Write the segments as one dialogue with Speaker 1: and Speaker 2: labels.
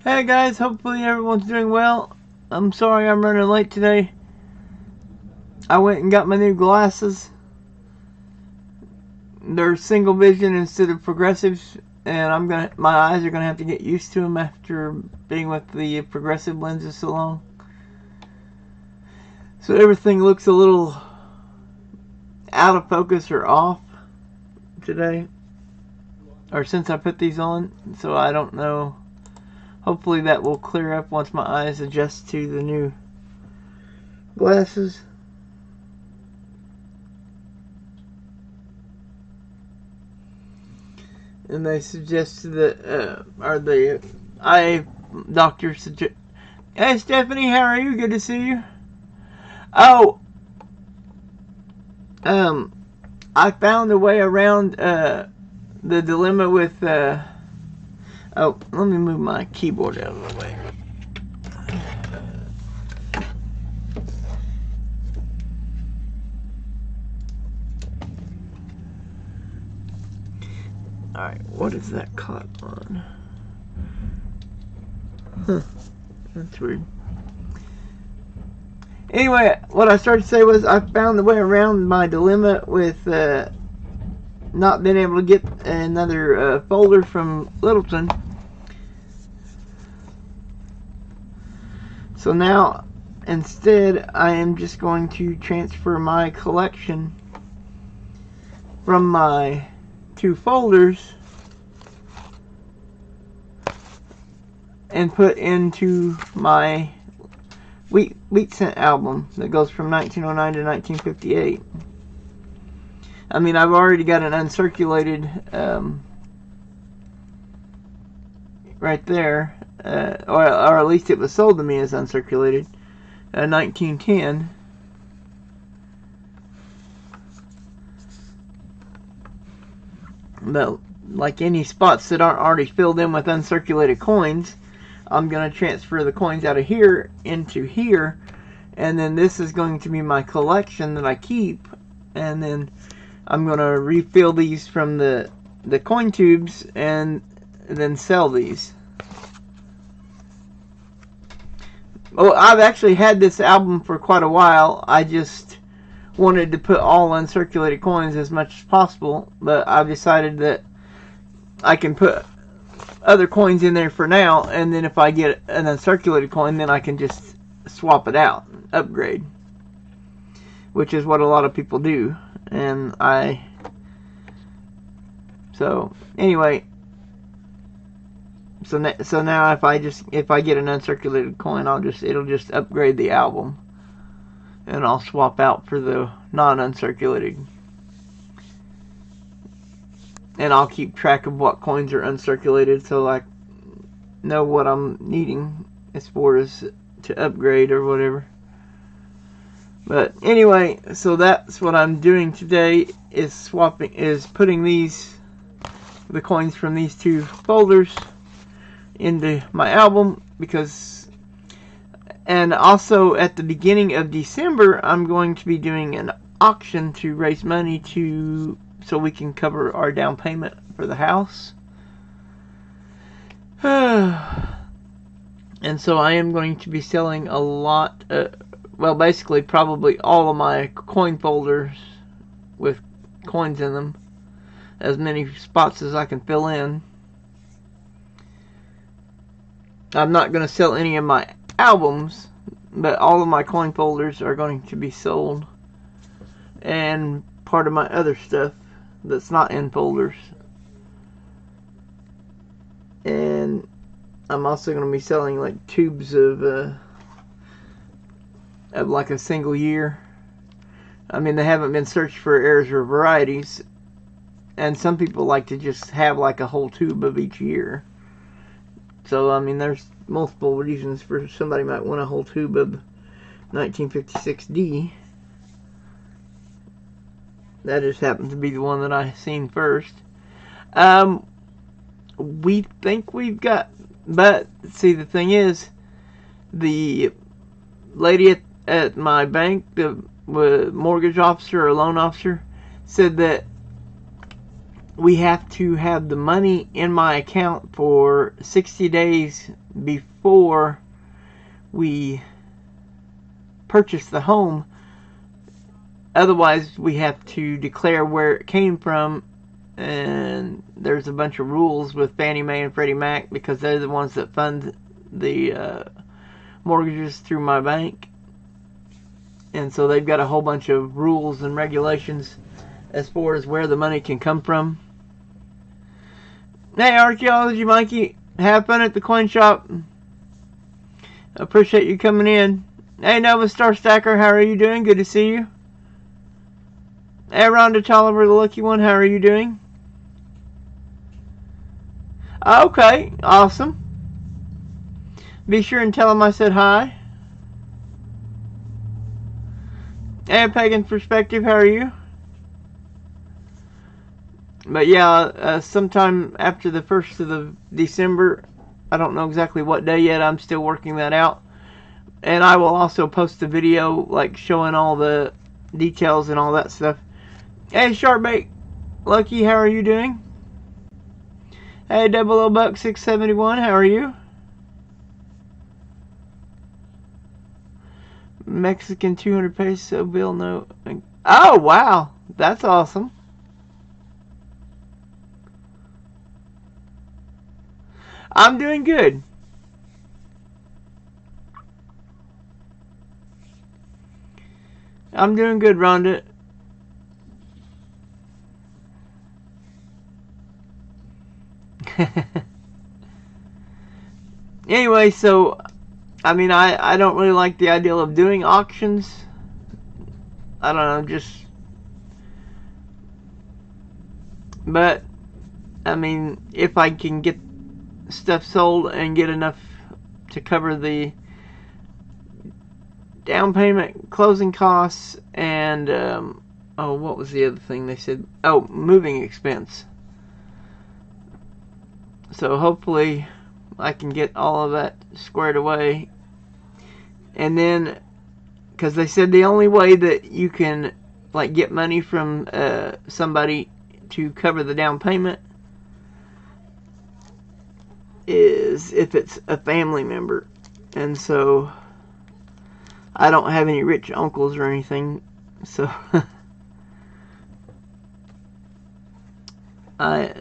Speaker 1: Hey guys, hopefully everyone's doing well. I'm sorry I'm running late today. I went and got my new glasses. They're single vision instead of progressives, and my eyes are gonna have to get used to them after being with the progressive lenses so long. So everything looks a little out of focus or off today, or since I put these on, so I don't know. Hopefully that will clear up once my eyes adjust to the new glasses. And they suggested that, or the eye doctor suggest. Hey Stephanie, how are you? Good to see you. Oh, I found a way around the dilemma with. Oh, let me move my keyboard out of the way. Alright, what is that caught on? Huh, that's weird. Anyway, what I started to say was I found the way around my dilemma with not being able to get another folder from Littleton. So now, instead, I am just going to transfer my collection from my two folders and put into my Wheat Scent album that goes from 1909 to 1958. I mean, I've already got an uncirculated right there, or at least it was sold to me as uncirculated, 1910. But like any spots that aren't already filled in with uncirculated coins, I'm going to transfer the coins out of here into here, and then this is going to be my collection that I keep, and then I'm going to refill these from the coin tubes and then sell these. Well, I've actually had this album for quite a while. I just wanted to put all uncirculated coins as much as possible, but I've decided that I can put other coins in there for now, and then if I get an uncirculated coin, then I can just swap it out, upgrade, which is what a lot of people do. And so anyway, so now if I get an uncirculated coin, it'll just upgrade the album, and I'll swap out for the non-uncirculated. And I'll keep track of what coins are uncirculated, so I know what I'm needing as far as to upgrade or whatever. But anyway, so that's what I'm doing today, is putting the coins from these two folders into my album, and also at the beginning of December I'm going to be doing an auction to raise money so we can cover our down payment for the house. And so I am going to be selling a lot, well, basically probably all of my coin folders with coins in them, as many spots as I can fill in. I'm not going to sell any of my albums, but all of my coin folders are going to be sold, and part of my other stuff that's not in folders. And I'm also going to be selling like tubes of like a single year. I mean, they haven't been searched for errors or varieties, and some people like to just have like a whole tube of each year. So I mean, there's multiple reasons for somebody might want a whole tube of 1956D. That just happened to be the one that I seen first. We think we've got, but see, the thing is, the lady at my bank, the mortgage officer or loan officer, said that we have to have the money in my account for 60 days before we purchase the home. Otherwise, we have to declare where it came from, and there's a bunch of rules with Fannie Mae and Freddie Mac because they're the ones that fund the mortgages through my bank. And so they've got a whole bunch of rules and regulations as far as where the money can come from. Hey, Archaeology Mikey, have fun at the coin shop. Appreciate you coming in. Hey, Nova Star Stacker, how are you doing? Good to see you. Hey, Rhonda Tolliver, the lucky one, how are you doing? Okay, awesome. Be sure and tell him I said hi. Hey, Pagan Perspective, how are you? But yeah, sometime after the 1st of December, I don't know exactly what day yet, I'm still working that out. And I will also post a video like showing all the details and all that stuff. Hey, Sharpbait Lucky, how are you doing? Hey, Double O Buck 671, how are you? Mexican 200 peso bill note. Oh, wow, that's awesome. I'm doing good. I'm doing good, Rhonda. Anyway, so I mean, I don't really like the idea of doing auctions. I don't know, but I mean, if I can get stuff sold and get enough to cover the down payment, closing costs, and oh, what was the other thing they said? Oh, moving expense. So hopefully I can get all of that squared away. And then, because they said the only way that you can like get money from somebody to cover the down payment is if it's a family member. And so I don't have any rich uncles or anything, so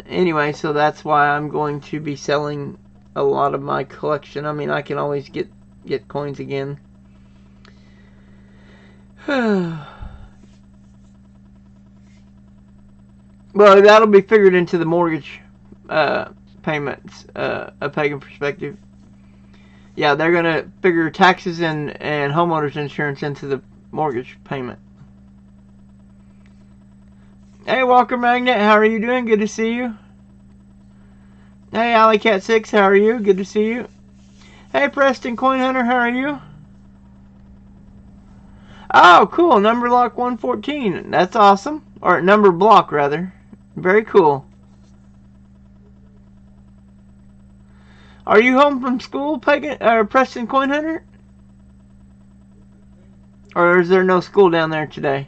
Speaker 1: anyway, so that's why I'm going to be selling a lot of my collection. I mean, I can always get coins again. Well, that'll be figured into the mortgage payments, a Pagan Perspective. Yeah, they're going to figure taxes and homeowners insurance into the mortgage payment. Hey, Walker Magnet, how are you doing? Good to see you. Hey, AlleyCat6, how are you? Good to see you. Hey, Preston Coin Hunter, how are you? Oh, cool. Number lock 114. That's awesome. Or number block, rather. Very cool. Are you home from school, Preston Coin Hunter? Or is there no school down there today?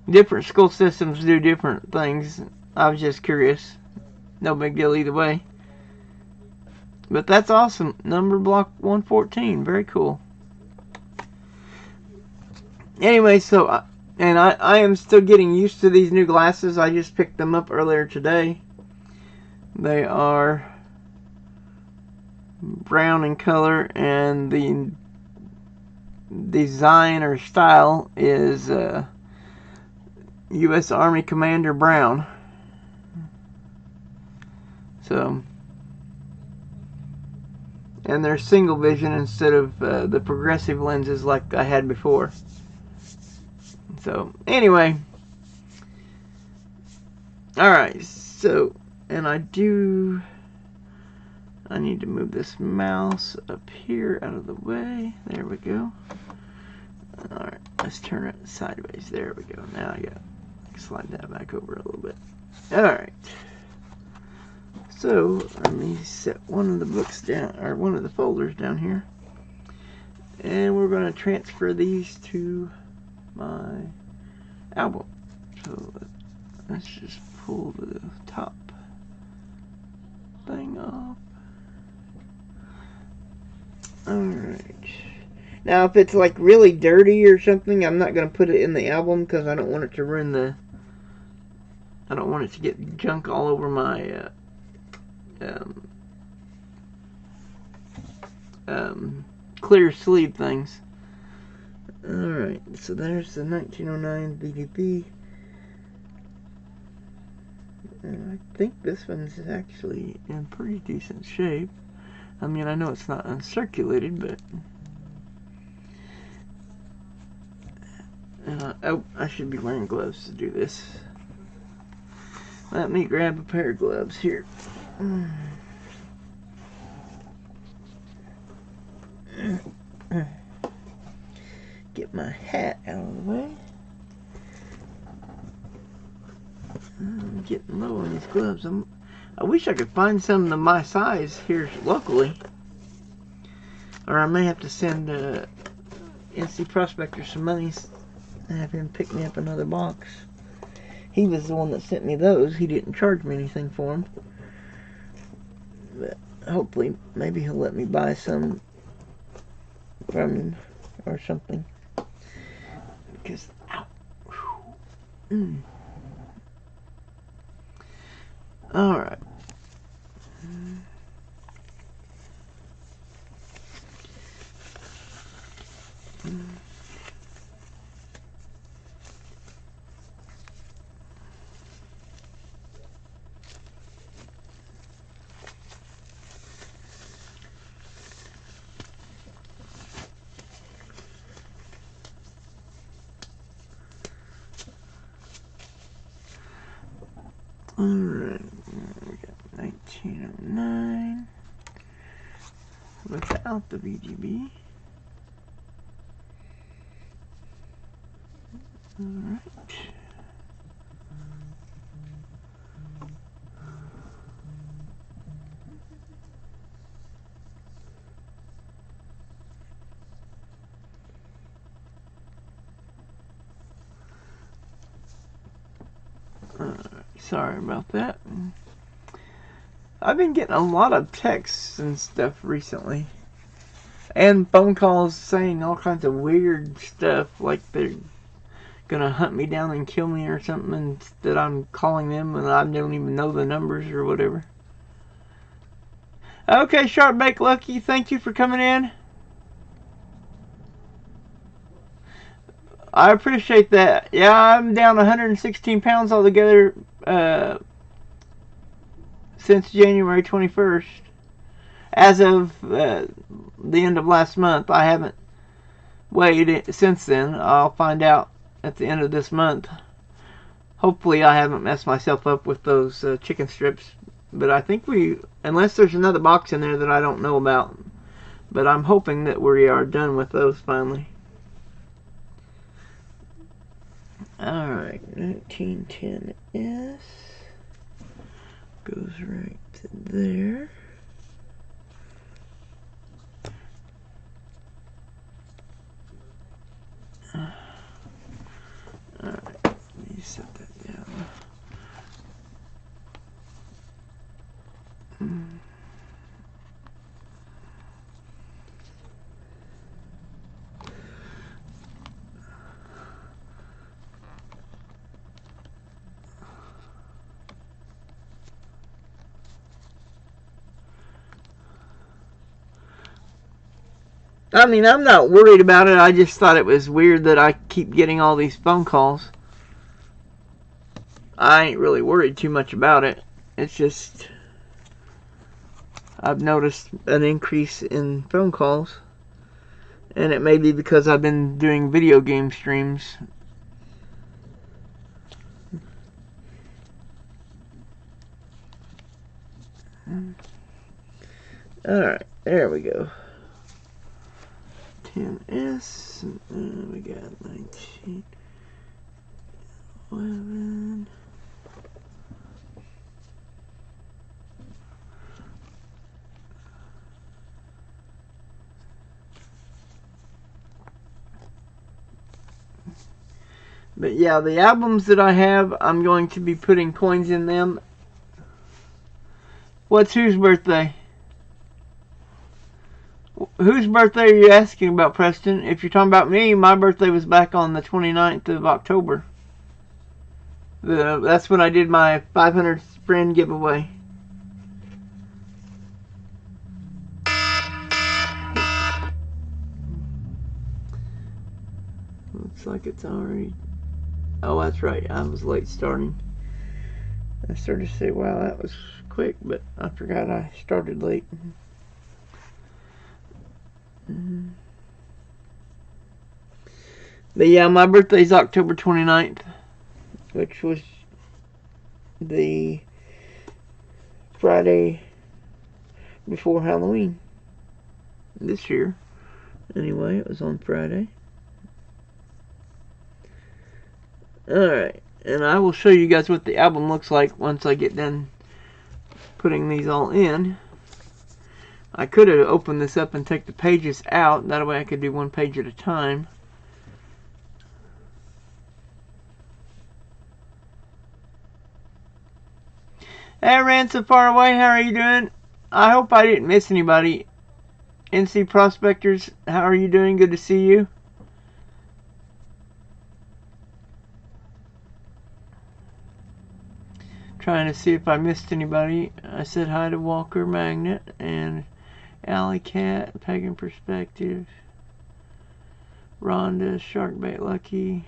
Speaker 1: Different school systems do different things. I was just curious. No big deal either way. But that's awesome. Number block 114. Very cool. Anyway, so, and I am still getting used to these new glasses. I just picked them up earlier today. They are brown in color, and the design or style is U.S. Army Commander brown. So, and they're single vision instead of the progressive lenses like I had before. So, anyway. Alright, so, and I need to move this mouse up here out of the way. There we go. Alright, let's turn it sideways. There we go. Now I can slide that back over a little bit. Alright. So, let me set one of the books down, or one of the folders down here. And we're going to transfer these to my album. So let's just pull the top thing off. Alright. Now if it's like really dirty or something, I'm not going to put it in the album because I don't want it to ruin the... I don't want it to get junk all over my clear sleeve things. Alright, so there's the 1909 BDP. And I think this one's actually in pretty decent shape. I mean, I know it's not uncirculated, but... oh, I should be wearing gloves to do this. Let me grab a pair of gloves here. Get my hat out of the way. I'm getting low on these gloves. I wish I could find some of my size here locally. Or I may have to send NC Prospector some money and have him pick me up another box. He was the one that sent me those. He didn't charge me anything for them. But hopefully, maybe he'll let me buy some from him or something. Because, ow. Alright. Alright, we got 1909 without the VGB. Alright. Sorry about that. I've been getting a lot of texts and stuff recently. And phone calls saying all kinds of weird stuff, like they're gonna hunt me down and kill me or something, and that I'm calling them and I don't even know the numbers or whatever. Okay, Sharp Bake Lucky, thank you for coming in. I appreciate that. Yeah, I'm down 116 pounds altogether since January 21st. As of the end of last month, I haven't weighed it since then. I'll find out at the end of this month. Hopefully I haven't messed myself up with those chicken strips. But I think unless there's another box in there that I don't know about. But I'm hoping that we are done with those finally. Alright, 1910S goes right to there. Alright, let me set that down. I mean, I'm not worried about it. I just thought it was weird that I keep getting all these phone calls. I ain't really worried too much about it. It's just I've noticed an increase in phone calls. And it may be because I've been doing video game streams. Alright, there we go. 10S, and we got 1911. But yeah, the albums that I have, I'm going to be putting coins in them. What's whose birthday? Whose birthday are you asking about, Preston? If you're talking about me, my birthday was back on the 29th of October. That's when I did my 500 friend giveaway. Looks like it's already... Oh, that's right. I was late starting. I started to say, wow, that was quick, but I forgot I started late. But yeah, my birthday's October 29th, which was the Friday before Halloween. This year. Anyway, it was on Friday. Alright, and I will show you guys what the album looks like once I get done putting these all in. I could have opened this up and take the pages out. That way I could do one page at a time. Hey, Ran So Far Away, how are you doing? I hope I didn't miss anybody. NC Prospectors, how are you doing? Good to see you. Trying to see if I missed anybody. I said hi to Walker Magnet and Alley Cat, Pagan Perspective, Rhonda, Sharkbait Lucky.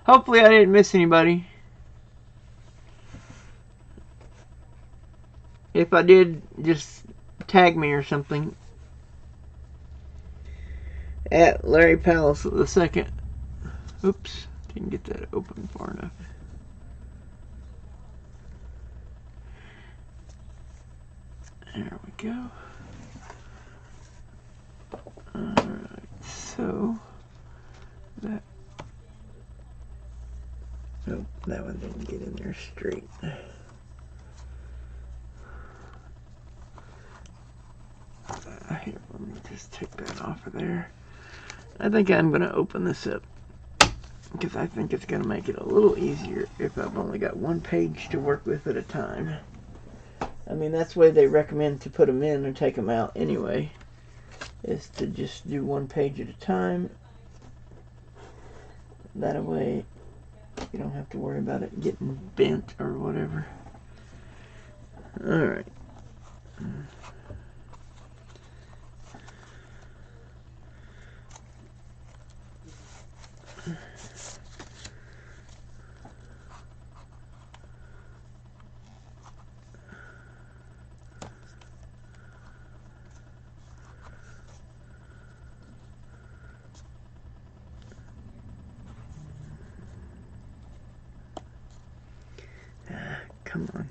Speaker 1: Hopefully I didn't miss anybody. If I did, just tag me or something. At Larry Powell II. Oops, didn't get that open far enough. There we go. Alright, so that... Nope, that one didn't get in there straight. Here, let me just take that off of there. I think I'm going to open this up because I think it's going to make it a little easier if I've only got one page to work with at a time. I mean, that's the way they recommend to put them in or take them out anyway, is to just do one page at a time. That way you don't have to worry about it getting bent or whatever. Alright. Come on.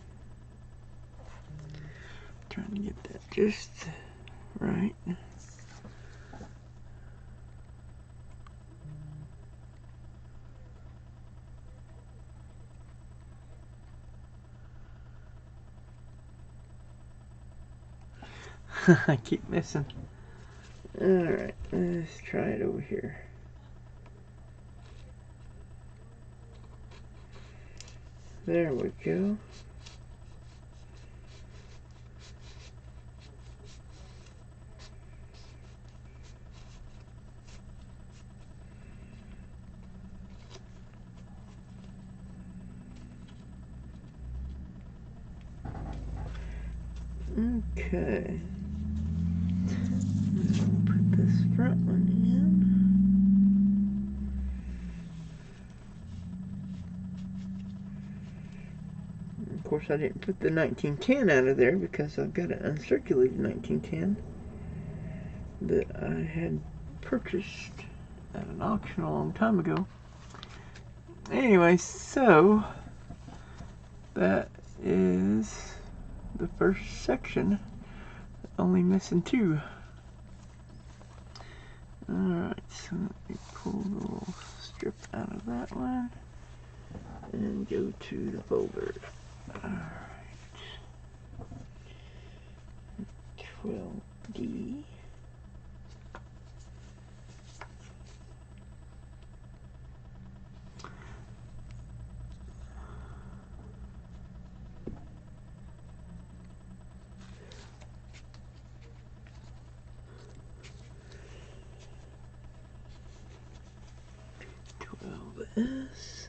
Speaker 1: Trying to get that just right. I keep missing. Alright, let's try it over here. There we go. Okay. Put this front one in. Of course, I didn't put the 1910 out of there because I've got an uncirculated 1910 that I had purchased at an auction a long time ago. Anyway, so that is the first section. Only missing two. Alright, so let me pull the little strip out of that one and go to the folder. Alright. 12D. S.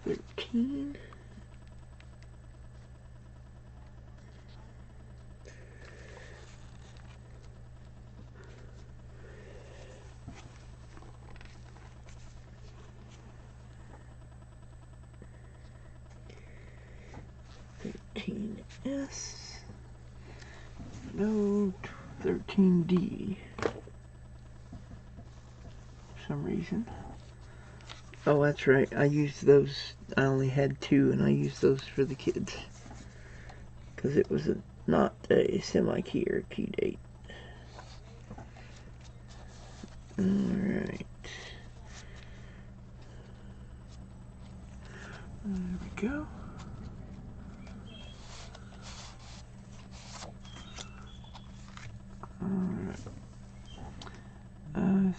Speaker 1: Thirteen. S. No, 13D. For some reason. Oh, that's right. I used those. I only had two, and I used those for the kids. Because it was not a semi-key or key date. Alright. There we go. Alright. I'll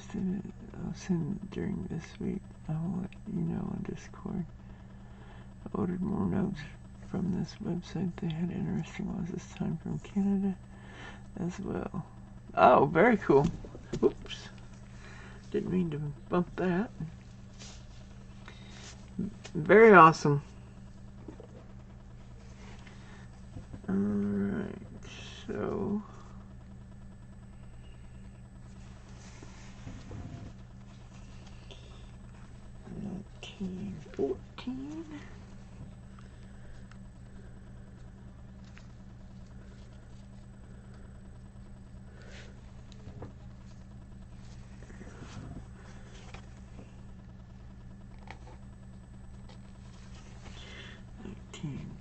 Speaker 1: send during this week. I'll let you know on Discord. I ordered more notes from this website. They had interesting ones this time from Canada as well. Oh, very cool. Oops. Didn't mean to bump that. Very awesome. Alright, so... Okay, 14.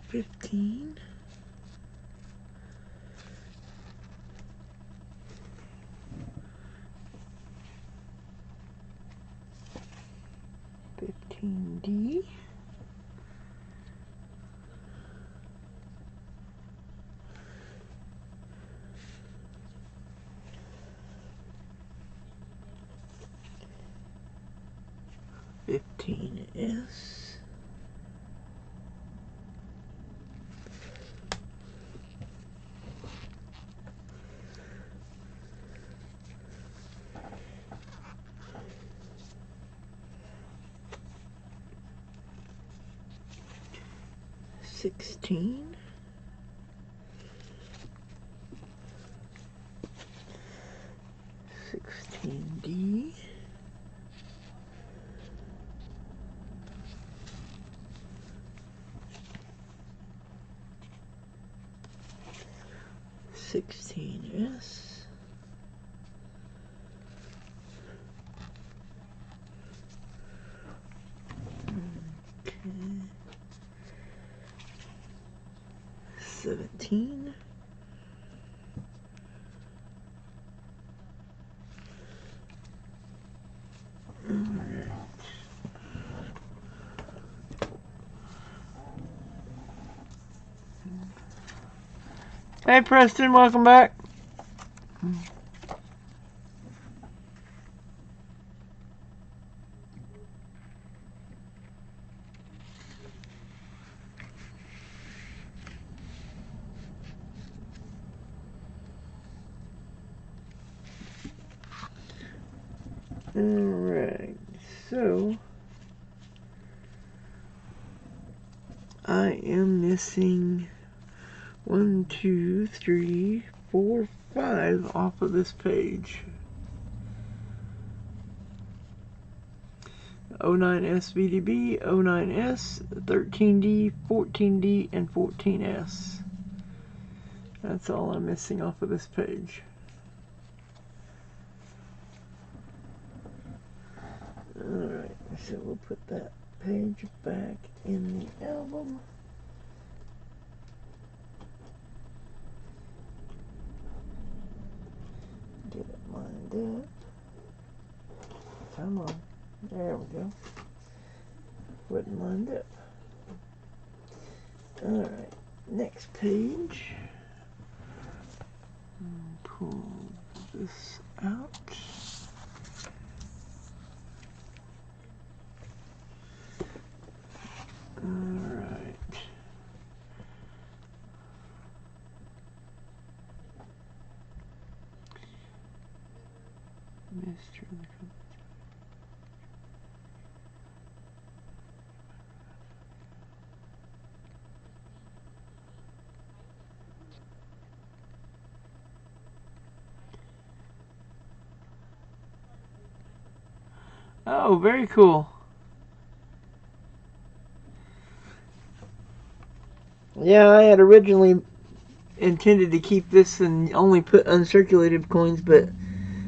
Speaker 1: 15. 15D. 15S. 16. 16D. 16S. 17. 'Hey Preston, welcome back. Alright, so I am missing 1, 2, 3, 4, 5 off of this page. 09S VDB, 09S, 13D, 14D, and 14S. That's all I'm missing off of this page. Alright, so we'll put that page back in the album. Get it lined up. Come on. There we go. Put it lined up. Alright, next page. Pull this out. Alright. Oh, very cool. Yeah, I had originally intended to keep this and only put uncirculated coins, but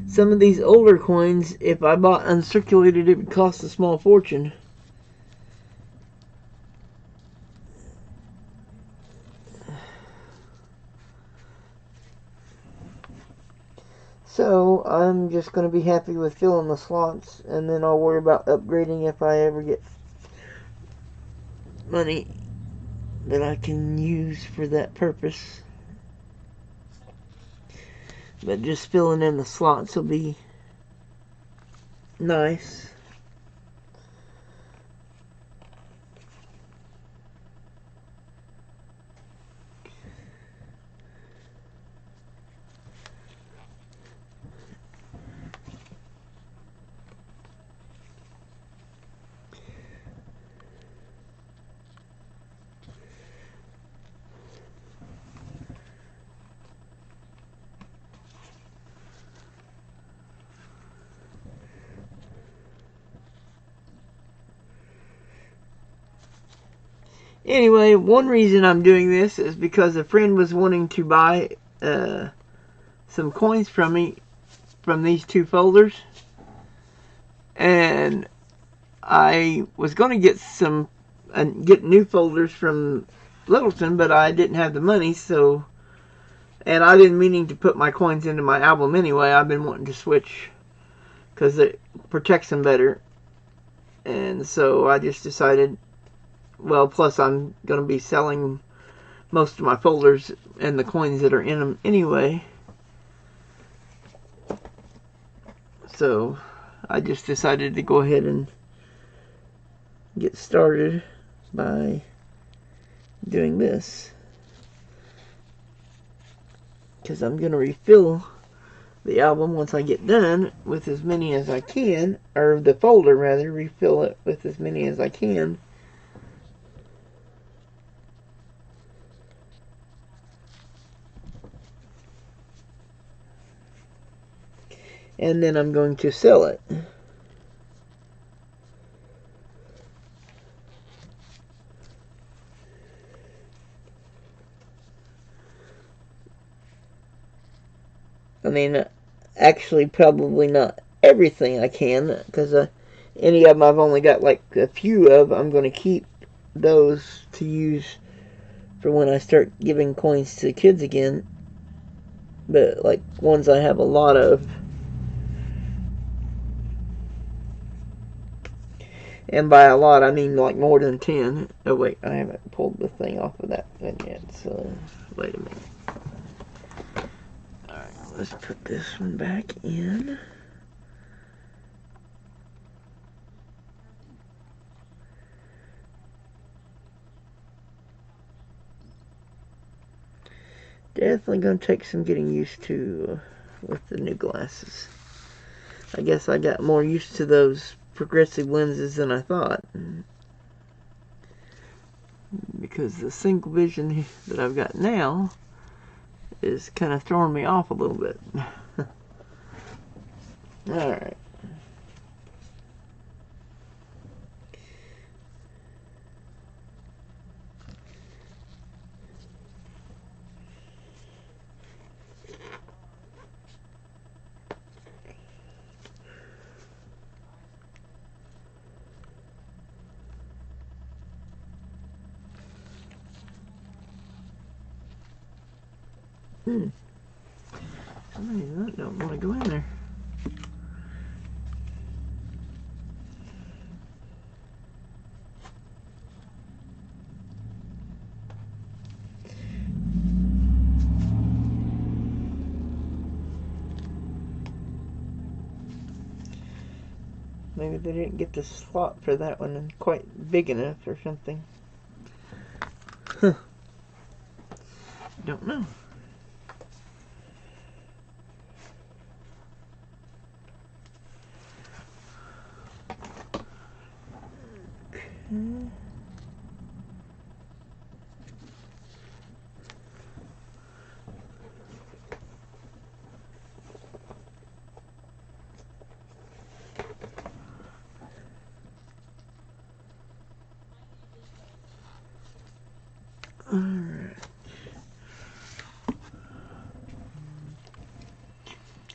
Speaker 1: some of these older coins, if I bought uncirculated, it would cost a small fortune. So I'm just going to be happy with filling the slots, and then I'll worry about upgrading if I ever get money that I can use for that purpose. But just filling in the slots will be nice. Anyway, one reason I'm doing this is because a friend was wanting to buy some coins from me from these two folders, and I was going to get new folders from Littleton, but I didn't have the money, so, and I didn't meaning to put my coins into my album anyway. I've been wanting to switch because it protects them better, and so I just decided, well, plus I'm going to be selling most of my folders and the coins that are in them anyway, so I just decided to go ahead and get started by doing this, because I'm going to refill the album once I get done with as many as I can, or the folder rather, refill it with as many as I can. And then I'm going to sell it. I mean, actually probably not everything I can, because any of them I've only got like a few of. I'm going to keep those to use for when I start giving coins to kids again. But like ones I have a lot of, and by a lot I mean like more than 10. Oh wait, I haven't pulled the thing off of that one yet, so wait a minute. Alright, let's put this one back in. Definitely going to take some getting used to with the new glasses. I guess I got more used to those progressive lenses than I thought, because the single vision that I've got now is kind of throwing me off a little bit. Alright. Somebody don't want to go in there. Maybe they didn't get the slot for that one quite big enough or something. Huh. Don't know.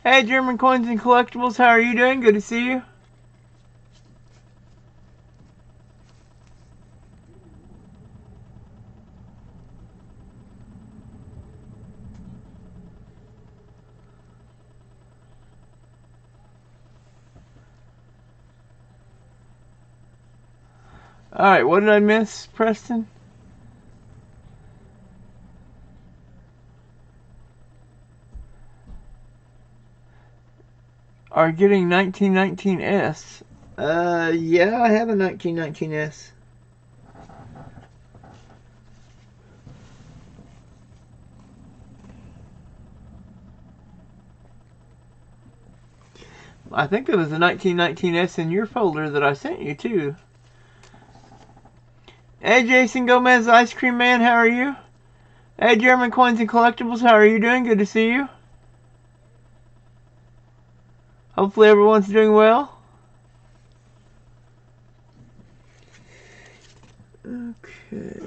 Speaker 1: Hey, German Coins and Collectibles, how are you doing? Good to see you. Alright, what did I miss, Preston? Are getting 1919S. Yeah, I have a 1919S. I think it was the 1919S in your folder that I sent you, too. Hey, Jason Gomez, Ice Cream Man, how are you? Hey, German Coins and Collectibles, how are you doing? Good to see you. Hopefully everyone's doing well. Okay.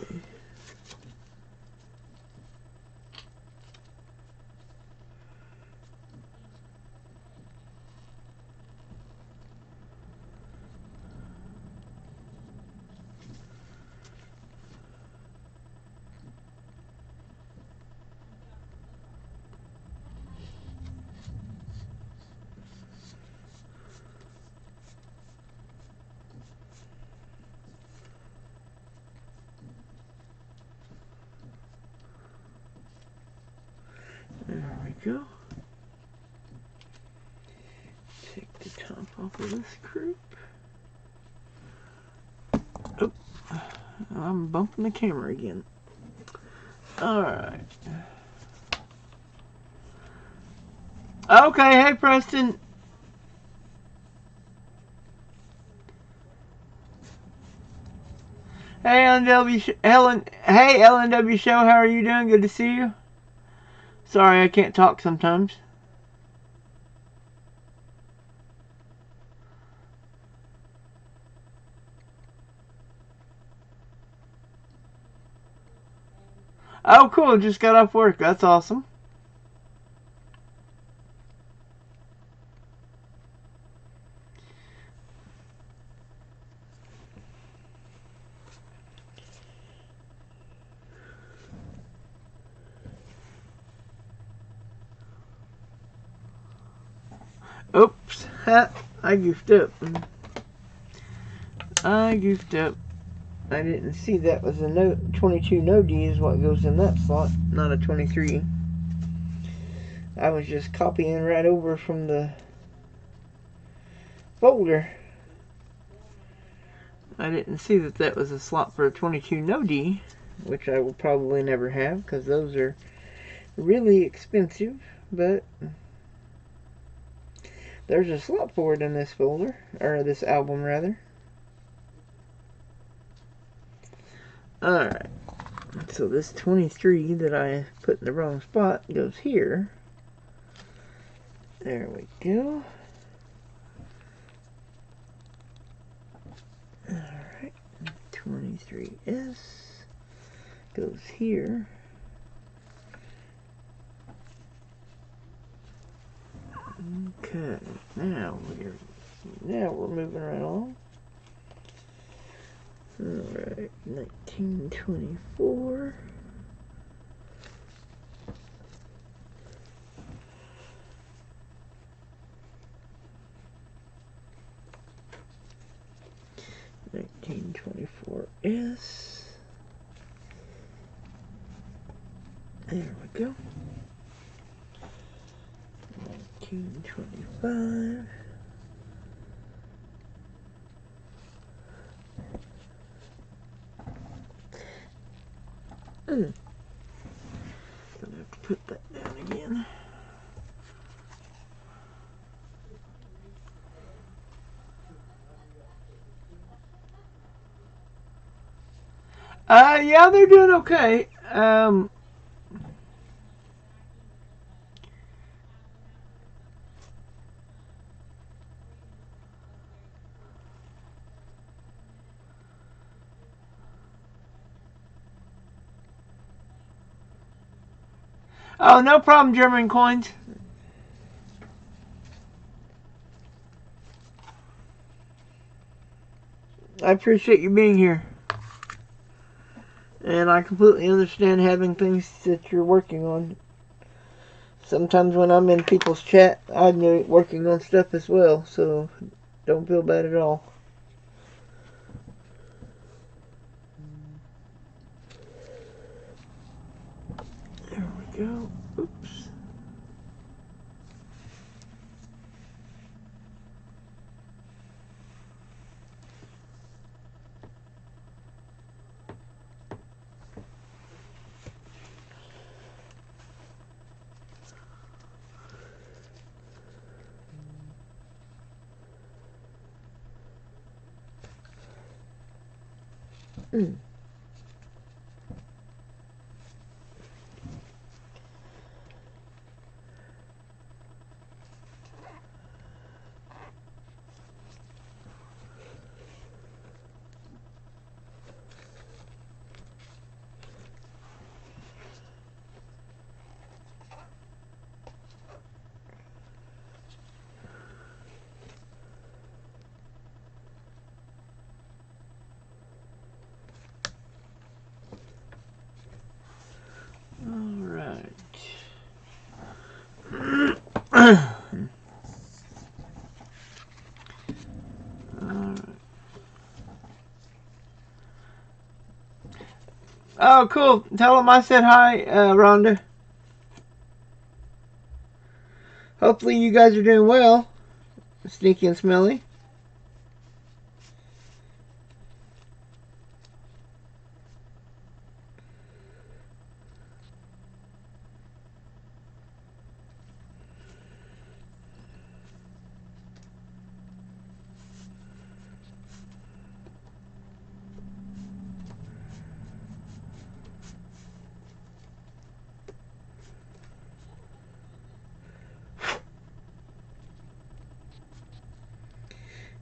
Speaker 1: There we go. Take the top off of this group. Oh, I'm bumping the camera again. Alright. Okay, hey Preston. Hey LNW Show, how are you doing? Good to see you. Sorry, I can't talk sometimes. Oh, cool. Just got off work. That's awesome. Oops. I goofed up. I didn't see that was a 22 no D is what goes in that slot, not a 23. I was just copying right over from the folder. I didn't see that that was a slot for a 22 no D, which I will probably never have because those are really expensive, but there's a slot for it in this folder, or this album rather. Alright, so this 23 that I put in the wrong spot goes here. There we go. Alright, 23S goes here. Okay, now we're moving right along. Alright, 1924. $1924S. There we go. 1925. Gonna have to put that down again. Yeah, they're doing okay. Oh, no problem, German Coins. I appreciate you being here. And I completely understand having things that you're working on. Sometimes when I'm in people's chat, I'm working on stuff as well, so don't feel bad at all. There we go. Oops. Alright. Oh, cool. Tell them I said hi, Rhonda. Hopefully you guys are doing well. Sneaky and Smelly.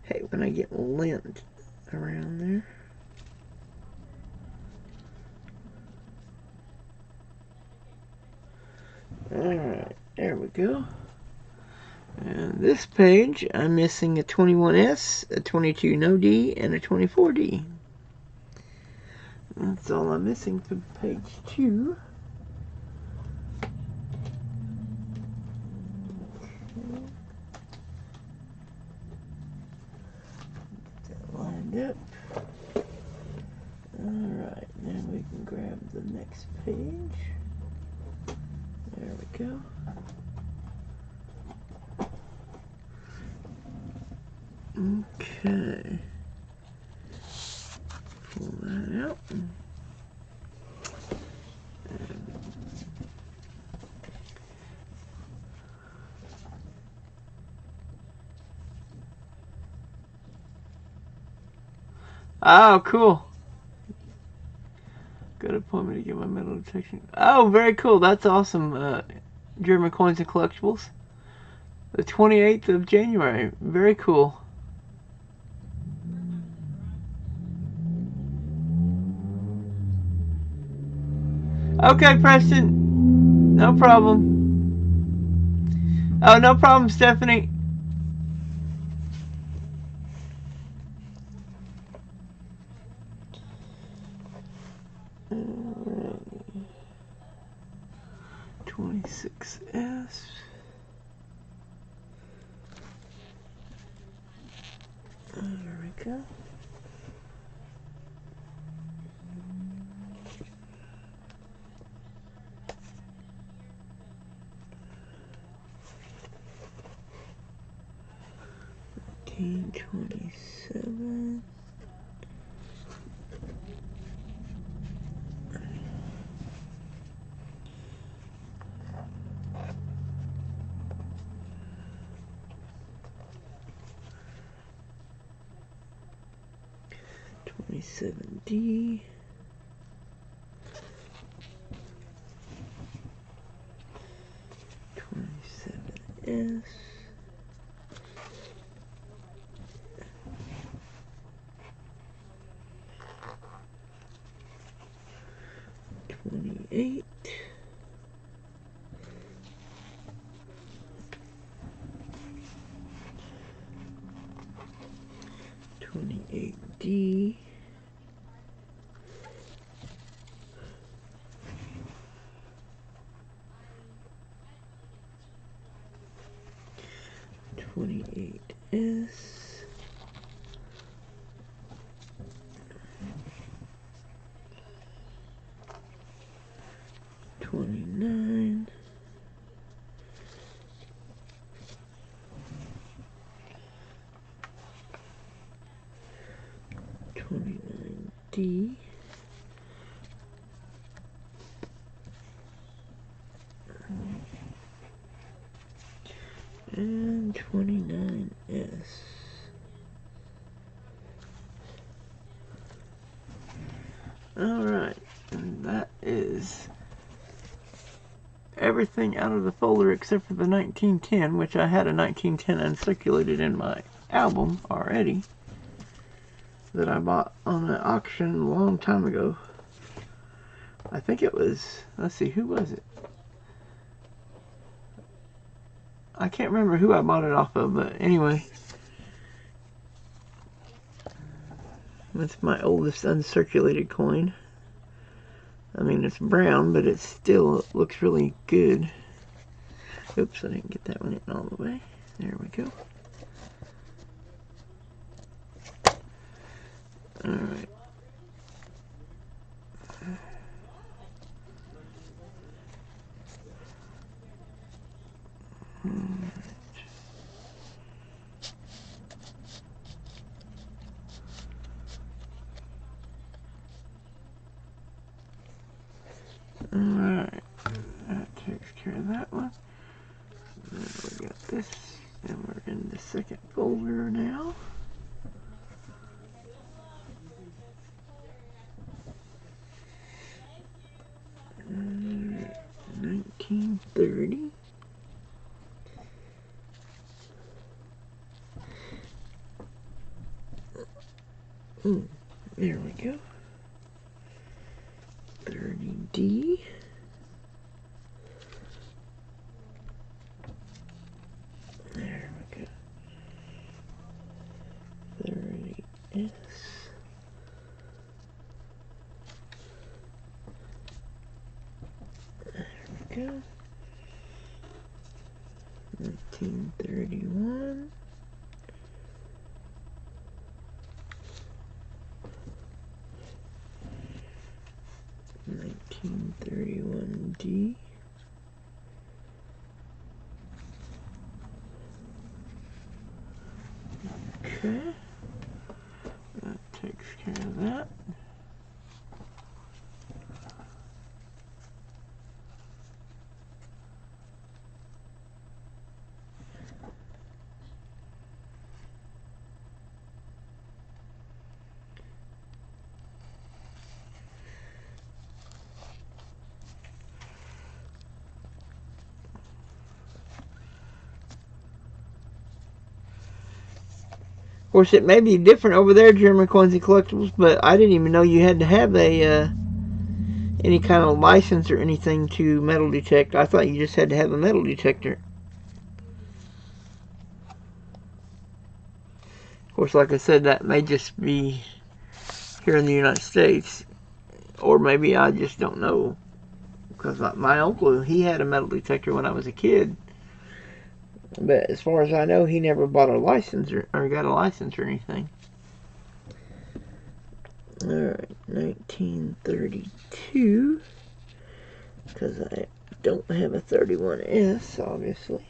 Speaker 1: Hey, when I get lint around there. Alright, there we go. And this page, I'm missing a 21S, a 22 no D, and a 24D. That's all I'm missing for page 2. Get that lined up. Alright, now we can grab the next page. There we go. Okay. Pull that out. Oh, cool. Good appointment to get my metal detection. Oh, very cool. That's awesome. German Coins and Collectibles. The 28th of January. Very cool. Okay, Preston. No problem. Oh, no problem, Stephanie. Alright. 26S. There we go. $19.27. $27D. $27S. $28. $28D. 28S, 29, 29D, and 29S. Alright, and that is everything out of the folder except for the 1910, which I had a 1910 uncirculated in my album already that I bought on an auction a long time ago. I think it was, let's see, who was it? I can't remember who I bought it off of, but anyway. That's my oldest uncirculated coin. I mean, it's brown, but it still looks really good. Oops, I didn't get that one in all the way. There we go. Alright. Alright, that takes care of that one. Then we got this, and we're in the second folder now. Alright, 1930. There we go. 30D. There we go. 30S. There we go. 1931. D. Okay, that takes care of that. Of course, it may be different over there, German Coins and Collectibles, but I didn't even know you had to have a any kind of license or anything to metal detect. I thought you just had to have a metal detector. Of course, like I said, that may just be here in the United States, or maybe I just don't know. Because my uncle, he had a metal detector when I was a kid. But as far as I know, he never bought a license or got a license or anything. Alright, 1932. Because I don't have a 31S, obviously.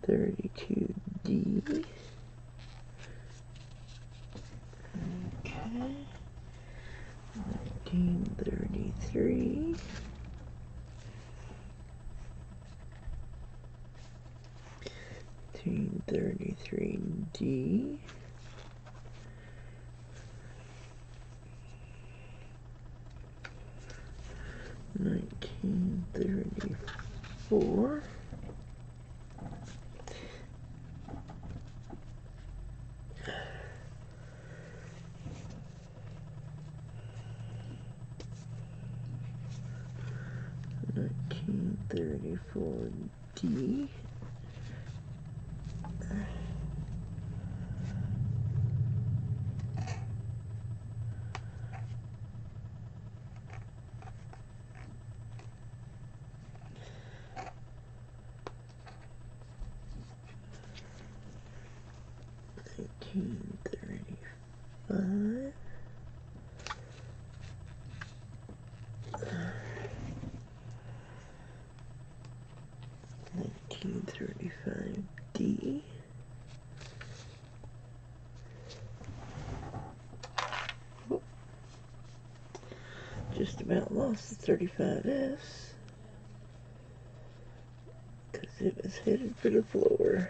Speaker 1: 32D. Okay. 1933. 1933D. 1934. 1934D. 1934 1935. 1935D. Just about lost the 35S because it was headed for the floor.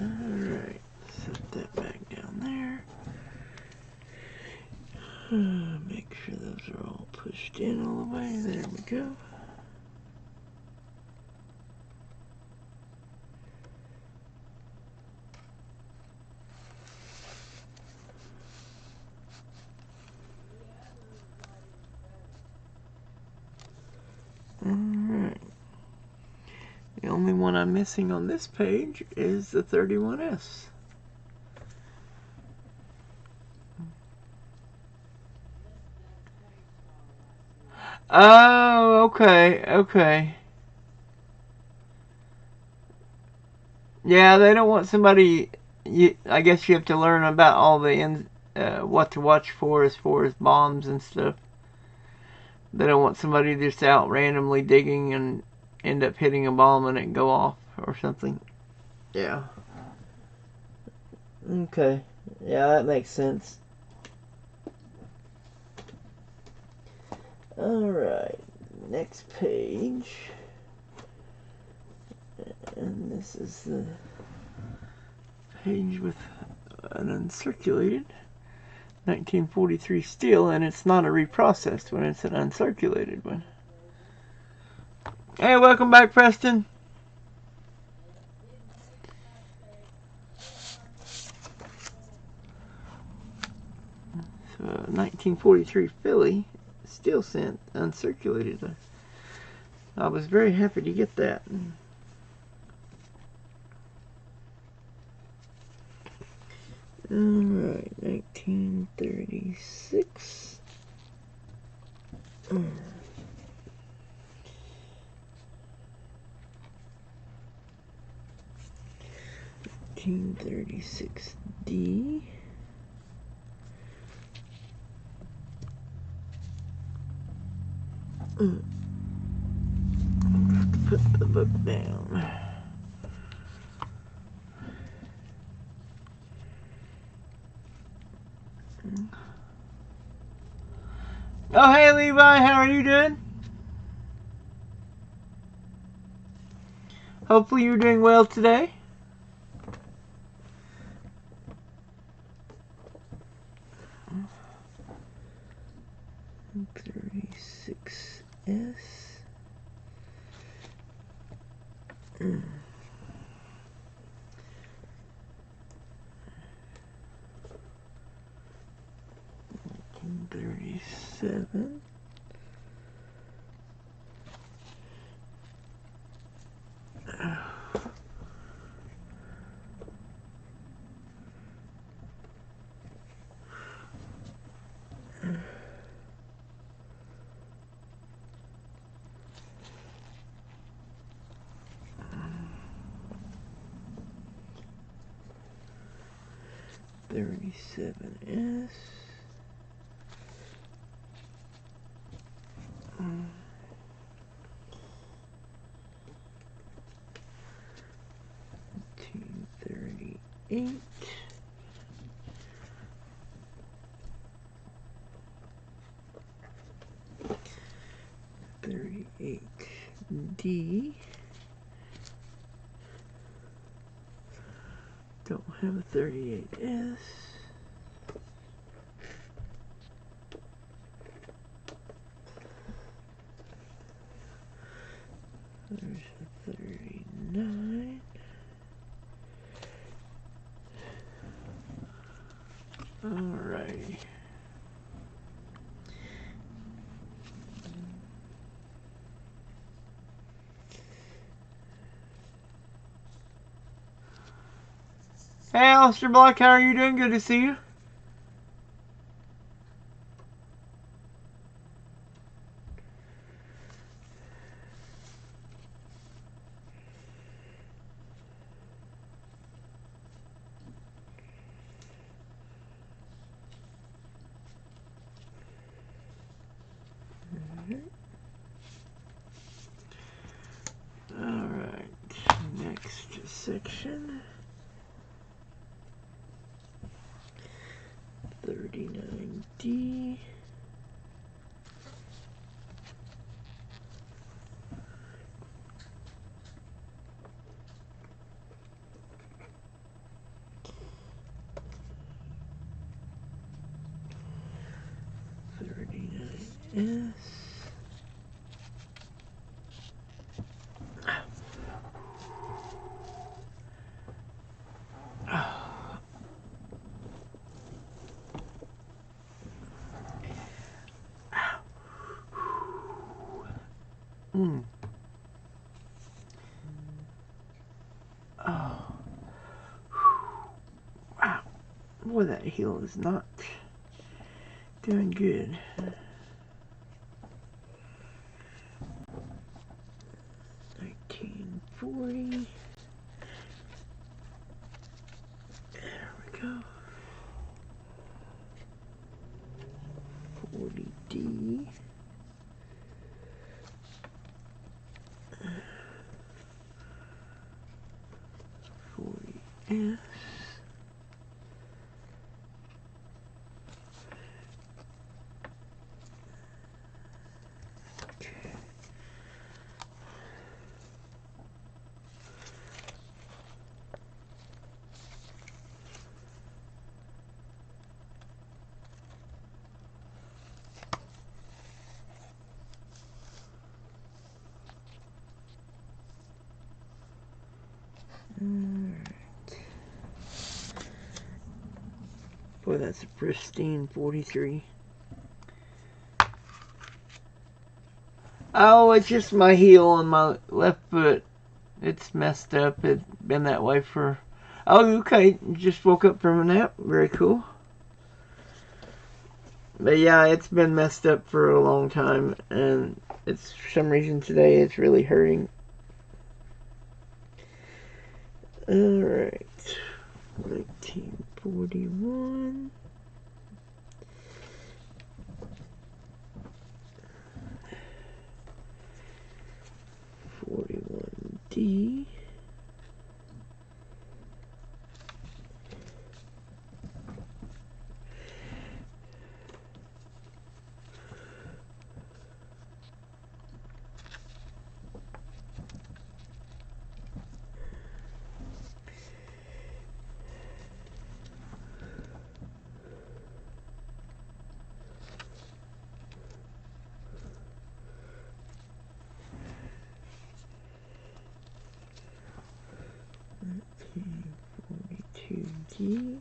Speaker 1: Alright, set that back down there. Make sure those are all pushed in all the way. There we go. Alright. The only one I'm missing on this page is the 31S. Oh, okay, okay. Yeah, they don't want somebody. I guess you have to learn about all the what to watch for as far as bombs and stuff. They don't want somebody just out randomly digging and end up hitting a bomb and it go off or something. Yeah. Okay. Yeah, that makes sense. Alright. Next page. And this is the page with an uncirculated 1943 steel, and it's not a reprocessed one, it's an uncirculated one. Hey, welcome back, Preston. So, 1943 Philly steel cent uncirculated. I was very happy to get that. Alright, 1936. 1936D. Put the book down. Oh, hey Levi, how are you doing? Hopefully you're doing well today. S. 1937. $37S. $238. $38D. Don't have a 38S. There's a 39. Alrighty. Hey, Alistair Block, how are you doing? Good to see you. section. 39D. S. Oh. Wow. Boy, that heel is not doing good. $19.40. There we go. 40D. 40S. Boy, that's a pristine 43. Oh, it's just my heel on my left foot. It's messed up. It's been that way for... Oh, okay. Just woke up from a nap. Very cool. But yeah, it's been messed up for a long time. And it's for some reason today it's really hurting. Alright. 1941. D. G.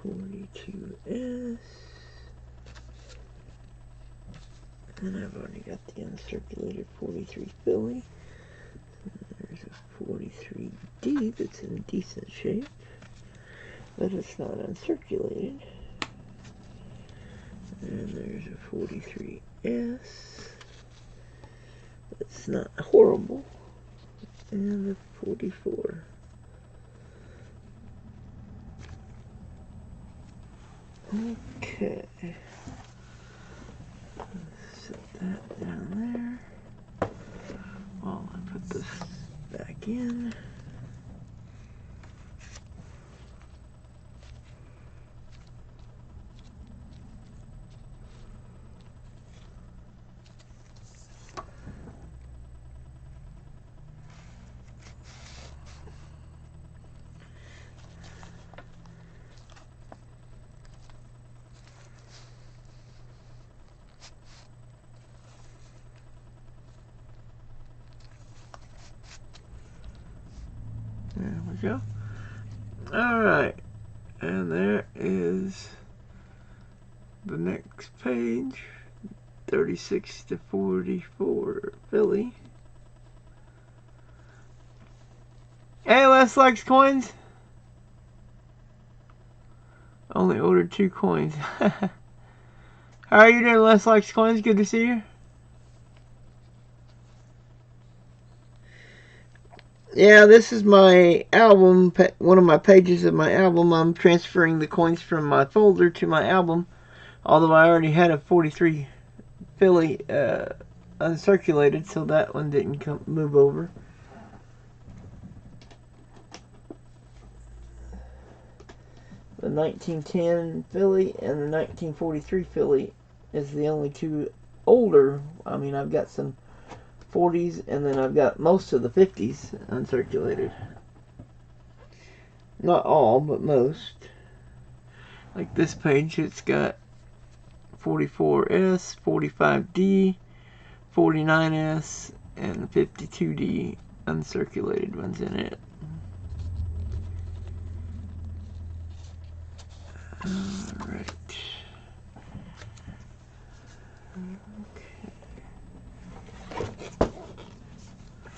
Speaker 1: 42S. And I've already got the uncirculated 43 Philly. There's a 43D that's in decent shape, but it's not uncirculated. And there's a 43S. It's not horrible. And the 44. Okay. Set that down there. While I put this back in. There we go. Alright. And there is the next page. 36 to 44 Philly. Hey, Les likes coins. Only ordered 2 coins. How are you doing, Les likes coins? Good to see you. Yeah, this is my album, one of my pages of my album. I'm transferring the coins from my folder to my album, although I already had a 43 Philly uncirculated, so that one didn't move over. The 1910 filly and the 1943 filly is the only two older. I mean, I've got some 40s, and then I've got most of the 50s uncirculated. Not all, but most. Like this page, it's got 44S, 45D, 49S, and 52D uncirculated ones in it. Alright. Okay.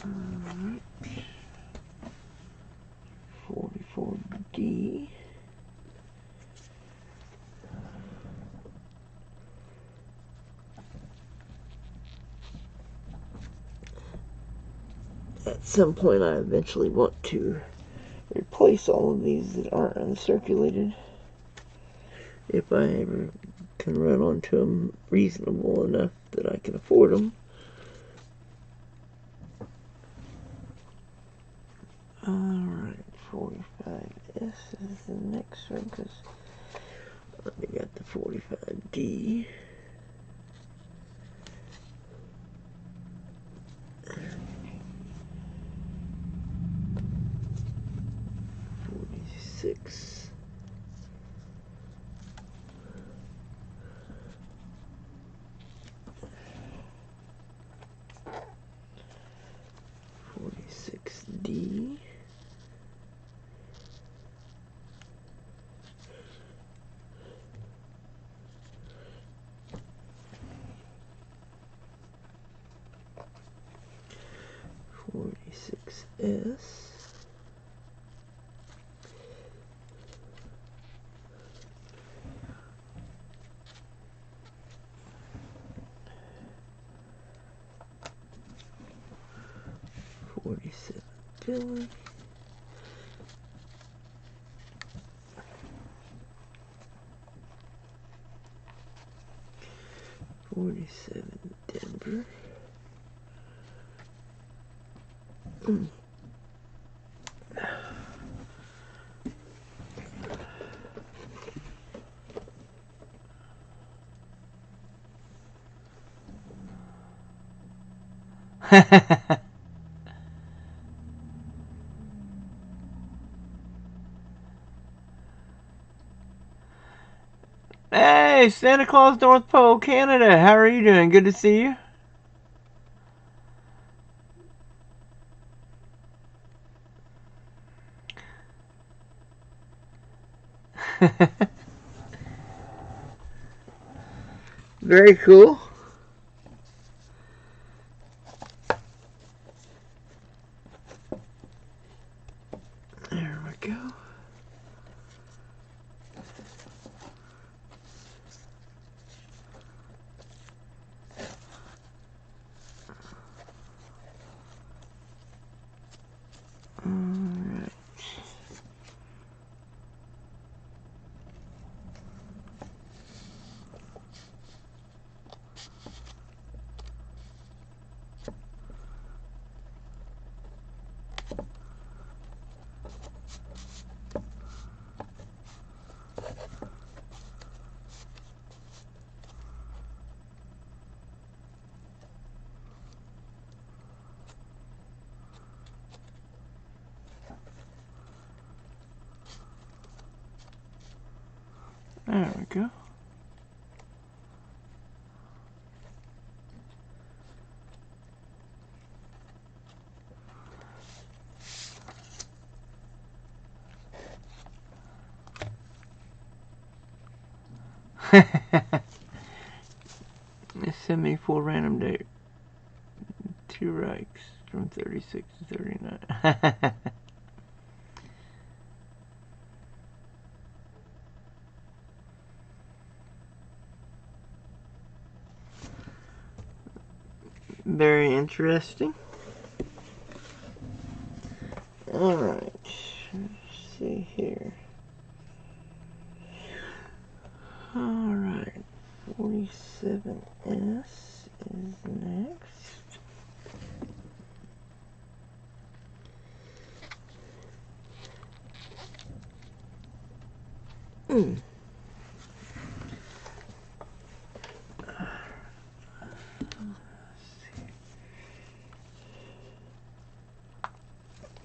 Speaker 1: Alright. 44D. At some point I eventually want to replace all of these that aren't uncirculated, if I ever can run onto them reasonable enough that I can afford them. Alright, 45S is the next one, because I got the 45D. Six. 46D. 46S. 47 Billy. 47 Denver. Hey, Santa Claus, North Pole, Canada. How are you doing? Good to see you. Very cool. There we go. Alright. There we go. Send me full random date. 2 Reichs from 36 to 39. Very interesting. Alright, let's see here. Alright, 47S is next. Mm.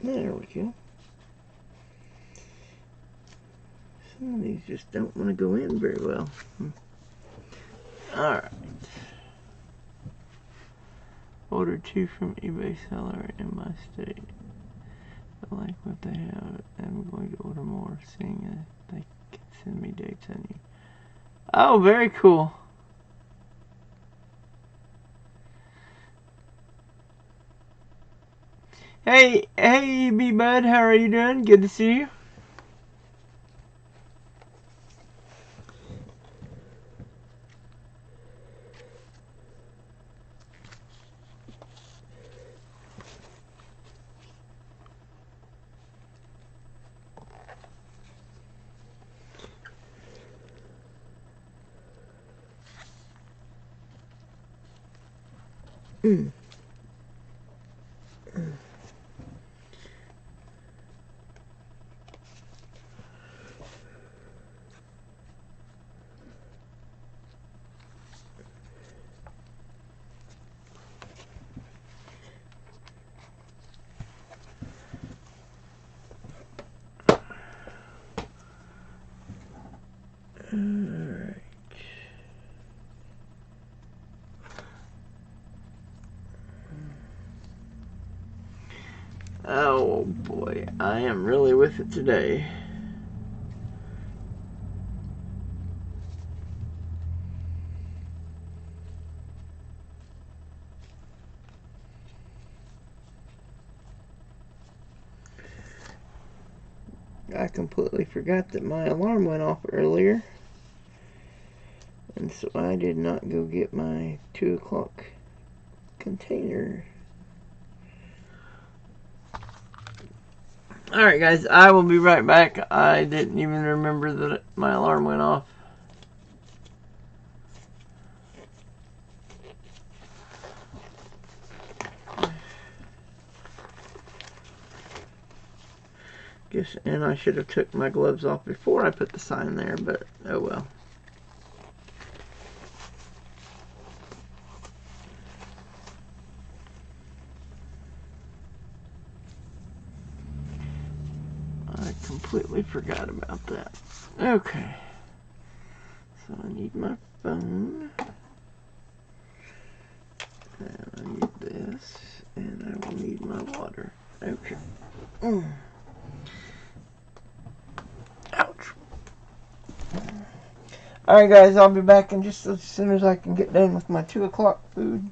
Speaker 1: There we go. Some of these just don't want to go in very well. Alright. Ordered 2 from eBay seller in my state. I like what they have. I'm going to order more, seeing if they can send me dates I need. Oh, very cool. Hey, B-Bud, how are you doing? Good to see you. Mm. Alright. Oh boy, I am really with it today. I completely forgot that my alarm went off earlier, and so I did not go get my 2 o'clock container. Alright guys, I will be right back. I didn't even remember that my alarm went off. And I should have took my gloves off before I put the sign there, but oh well. I completely forgot about that. Okay. So I need my phone. And I need this. And I will need my water. Okay. Ouch. Alright guys, I'll be back in just as soon as I can get done with my 2 o'clock food.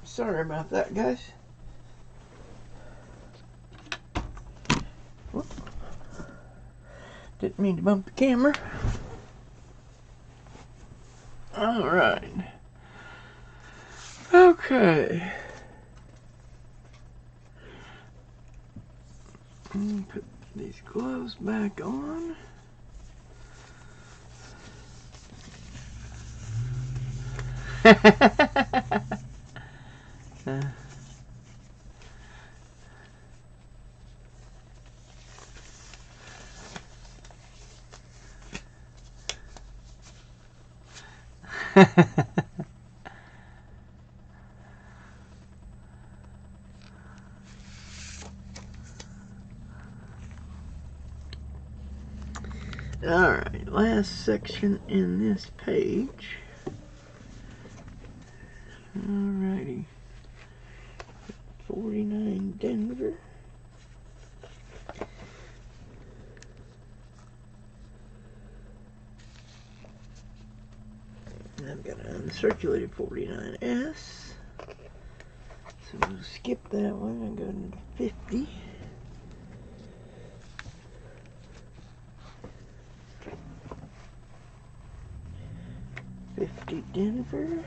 Speaker 1: Sorry about that, guys. Whoop. Didn't mean to bump the camera. Alright. Okay. Put these gloves back on. Alright, last section in this page. Alrighty. 49 Denver. And I've got an uncirculated 49S. So we'll skip that one and go into 50. Denver.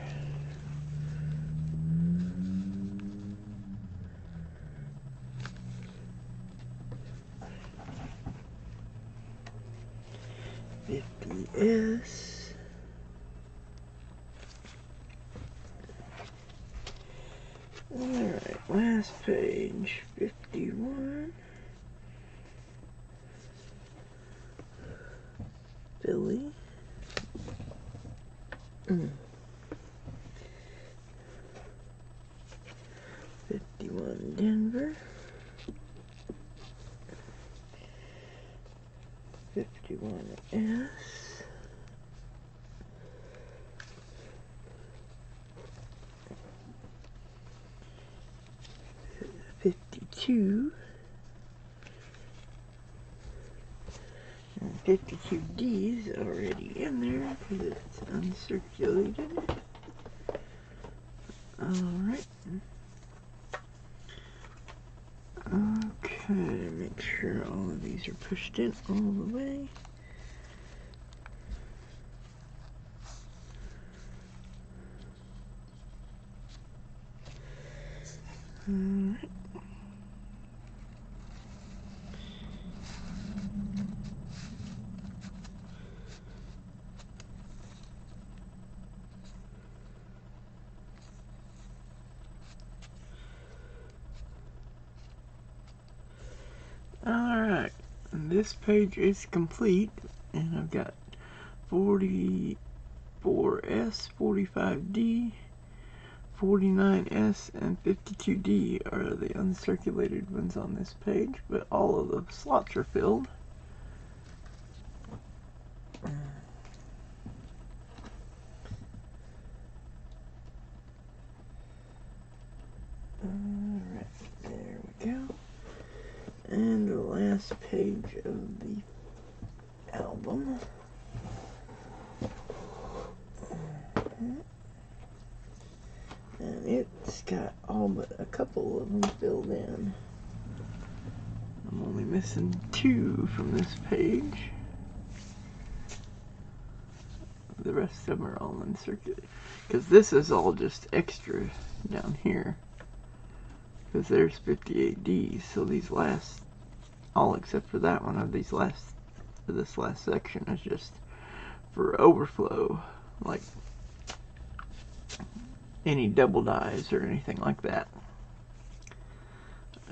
Speaker 1: S. Alright, last page, 51. Philly. 51 Denver. 51S. 52. And 52D is already in there because it's uncirculated. Alright. Okay, make sure all of these are pushed in all the way. Alright. Alright, this page is complete, and I've got 44S, 45D, 49S, and 52D are the uncirculated ones on this page, but all of the slots are filled. Alright, there we go. And the last page of the album. And it's got all but a couple of them filled in. I'm only missing 2 from this page. The rest of them are all uncirculated. Because this is all just extra down here. Because there's 58D, so these last, all except for that one of these last, this last section is just for overflow, like any double dyes or anything like that.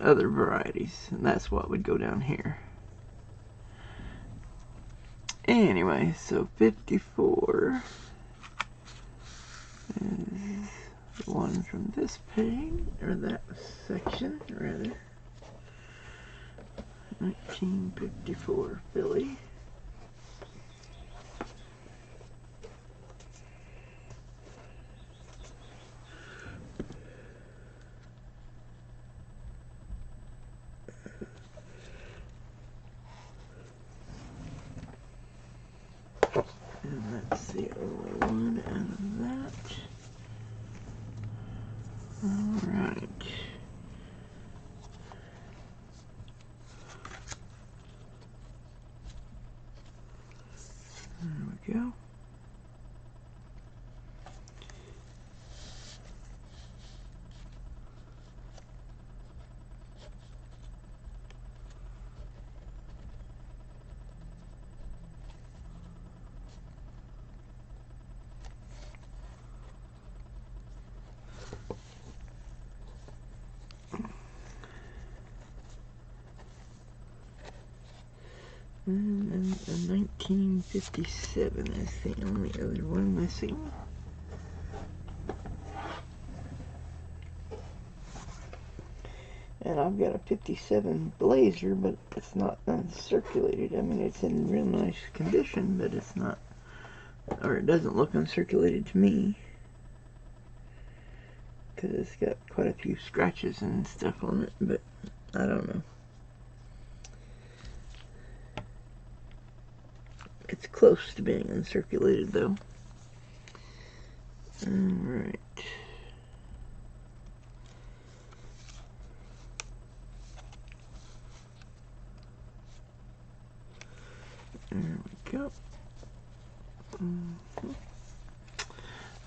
Speaker 1: Other varieties, and that's what would go down here. Anyway, so 54 is the one from this page, or that section, rather. 1954 Philly. And that's the only one out of that. Alright. There we go. And then a 1957 is the only other one missing. And I've got a 57 Blazer, but it's not uncirculated. I mean, it's in real nice condition, but it's not, or it doesn't look uncirculated to me. Because it's got quite a few scratches and stuff on it, but I don't know. It's close to being uncirculated, though. Alright. There we go.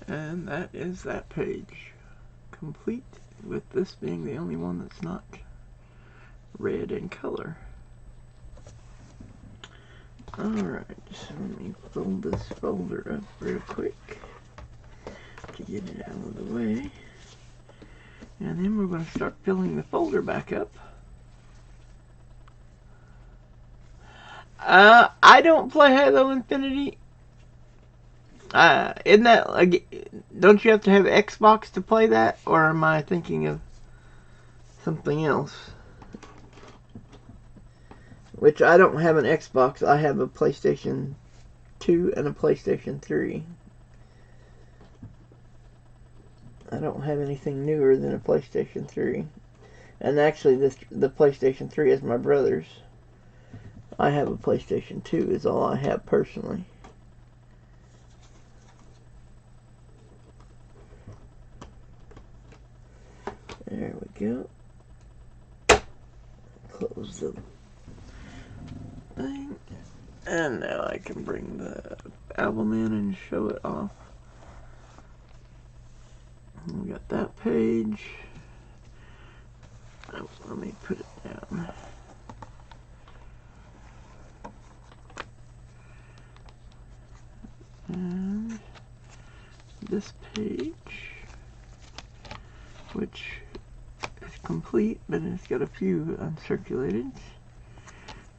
Speaker 1: And that is that page. Complete, with this being the only one that's not red in color. Alright, so let me fold this folder up real quick to get it out of the way. And then we're going to start filling the folder back up. I don't play Halo Infinity. Isn't that like, don't you have to have Xbox to play that? Or am I thinking of something else? Which I don't have an Xbox. I have a PlayStation 2 and a PlayStation 3. I don't have anything newer than a PlayStation 3. And actually, the PlayStation 3 is my brother's. I have a PlayStation 2 is all I have personally. There we go. Close the thing. And now I can bring the album in and show it off. We got that page. Oh, let me put it down. And this page, which is complete, but it's got a few uncirculated.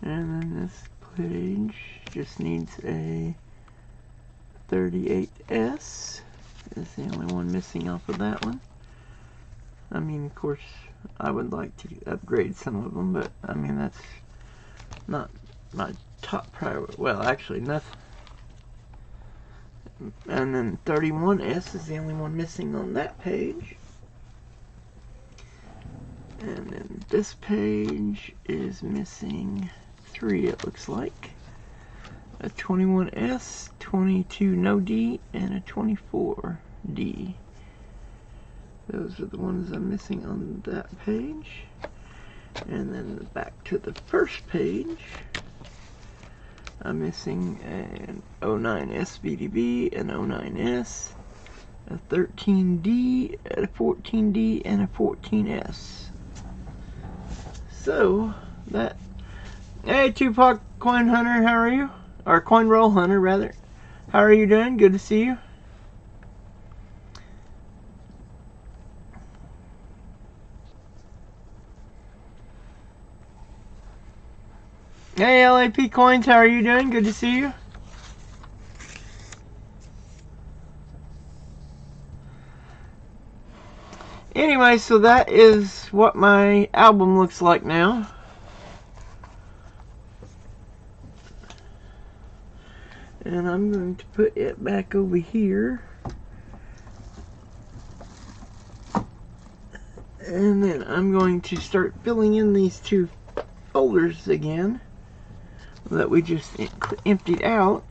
Speaker 1: And then this page just needs a 38S. Is the only one missing off of that one. I mean, of course, I would like to upgrade some of them, but I mean, that's not my top priority. Well, actually, nothing. And then 31S is the only one missing on that page. And then this page is missing 3, it looks like. A 21S, 22 no D, and a 24D. Those are the ones I'm missing on that page. And then back to the first page, I'm missing an 09S VDB, an 09S, a 13D, a 14D, and a 14S. So, that... Hey, Tupac Coin Hunter, how are you? Or Coin Roll Hunter, rather. How are you doing? Good to see you. Hey, LAP Coins, how are you doing? Good to see you. Anyway, so that is what my album looks like now. And I'm going to put it back over here. And then I'm going to start filling in these two folders again that we just emptied out.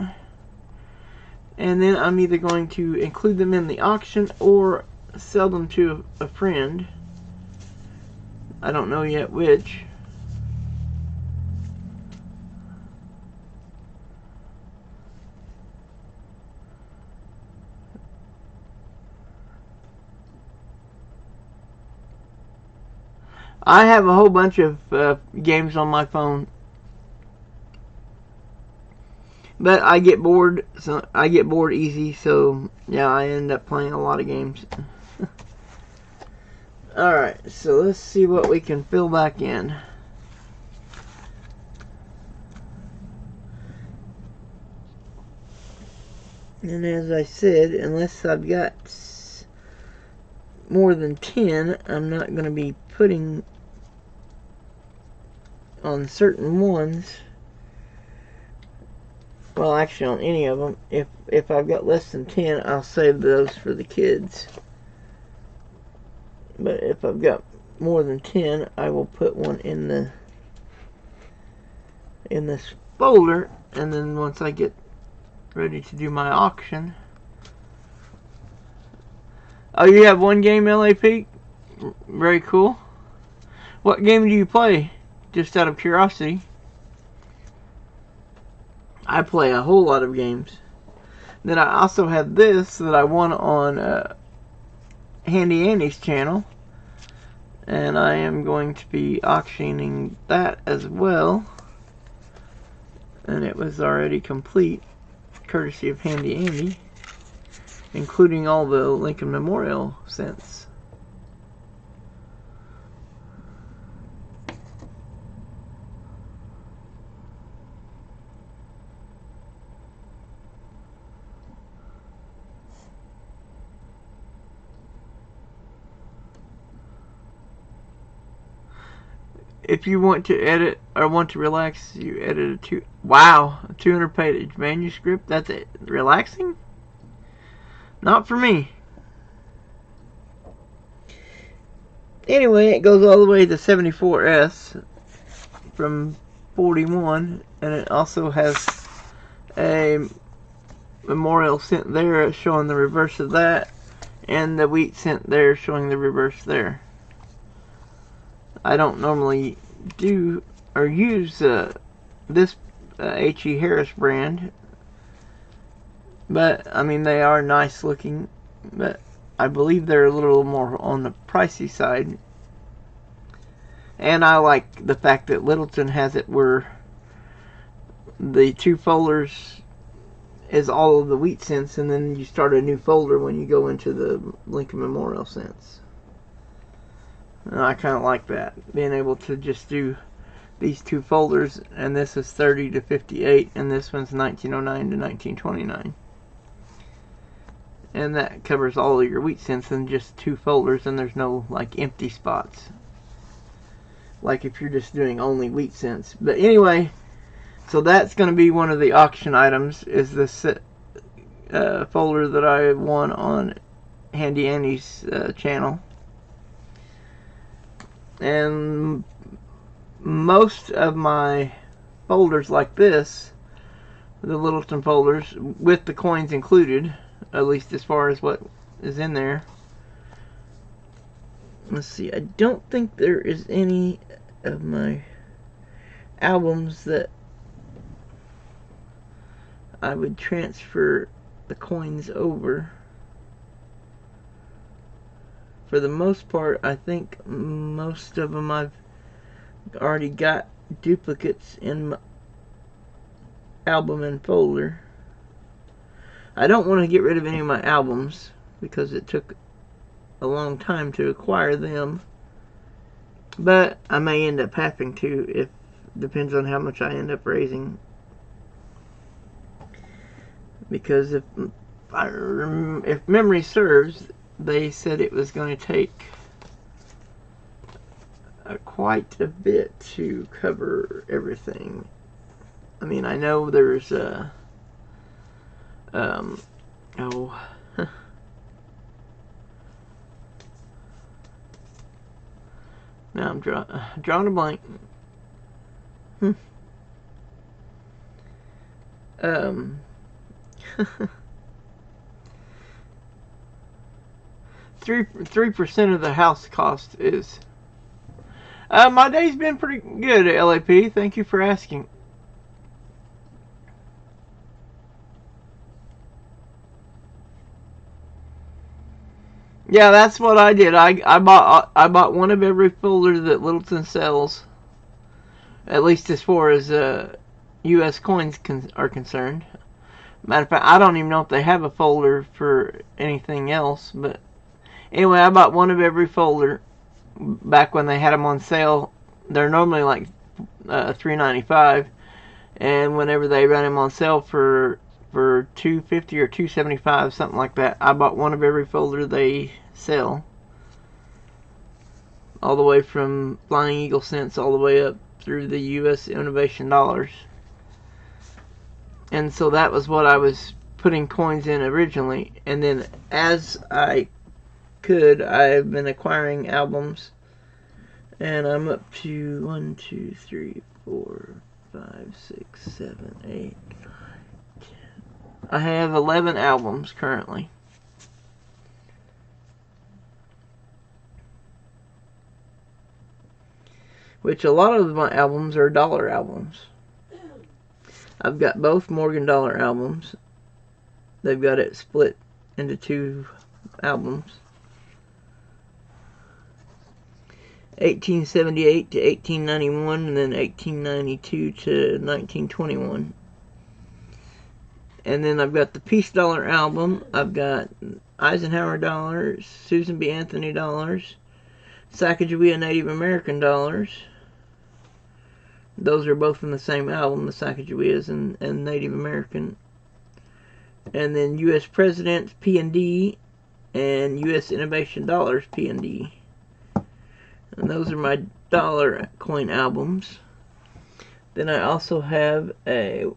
Speaker 1: And then I'm either going to include them in the auction or sell them to a friend. I don't know yet which. I have a whole bunch of games on my phone, but I get bored. So I get bored easy. So yeah, I end up playing a lot of games. All right, so let's see what we can fill back in. And as I said, unless I've got more than 10, I'm not going to be putting on certain ones. Well, actually on any of them. If I've got less than 10, I'll save those for the kids. But if I've got more than 10, I will put one in this folder, and then once I get ready to do my auction. Oh, you have one game, LA Peak? Very cool. What game do you play? Just out of curiosity. I play a whole lot of games. Then I also have this that I won on Handy Andy's channel, and I am going to be auctioning that as well, and it was already complete courtesy of Handy Andy, including all the Lincoln Memorial cents. If you want to edit or want to relax, you edit a 200-page manuscript. That's it. Relaxing? Not for me. Anyway, it goes all the way to 74S from 41, and it also has a memorial cent there showing the reverse of that, and the wheat cent there showing the reverse there. I don't normally do or use this H.E. Harris brand, but I mean they are nice looking, but I believe they're a little more on the pricey side. And I like the fact that Littleton has it where the two folders is all of the wheat cents, and then you start a new folder when you go into the Lincoln Memorial cents. And I kind of like that, being able to just do these two folders, and this is 30 to 58, and this one's 1909 to 1929. And that covers all of your wheat cents in just two folders, and there's no like empty spots, like if you're just doing only wheat cents. But anyway, so that's going to be one of the auction items, is this folder that I won on Handy Andy's channel. And most of my folders like this, the Littleton folders, with the coins included, at least as far as what is in there. Let's see, I don't think there is any of my albums that I would transfer the coins over. For the most part, I think most of them I've already got duplicates in my album and folder. I don't want to get rid of any of my albums because it took a long time to acquire them, but I may end up having to, if depends on how much I end up raising. Because if memory serves, they said it was going to take quite a bit to cover everything. I mean, I know there's now I'm drawing a blank. 3% of the house cost is. My day's been pretty good at LAP. Thank you for asking. Yeah, that's what I did. I bought one of every folder that Littleton sells, at least as far as U.S. coins are concerned. Matter of fact, I don't even know if they have a folder for anything else. But anyway, I bought one of every folder back when they had them on sale. They're normally like $3.95, and whenever they run them on sale for $2.50 or $2.75, something like that, I bought one of every folder they sell, all the way from Flying Eagle cents all the way up through the U.S. Innovation dollars. And so that was what I was putting coins in originally, and then as I could, I've been acquiring albums, and I'm up to 1, 2, 3, 4, 5, 6, 7, 8, 9, 10. I have 11 albums currently. Which a lot of my albums are dollar albums. I've got both Morgan Dollar albums. They've got it split into 2 albums. 1878 to 1891, and then 1892 to 1921. And then I've got the Peace Dollar album. I've got Eisenhower dollars, Susan B. Anthony dollars, Sacagawea Native American dollars. Those are both in the same album, the Sacagaweas and Native American. And then U.S. Presidents P&D and U.S. Innovation Dollars P&D. And those are my dollar coin albums. Then I also have a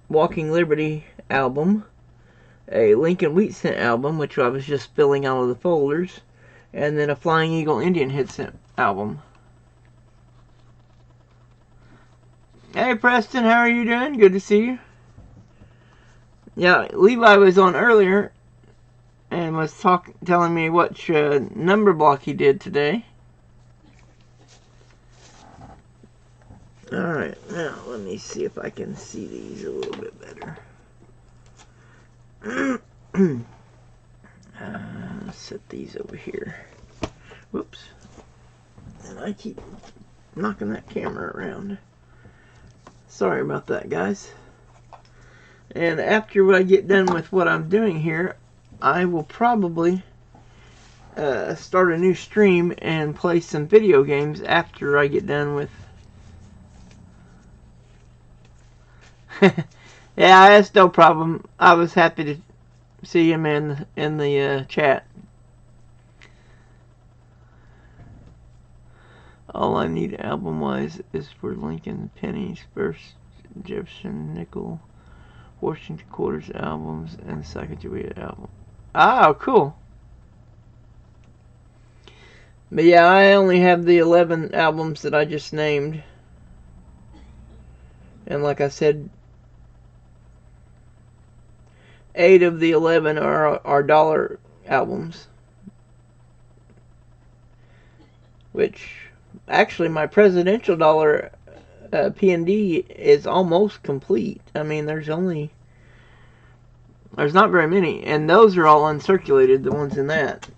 Speaker 1: Walking Liberty album, a Lincoln Wheat Cent album, which I was just filling out of the folders, and then a Flying Eagle Indian Head Cent album. Hey Preston, how are you doing? Good to see you. Yeah, Levi was on earlier and was telling me what number block he did today. Alright, now let me see if I can see these a little bit better. Set these over here. Whoops. And I keep knocking that camera around. Sorry about that, guys. And after I get done with what I'm doing here, I will probably start a new stream and play some video games after I get done with. Yeah, that's no problem. I was happy to see him in the chat. All I need album-wise is for Lincoln Pennies, First Jefferson Nickel, Washington Quarters albums, and Sacagawea album. Ah, cool. But yeah, I only have the 11 albums that I just named. And like I said, 8 of the 11 are dollar albums. Which, actually, my presidential dollar P&D is almost complete. I mean, there's not very many, and those are all uncirculated, the ones in that.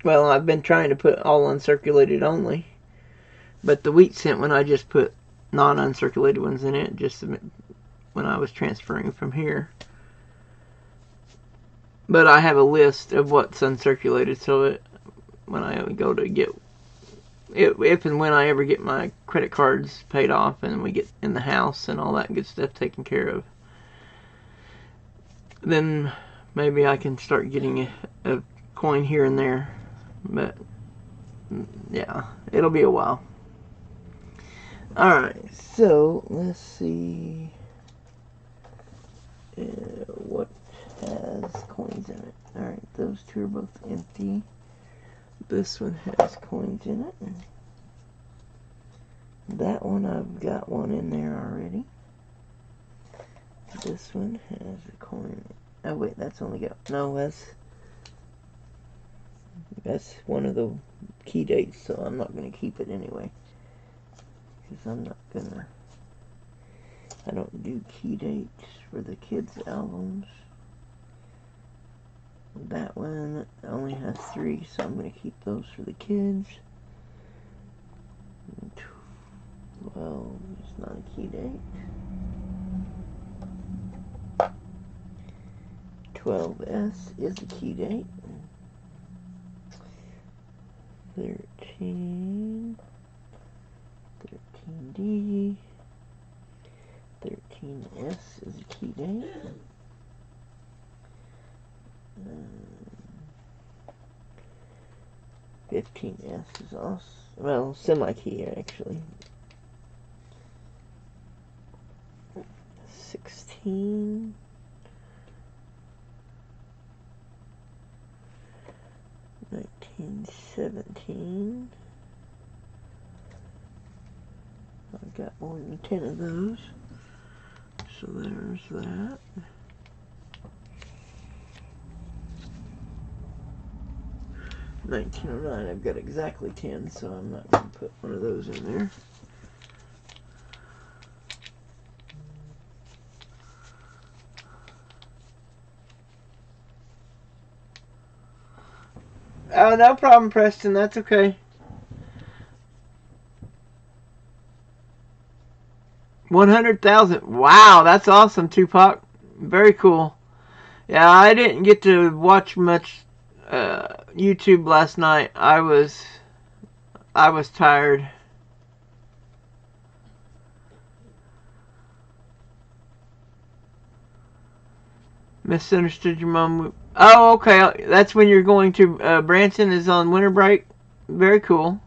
Speaker 1: Well, I've been trying to put all uncirculated only, but the wheat cent one I just put non-uncirculated ones in it, just when I was transferring from here. But I have a list of what's uncirculated, so when I go to get, if and when I ever get my credit cards paid off and we get in the house and all that good stuff taken care of, then maybe I can start getting a coin here and there. But yeah, it'll be a while. Alright, so let's see what has coins in it. Alright, those two are both empty. This one has coins in it. That one, I've got one in there already. This one has a coin. Oh wait, that's only got, no, That's one of the key dates, so I'm not going to keep it anyway. Because I don't do key dates for the kids' albums. That one only has 3, so I'm going to keep those for the kids. 12 is not a key date. 12S is a key date. 13, 13D, 13S is a key date. 15S is also, well, semi-key actually. 16, 1917. I've got more than 10 of those. So there's that. $19.09, I've got exactly 10, so I'm not going to put one of those in there. Oh, no problem, Preston. That's okay. 100,000. Wow, that's awesome, Tupac. Very cool. Yeah, I didn't get to watch much YouTube last night. I was tired. Misunderstood your mom. Oh, okay. That's when you're going to Branson is on winter break. Very cool.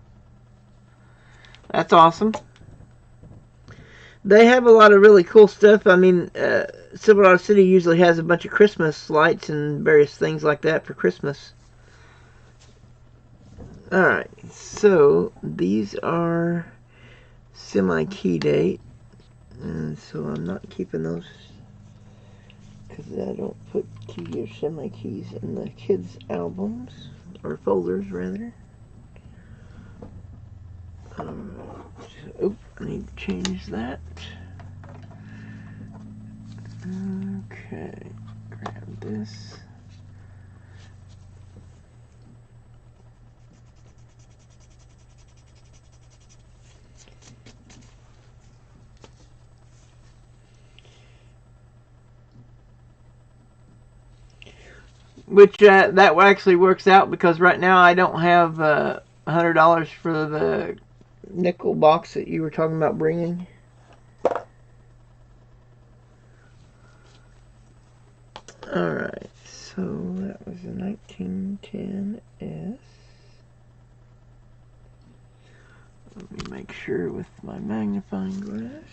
Speaker 1: That's awesome. They have a lot of really cool stuff. I mean, Silverado City usually has a bunch of Christmas lights and various things like that for Christmas. Alright, so these are semi-key date. And so I'm not keeping those because I don't put key or semi-keys in the kids' albums, or folders rather. Oop, I need to change that. Okay, grab this. Which that actually works out because right now I don't have $100 for the nickel box that you were talking about bringing. Alright, so that was a 1910S. Let me make sure with my magnifying glass.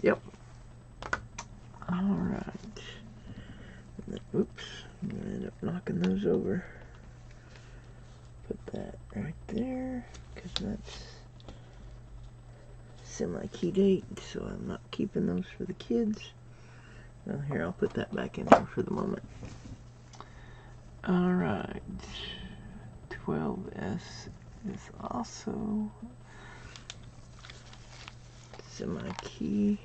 Speaker 1: Yep. Alright. Oops, I'm going to end up knocking those over. Put that right there, because that's semi-key date, so I'm not keeping those for the kids. Well, here, I'll put that back in here for the moment. Alright, 12S is also semi-key.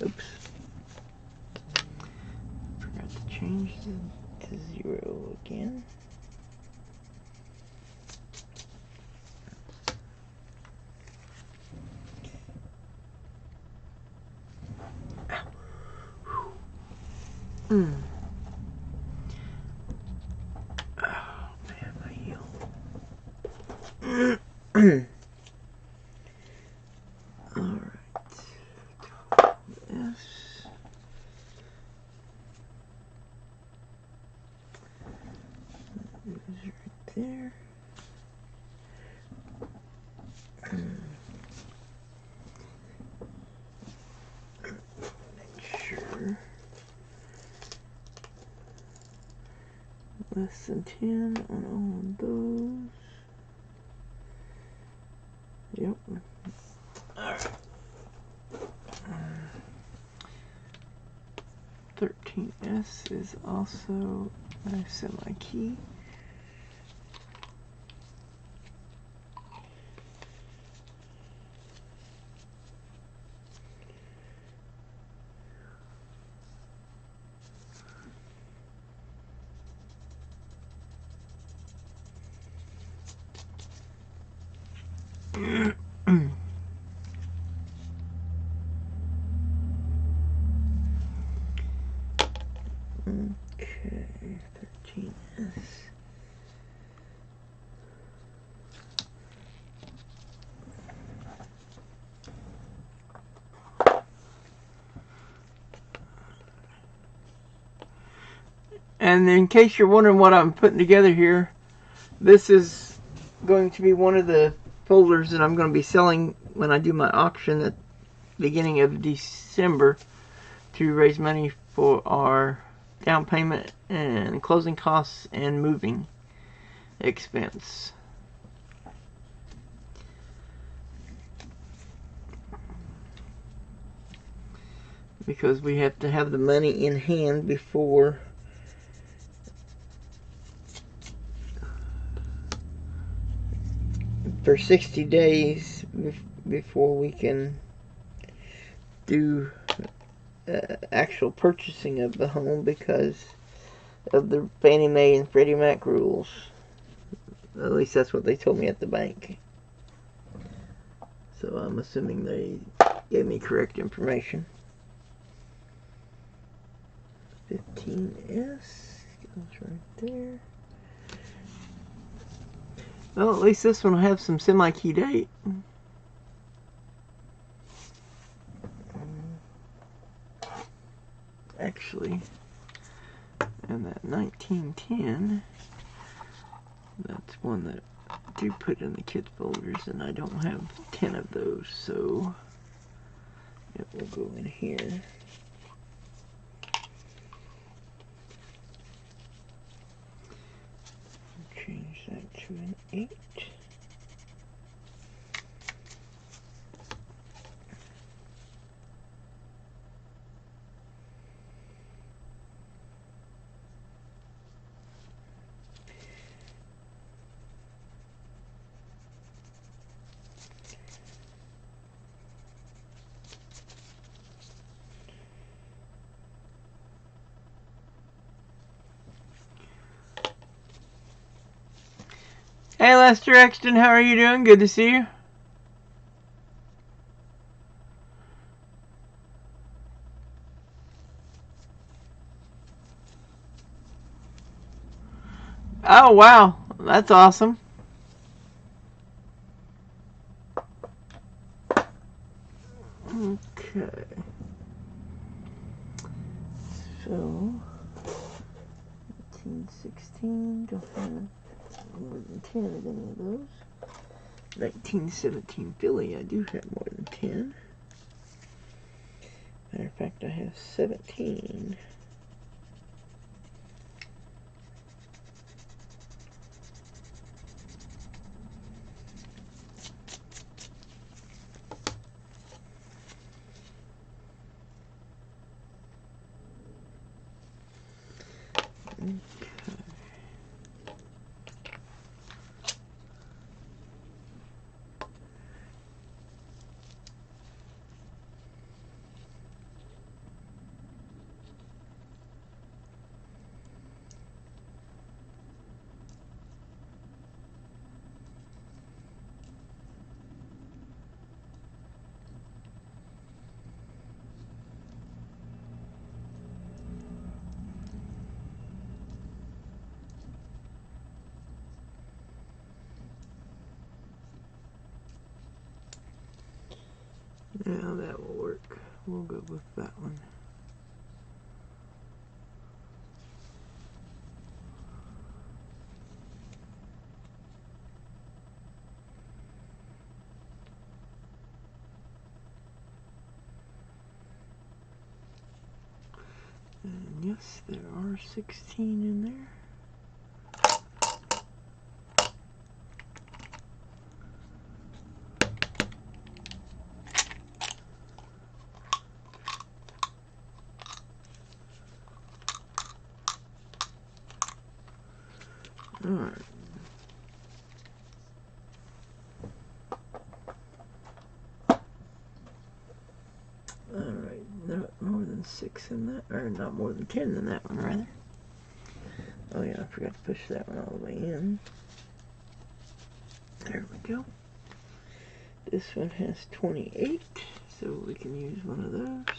Speaker 1: Oops. Forgot to change to 0 again. Oh man, my heel. Alright. Yes. Right there. Make sure. Less than 10 on all of those. Yep. Alright. this is also a semi-key. Okay, 13S. And in case you're wondering what I'm putting together here, this is going to be one of the folders that I'm going to be selling when I do my auction at the beginning of December to raise money for our down payment and closing costs and moving expense. Because we have to have the money in hand before for 60 days before we can do actual purchasing of the home, because of the Fannie Mae and Freddie Mac rules. At least that's what they told me at the bank. So I'm assuming they gave me correct information. 15S goes right there. Well, at least this one will have some semi-key date. Actually, and that 1910, that's one that I do put in the kids folders, and I don't have 10 of those, so it will go in here. Change that to an 8. Hey Lester Exton, how are you doing? Good to see you. Oh wow, that's awesome. Okay. So 1916, don't have more than 10 of any of those. 1917 Philly, I do have more than 10. Matter of fact, I have 17. Now that will work. We'll go with that one. And yes, there are 16 in there. 6 in that, or not more than 10 in that one, rather. Oh yeah, I forgot to push that one all the way in. There we go. This one has 28, so we can use one of those.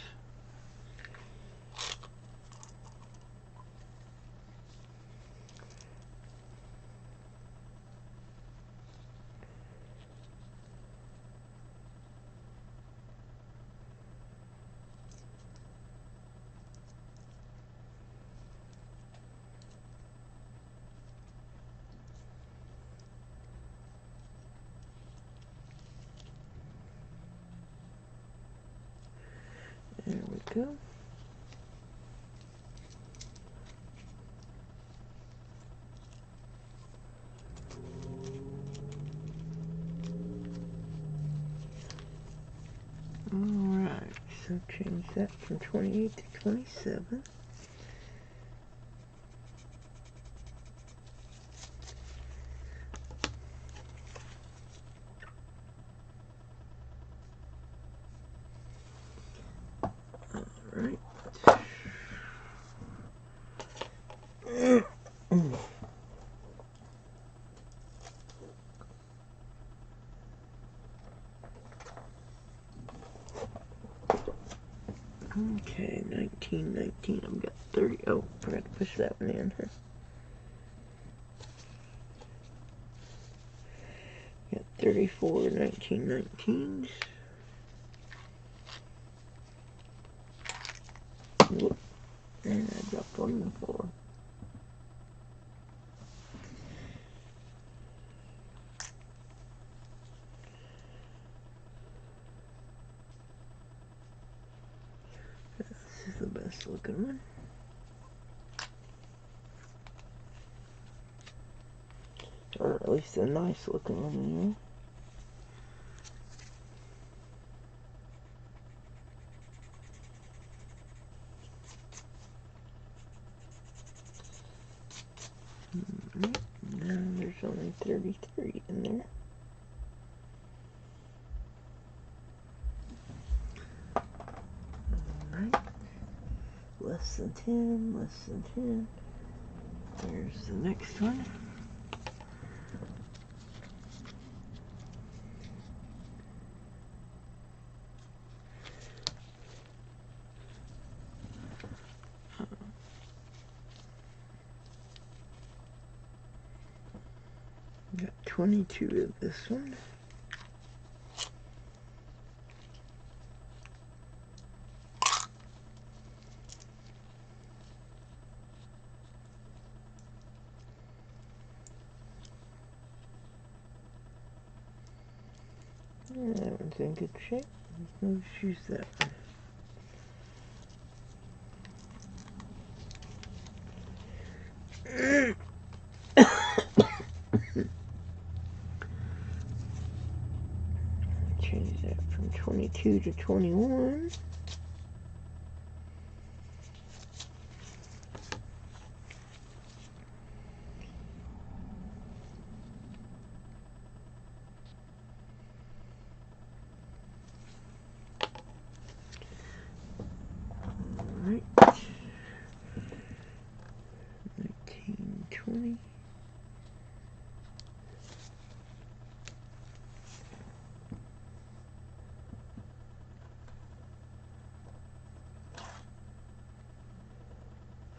Speaker 1: There we go. Alright, so change that from 28 to 27. Alright. Okay, 19. I've got 30. Oh, forgot to push that one in. Got 34, 19. Whoop. And I dropped one on the floor. This is the best looking one. Or at least a nice looking one anyway. Now there's only 33 in there. Alright. Less than 10. There's the next one. Got 22 of this one. Yeah, that one's in good shape. Let's use that one. Change that from 22 to 21. Alright. 19, 20.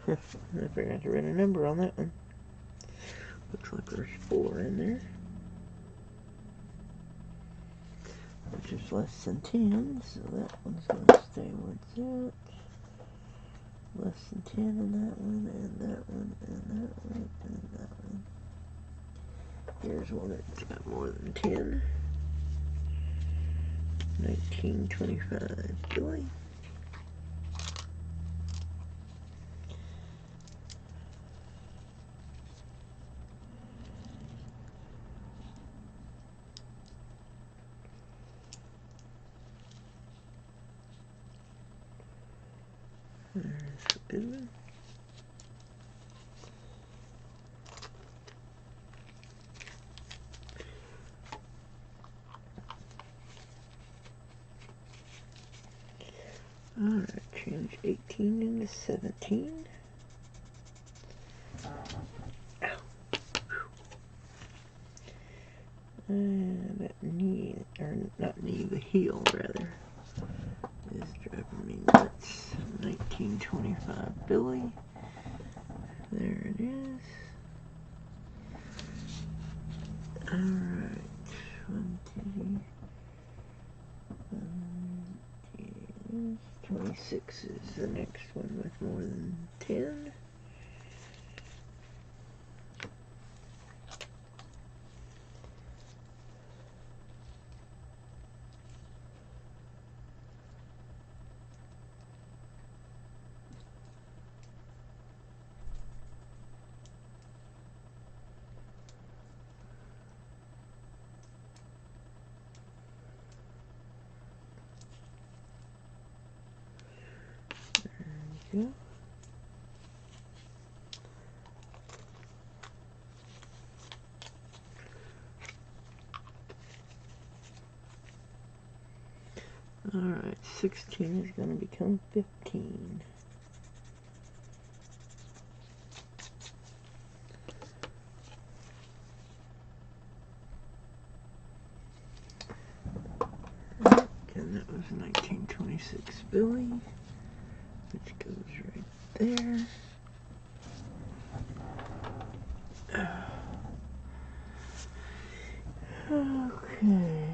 Speaker 1: I forgot to write a number on that one. Looks like there's 4 in there, which is less than 10, so that one's going to stay where it's at. Less than 10 in that one, and that one, and that one, and that one. Here's one that's got more than 10. 1925, joy. There's a good one. Alright, change 18 into 17. That knee, or not knee, the heel rather, is driving me nuts. 1925 Billy. There it is. Alright. 26 is the next one with more than 10. There we go. Alright, 16 is going to become 15. And that was 1926 Billy, which goes right there. Okay.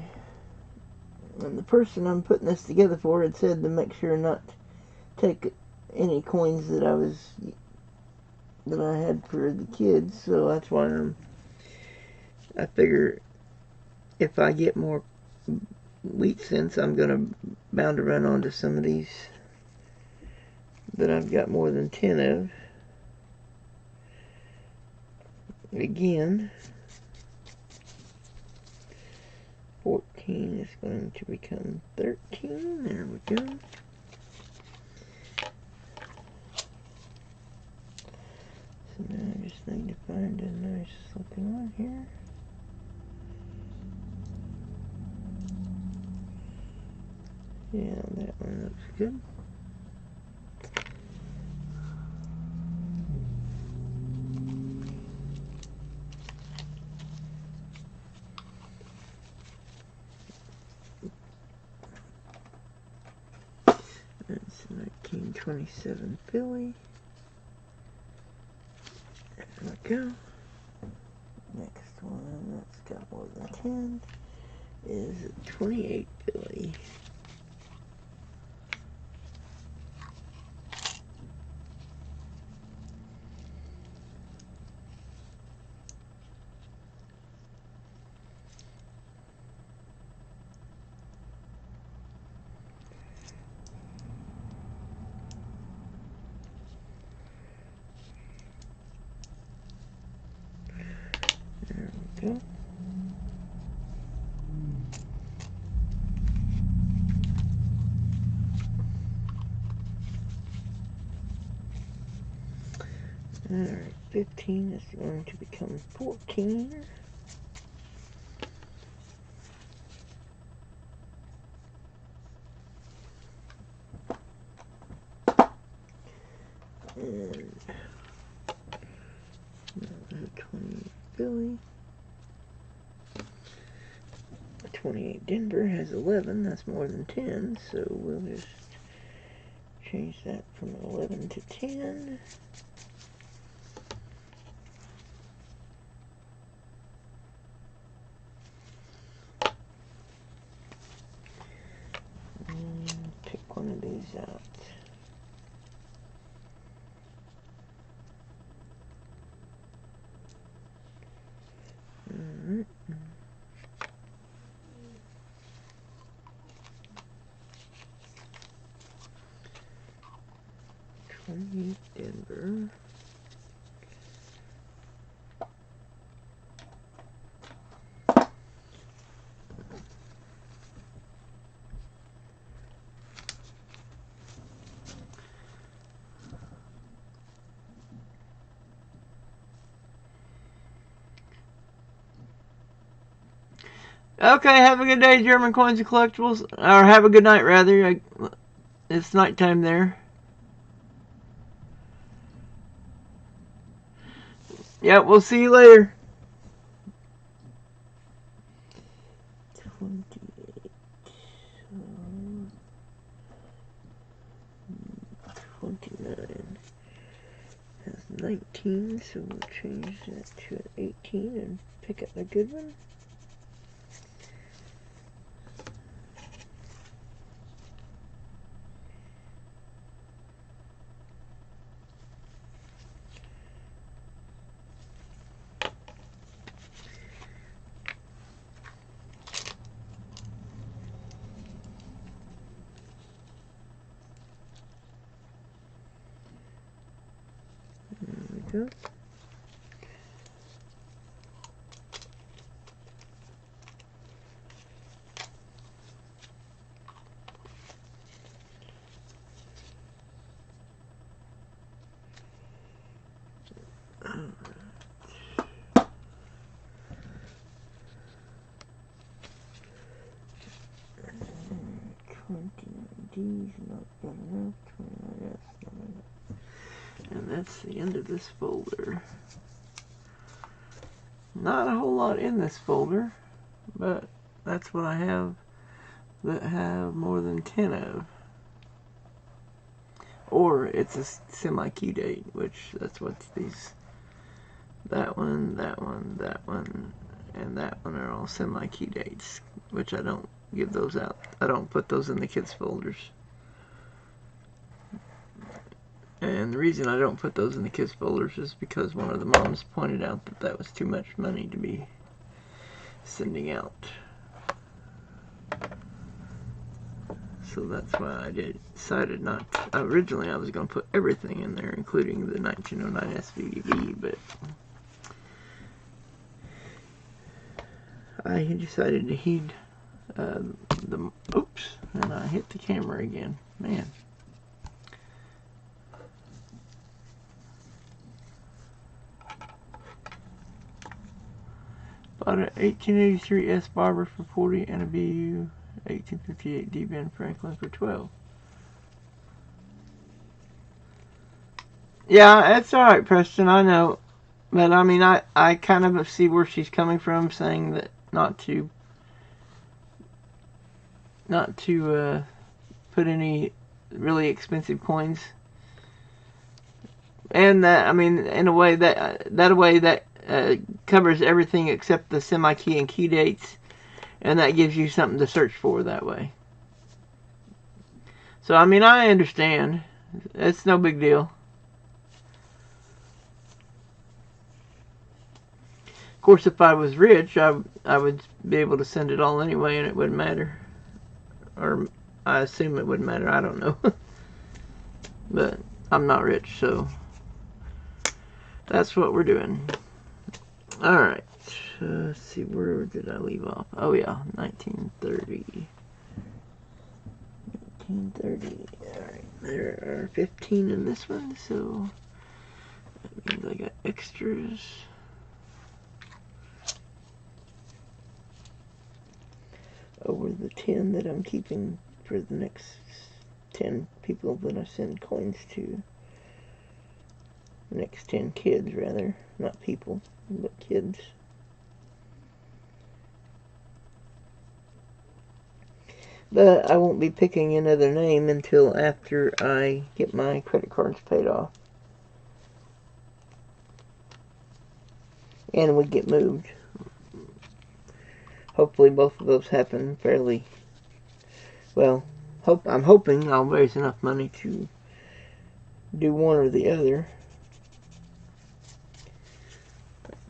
Speaker 1: And the person I'm putting this together for had said to make sure not to take any coins that I had for the kids, so that's why I figure if I get more wheat cents, I'm gonna bound to run onto some of these that I've got more than 10 of. Again, 14 is going to become 13. There we go. So now I just need to find a nice looking one here. Yeah, that one looks good. That's 1927 Philly. There we go. Next one that's got more than 10 is a 28 Philly. There we go. Alright, 15 is going to become 14. And that was a 28 Philly. 28 Denver has 11, that's more than 10, so we'll just change that from 11 to 10. And pick one of these out. Alright. 28 Denver. Okay, have a good day, German Coins and Collectibles. Or have a good night, rather. It's nighttime there. Yeah, we'll see you later. 28. 29 has 19, so we'll change that to an 18 and pick up a good one. There we go. D's not good enough. 29 S not enough. And that's the end of this folder. Not a whole lot in this folder, but that's what I have that have more than 10 of. Or it's a semi-key date, which that's what these, that one, that one, that one, and that one are all semi-key dates, which I don't give those out. I don't put those in the kids folders. And the reason I don't put those in the kids folders is because one of the moms pointed out that that was too much money to be sending out. So that's why I decided not to. Originally I was going to put everything in there, including the 1909 SVDB, but I decided to heed the, oops, and I hit the camera again, man. Bought an 1883 S Barber for 40 and a BU 1858 D Ben Franklin for 12. Yeah, that's alright, Preston, I know. But I mean, I kind of see where she's coming from, saying that not to put any really expensive coins. And that, I mean, in a way that covers everything except the semi-key and key dates, and that gives you something to search for that way. So I mean, I understand. It's no big deal. Of course, if I was rich, I would be able to send it all anyway, and it wouldn't matter. Or I assume it wouldn't matter. I don't know. But I'm not rich, so that's what we're doing. Alright. Let's see, where did I leave off? Oh yeah, 1930. 1930. Alright, there are 15 in this one, so that means I got extras. Over the 10 that I'm keeping for the next 10 people that I send coins to. Next 10 kids, rather. Not people, but kids. But I won't be picking another name until after I get my credit cards paid off. And we get moved. Hopefully both of those happen fairly well. I'm hoping I'll raise enough money to do one or the other.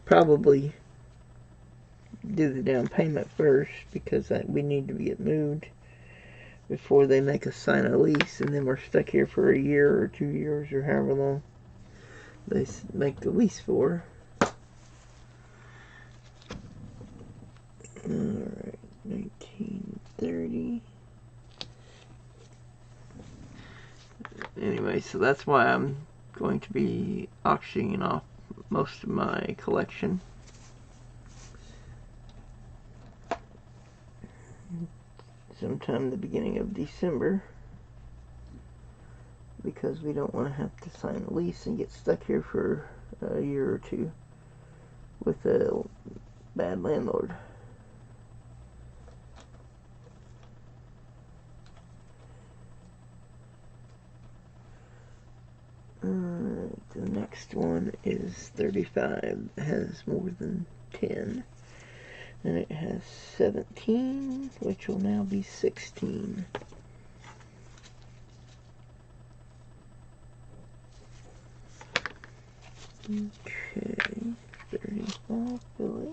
Speaker 1: Probably do the down payment first, because we need to get moved before they make us sign a lease, and then we're stuck here for a year or 2 years or however long they make the lease for. Alright, 1930. Anyway, so that's why I'm going to be auctioning off most of my collection. Sometime the beginning of December. because we don't want to have to sign a lease and get stuck here for a year or two with a bad landlord. The next one is 35, has more than 10. And it has 17, which will now be 16. Okay, 35 Billy.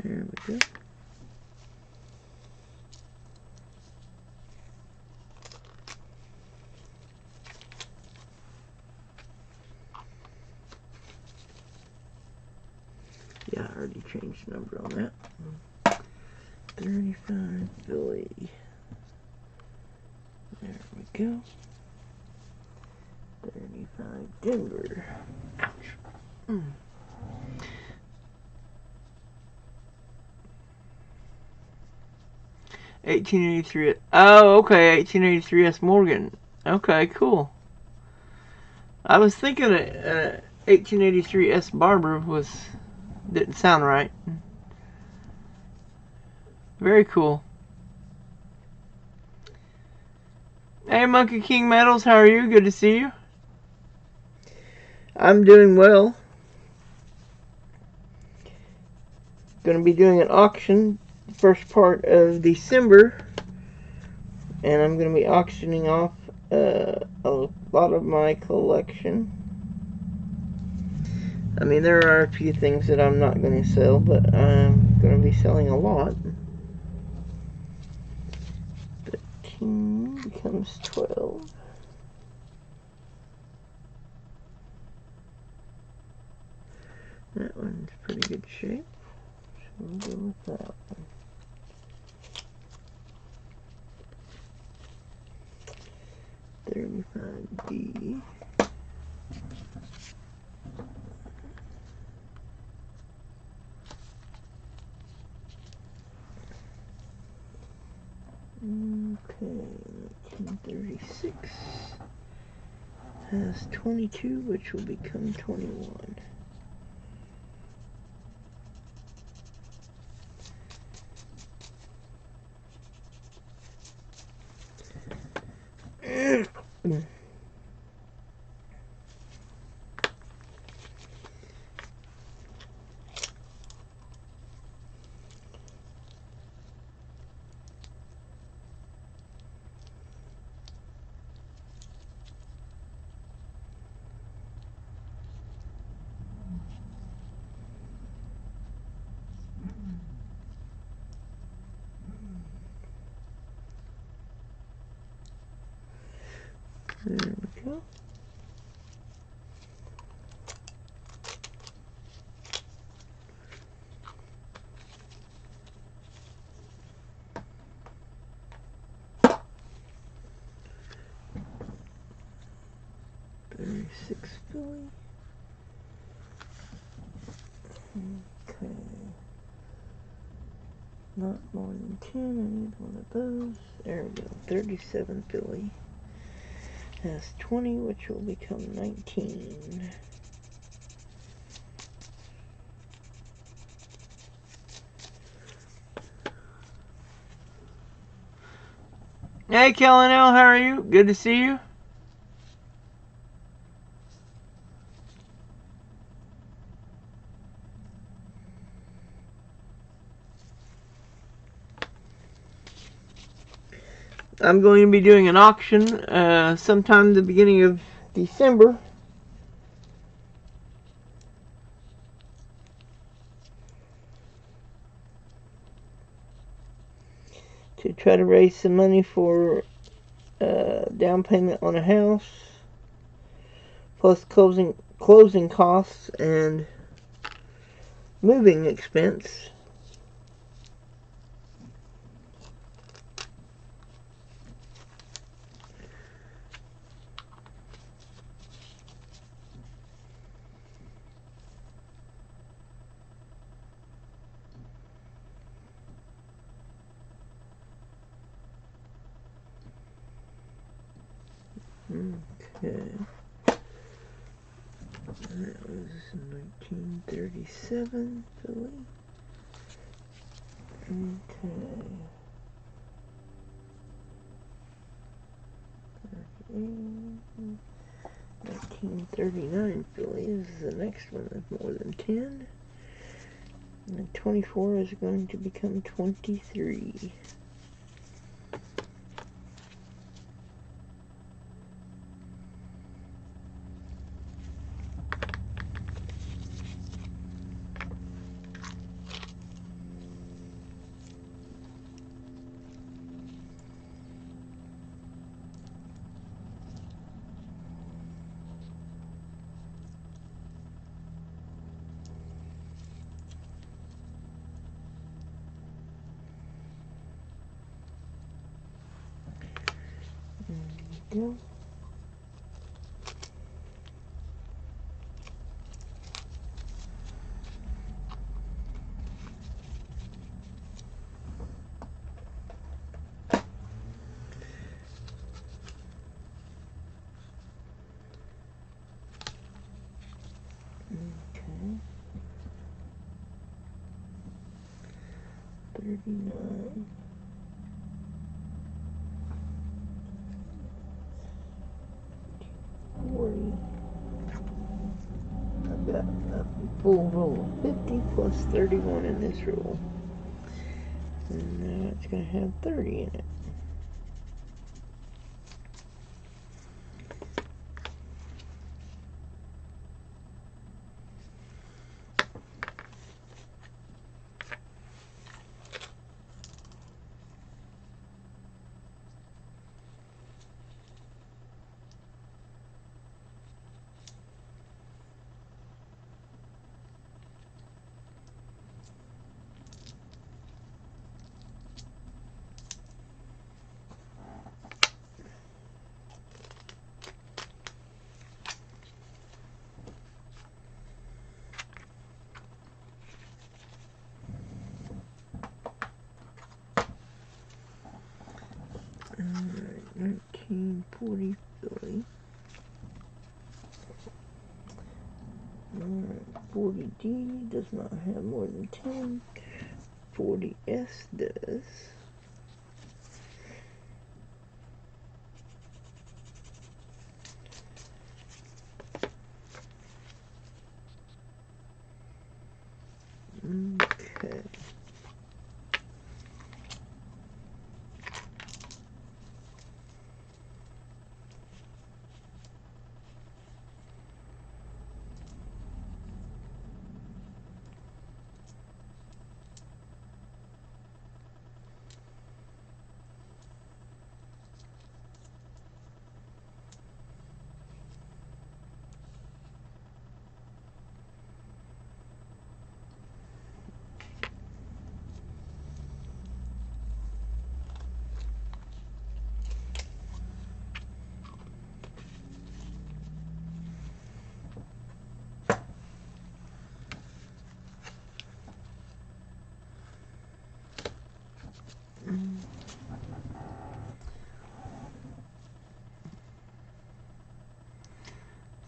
Speaker 1: There we go. Yeah, I already changed the number on that. 35 Billy. There we go. 35 Denver. 1883. Oh, okay. 1883 S. Morgan. Okay, cool. I was thinking 1883 S. Barber didn't sound right. Very cool. Hey, Monkey King Metals, how are you? Good to see you. I'm doing well. Going to be doing an auction first part of December, and I'm going to be auctioning off a lot of my collection. I mean, there are a few things that I'm not going to sell, but I'm going to be selling a lot. 13 becomes 12. That one's pretty good shape, so we'll go with that one. $35D. Okay, 1936 has 22, which will become 21. There we go. $36 Billy. Okay. Not more than 10. I need one of those. There we go. 37 Billy. Has 20, which will become 19. Hey, Kellen L, how are you? Good to see you. I'm going to be doing an auction sometime the beginning of December. To try to raise some money for down payment on a house, plus closing costs and moving expense. Okay. That was 1937 Philly. Okay. 1939 Philly is the next one with more than 10. And then 24 is going to become 23. There we go. Okay. 39. 40. I've got a full roll of 50 plus 31 in this roll. And now it's going to have 30 in it. Alright, 1940 Philly. Alright, 40D does not have more than 10. 40S does. Okay.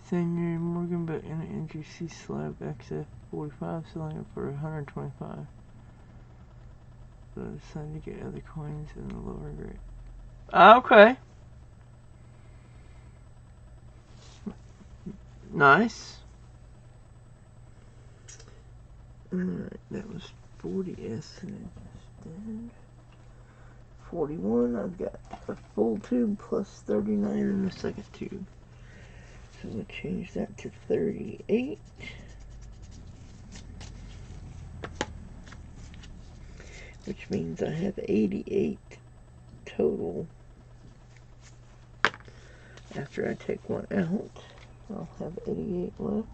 Speaker 1: Same year Morgan, but in an NGC slab XF45 selling it for 125. So I decided to get other coins in the lower grade. Okay. Nice. Alright, that was 40S and I just did 41. I've got a full tube plus 39 in the second tube. So we'll change that to 38. Which means I have 88 total. After I take one out, I'll have 88 left.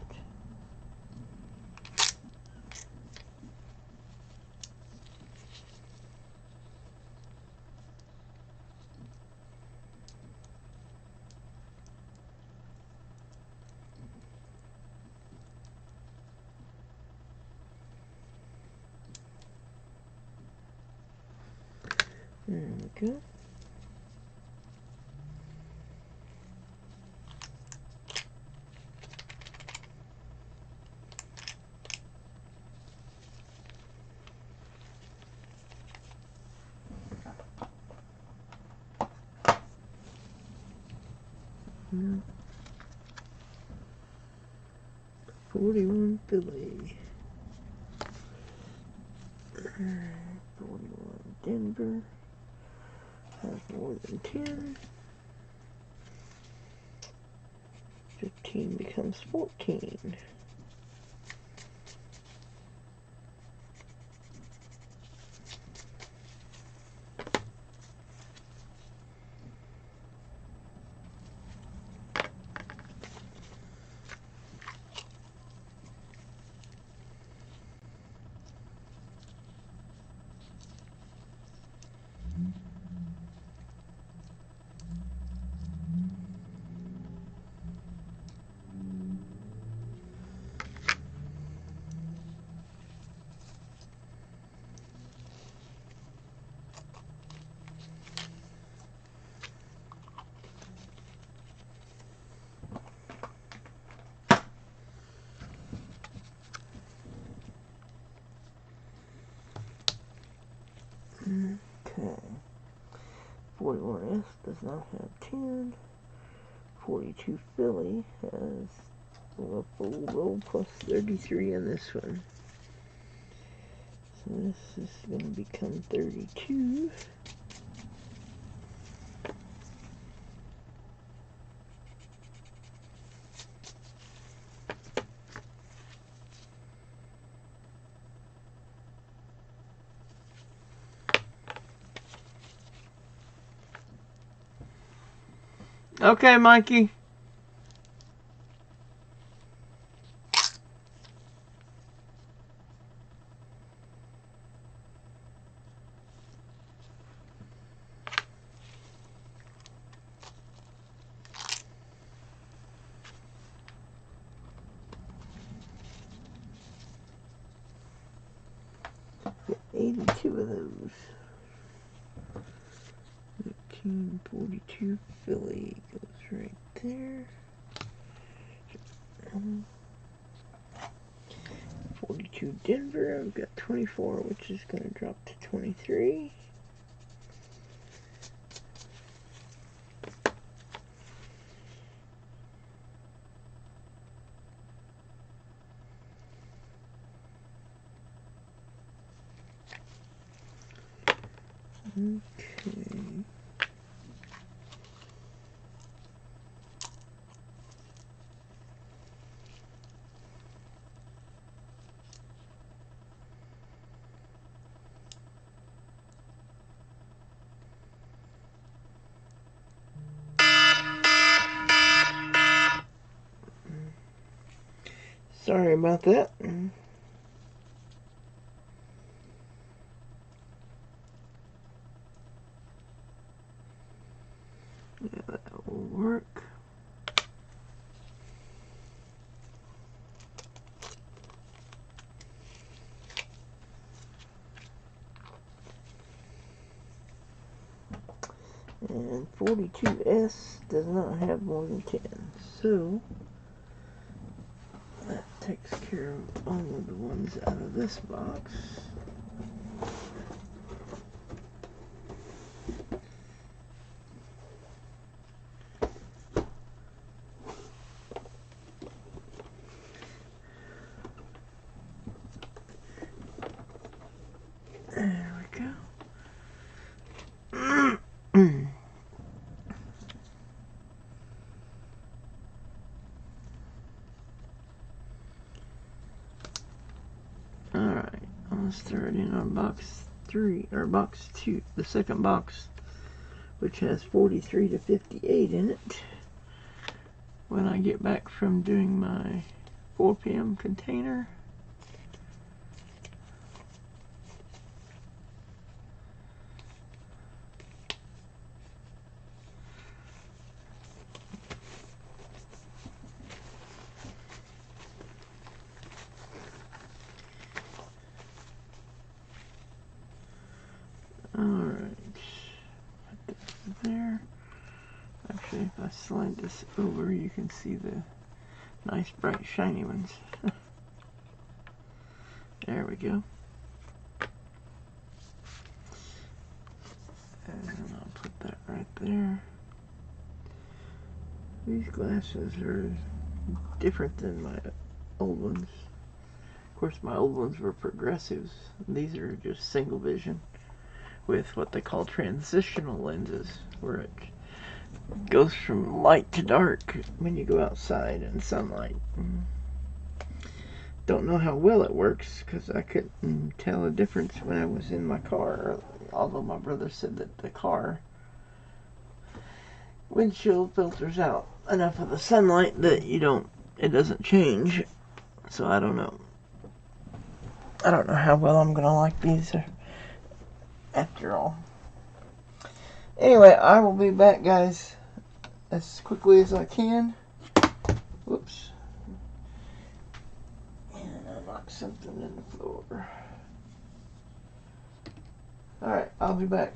Speaker 1: There we go. 41 Philly. 41 Denver. Has more than 10. 15 becomes 14. Okay. 41S does not have 10. 42 Philly has a full roll plus 33 on this one. So this is going to become 32. Okay, Mikey. Get 82 of those. 42 Philly goes right there. 42 Denver, I've got 24, which is going to drop to 23. Okay. Sorry about that. Yeah, that will work. And 42S does not have more than 10. So that takes care of all of the ones out of this box. There we go. Alright, let's throw it in our box 3, or box 2, the second box, which has 43 to 58 in it. When I get back from doing my 4 p.m. container. Alright, put this there. Actually, if I slide this over, you can see the nice, bright, shiny ones. There we go. And I'll put that right there. These glasses are different than my old ones. Of course, my old ones were progressives. These are just single vision with what they call transitional lenses, where it goes from light to dark when you go outside in sunlight. Don't know how well it works because I couldn't tell a difference when I was in my car, although my brother said that the car windshield filters out enough of the sunlight that it doesn't change. So I don't know. I don't know how well I'm gonna like these after all. Anyway, I will be back, guys, as quickly as I can. Whoops. And I knocked something in the floor. Alright, I'll be back.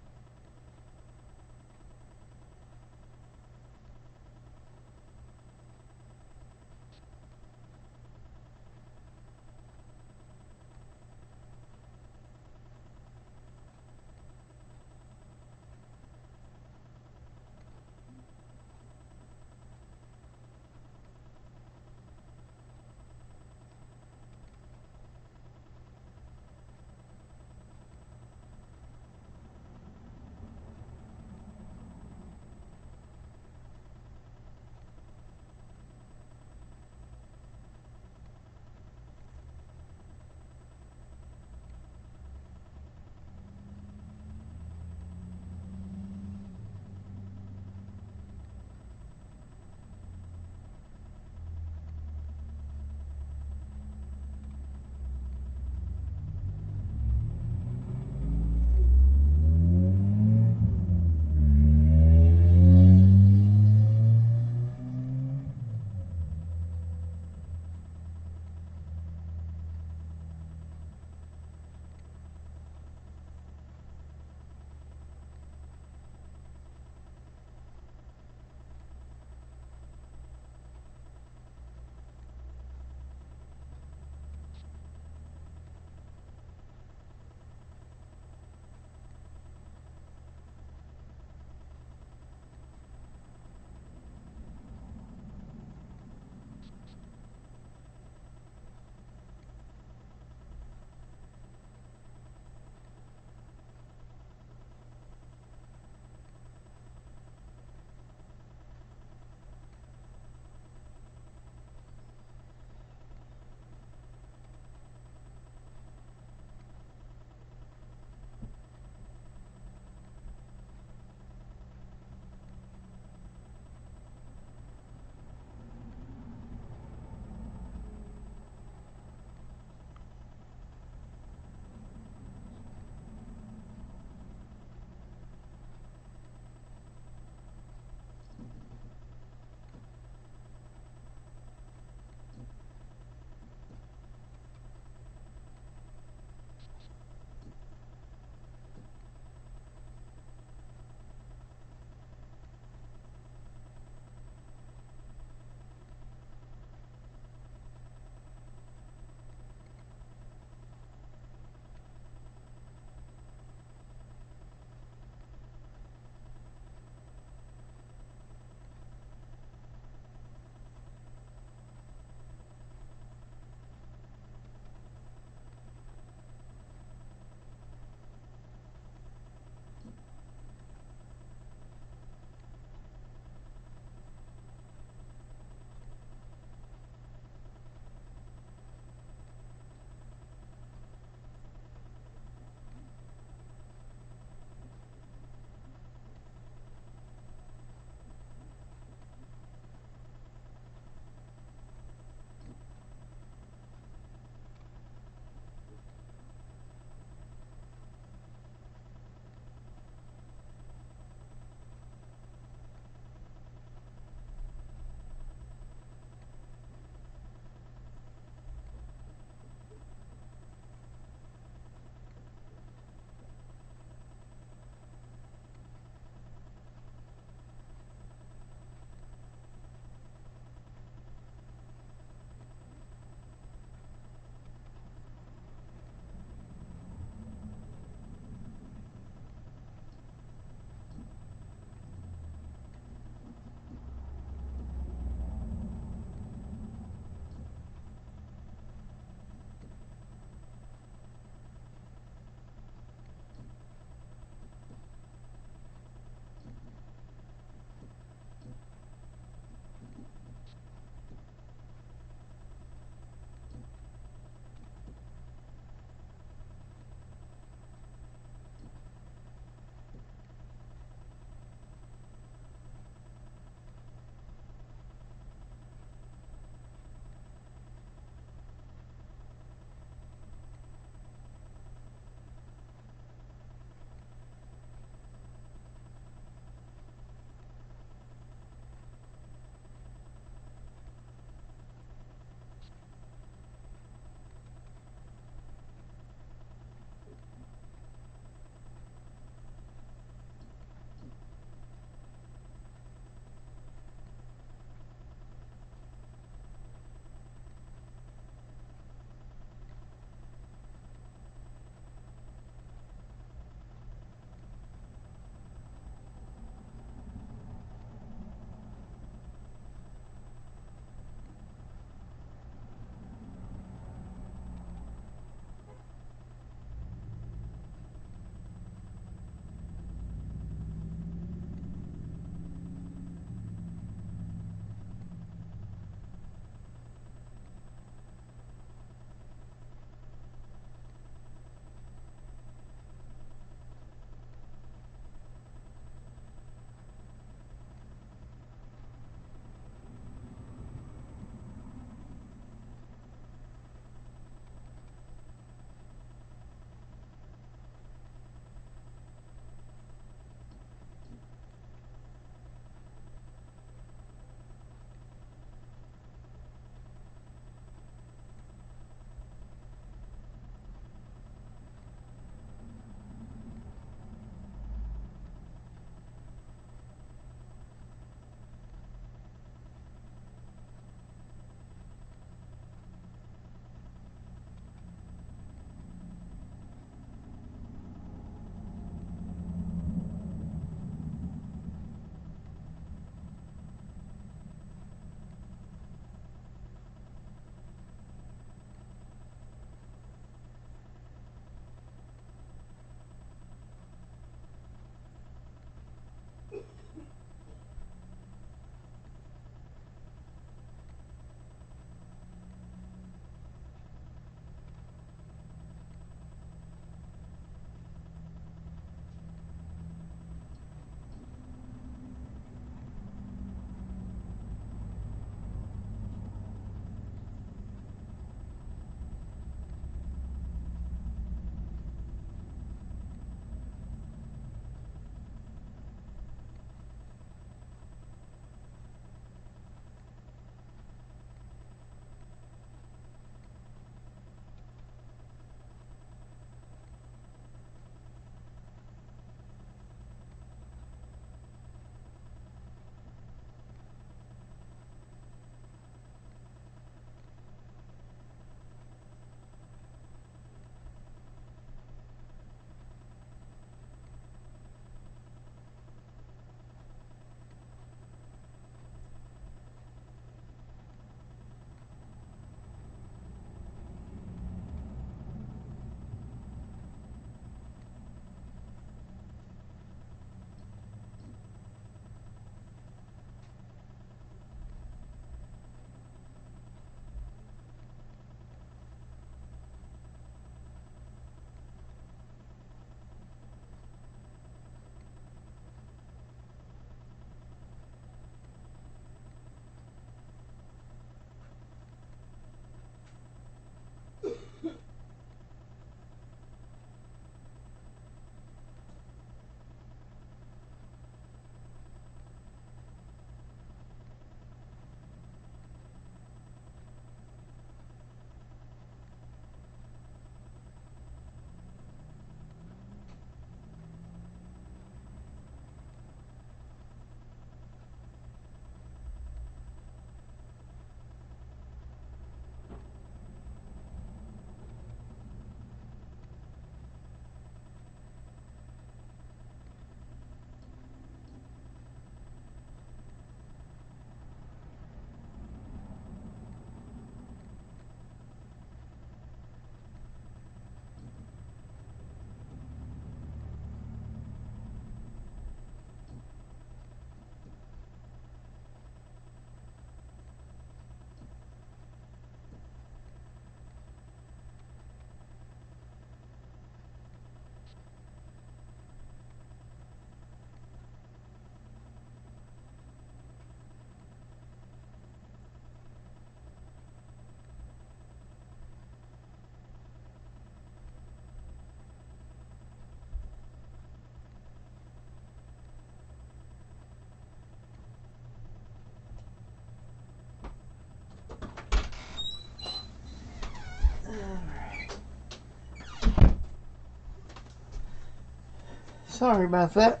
Speaker 1: Sorry about that.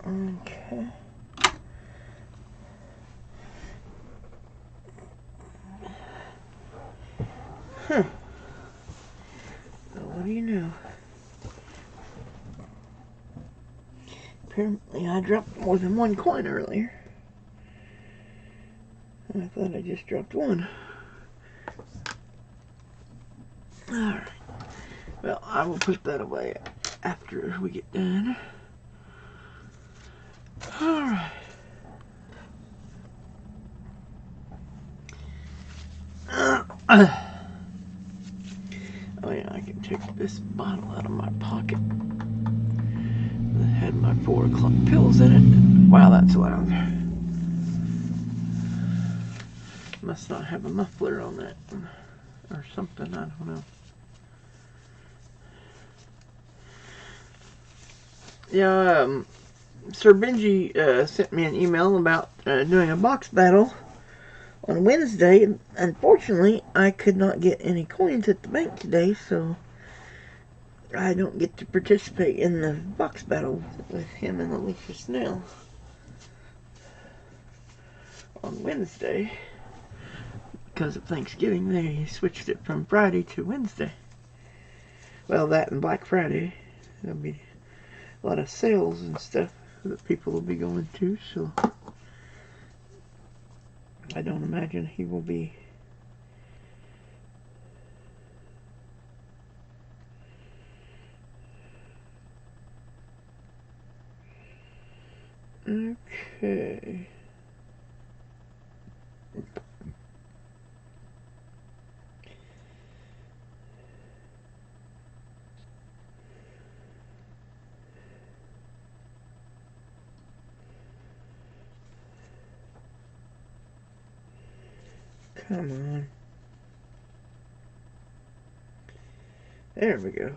Speaker 1: Okay. Huh. Well, what do you know? Apparently I dropped more than one coin earlier. I thought I just dropped one. Alright. Well, I will put that away after we get done. Alright. Oh yeah, I can take this bottle out of my pocket. It had my 4 o'clock pills in it. Wow, that's loud. Must not have a muffler on that. Or something, I don't know. Yeah, Sir Benji sent me an email about doing a box battle on Wednesday. Unfortunately, I could not get any coins at the bank today, so I don't get to participate in the box battle with him and Alicia Snell on Wednesday. Because of Thanksgiving, they switched it from Friday to Wednesday. Well, that and Black Friday. There'll be a lot of sales and stuff that people will be going to, so I don't imagine he will be okay. Come on. There we go.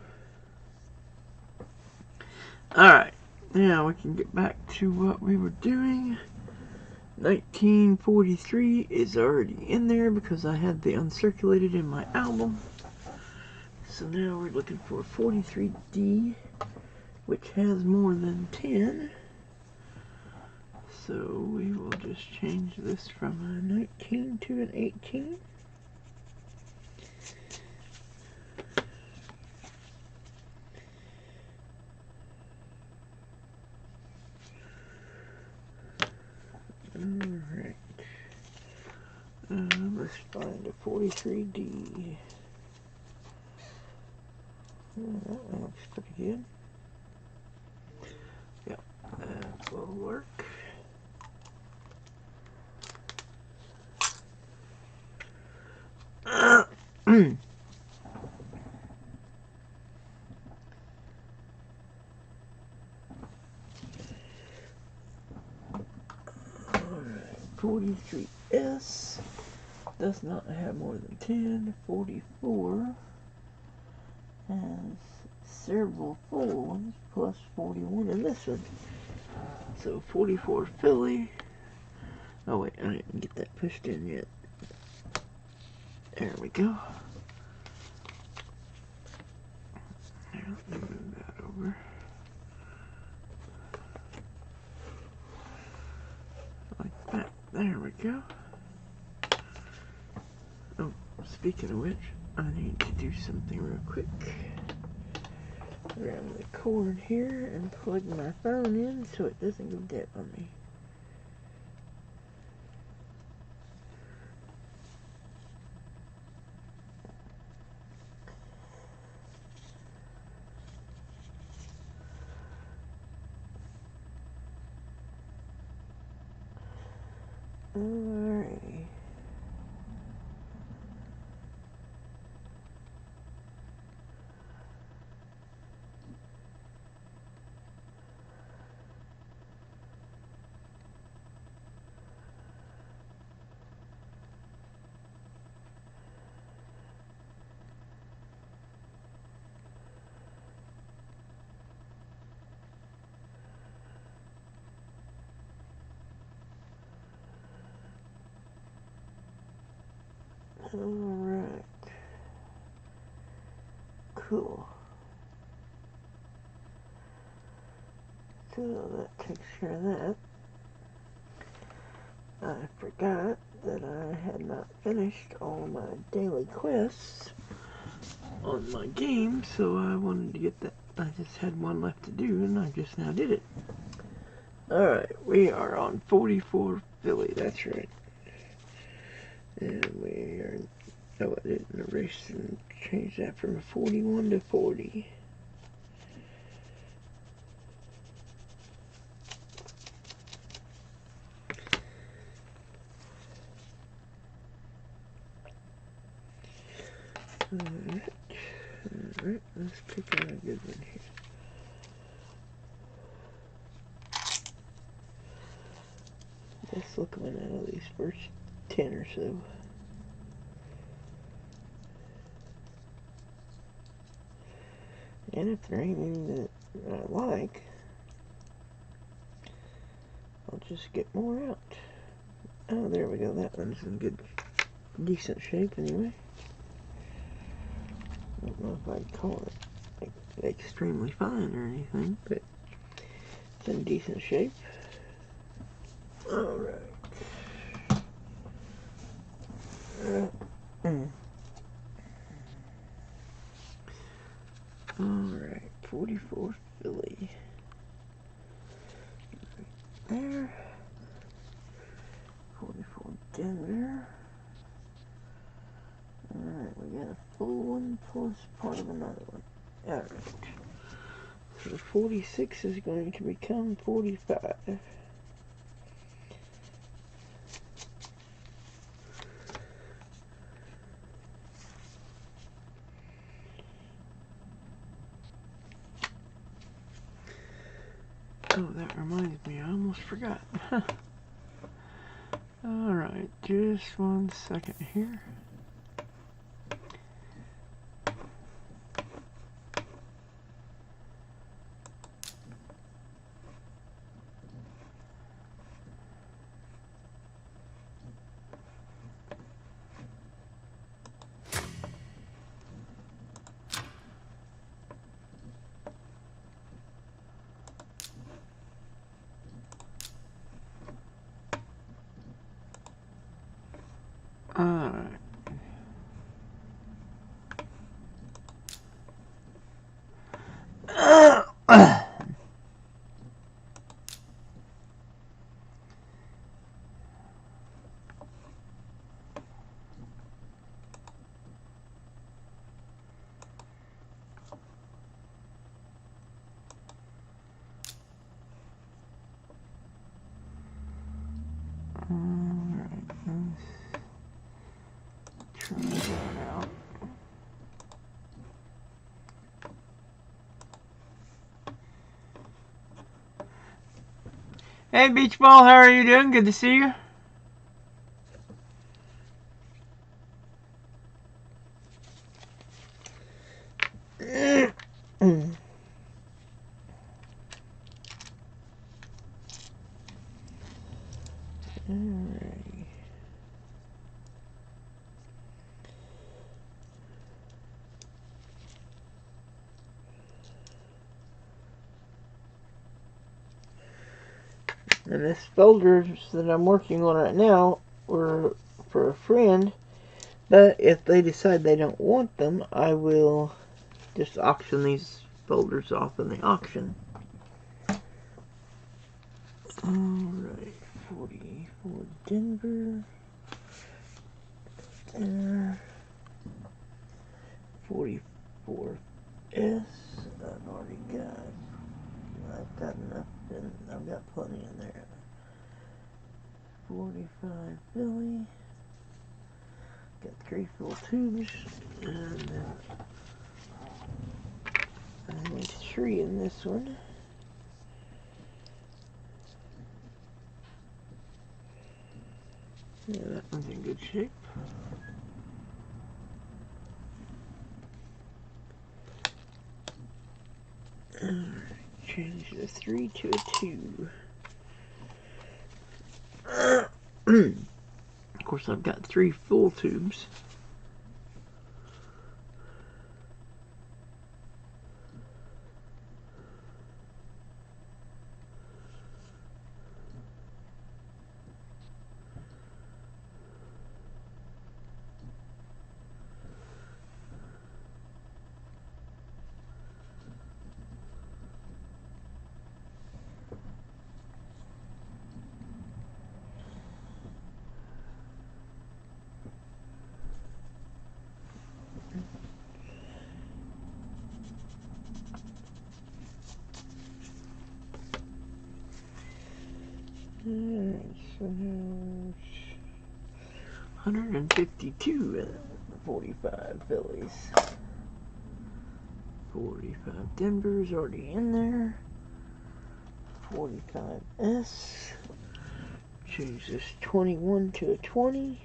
Speaker 1: Alright, now we can get back to what we were doing. 1943 is already in there because I had the uncirculated in my album. So now we're looking for 43D, which has more than 10. So we will just change this from a 19 to an 18. Alright. Let's find a 43D. That looks pretty good. Yep, that will work. Alright, 43S does not have more than 10. 44 has several full ones plus 41 in this one. So 44 Philly. Oh wait, I didn't get that pushed in yet. There we go. Now, let me move that over. Like that. There we go. Oh, speaking of which, I need to do something real quick. Grab the cord here and plug my phone in so it doesn't go dead on me. Alrighty. Alright. Cool. So that takes care of that. I forgot that I had not finished all my daily quests on my game, so I wanted to get that. I just had one left to do, and I just now did it. Alright, we are on 44 Philly, that's right. And we are... Oh, I didn't erase and change that from 41 to 40. Alright, let's pick out a good one here. Let's look one out of these first 10 or so. And if there ain't any that I like, I'll just get more out. Oh, there we go. That one's in good, decent shape anyway. I don't know if I'd call it like extremely fine or anything, but it's in decent shape. Alright. Alright, 44 Philly. Right there. 44 Denver. Alright, we got a full one plus part of another one. Alright. So 46 is going to become 45. Oh, that reminds me, I almost forgot. Alright, just 1 second here. Alright. Try that out. Hey Beach Ball, how are you doing? Good to see you. And this folders that I'm working on right now were for a friend, but if they decide they don't want them, I will just auction these folders off in the auction. Alright, 44 Denver. 44 S. I've already got. I've got enough. I've got plenty in there. 45 Philly. Got 3 full tubes, and I need 3 in this one. Yeah, that one's in good shape. Change the 3 to a 2. Of course, I've got 3 full tubes. Alright, so there's 152 45 Phillies. 45 Denver's already in there. 45S. Change this 21 to a 20.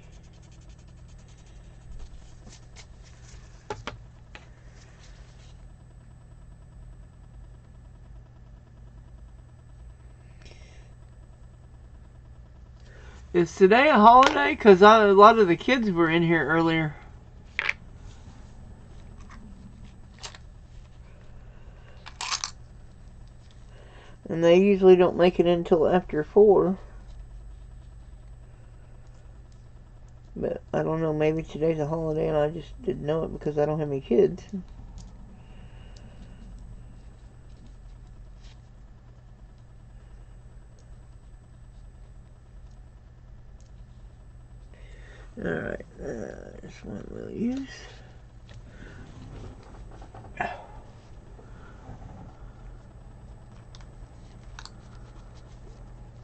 Speaker 1: Is today a holiday? Because a lot of the kids were in here earlier. And they usually don't make it until after 4. But I don't know, maybe today's a holiday and I just didn't know it because I don't have any kids. Alright, this one we'll use.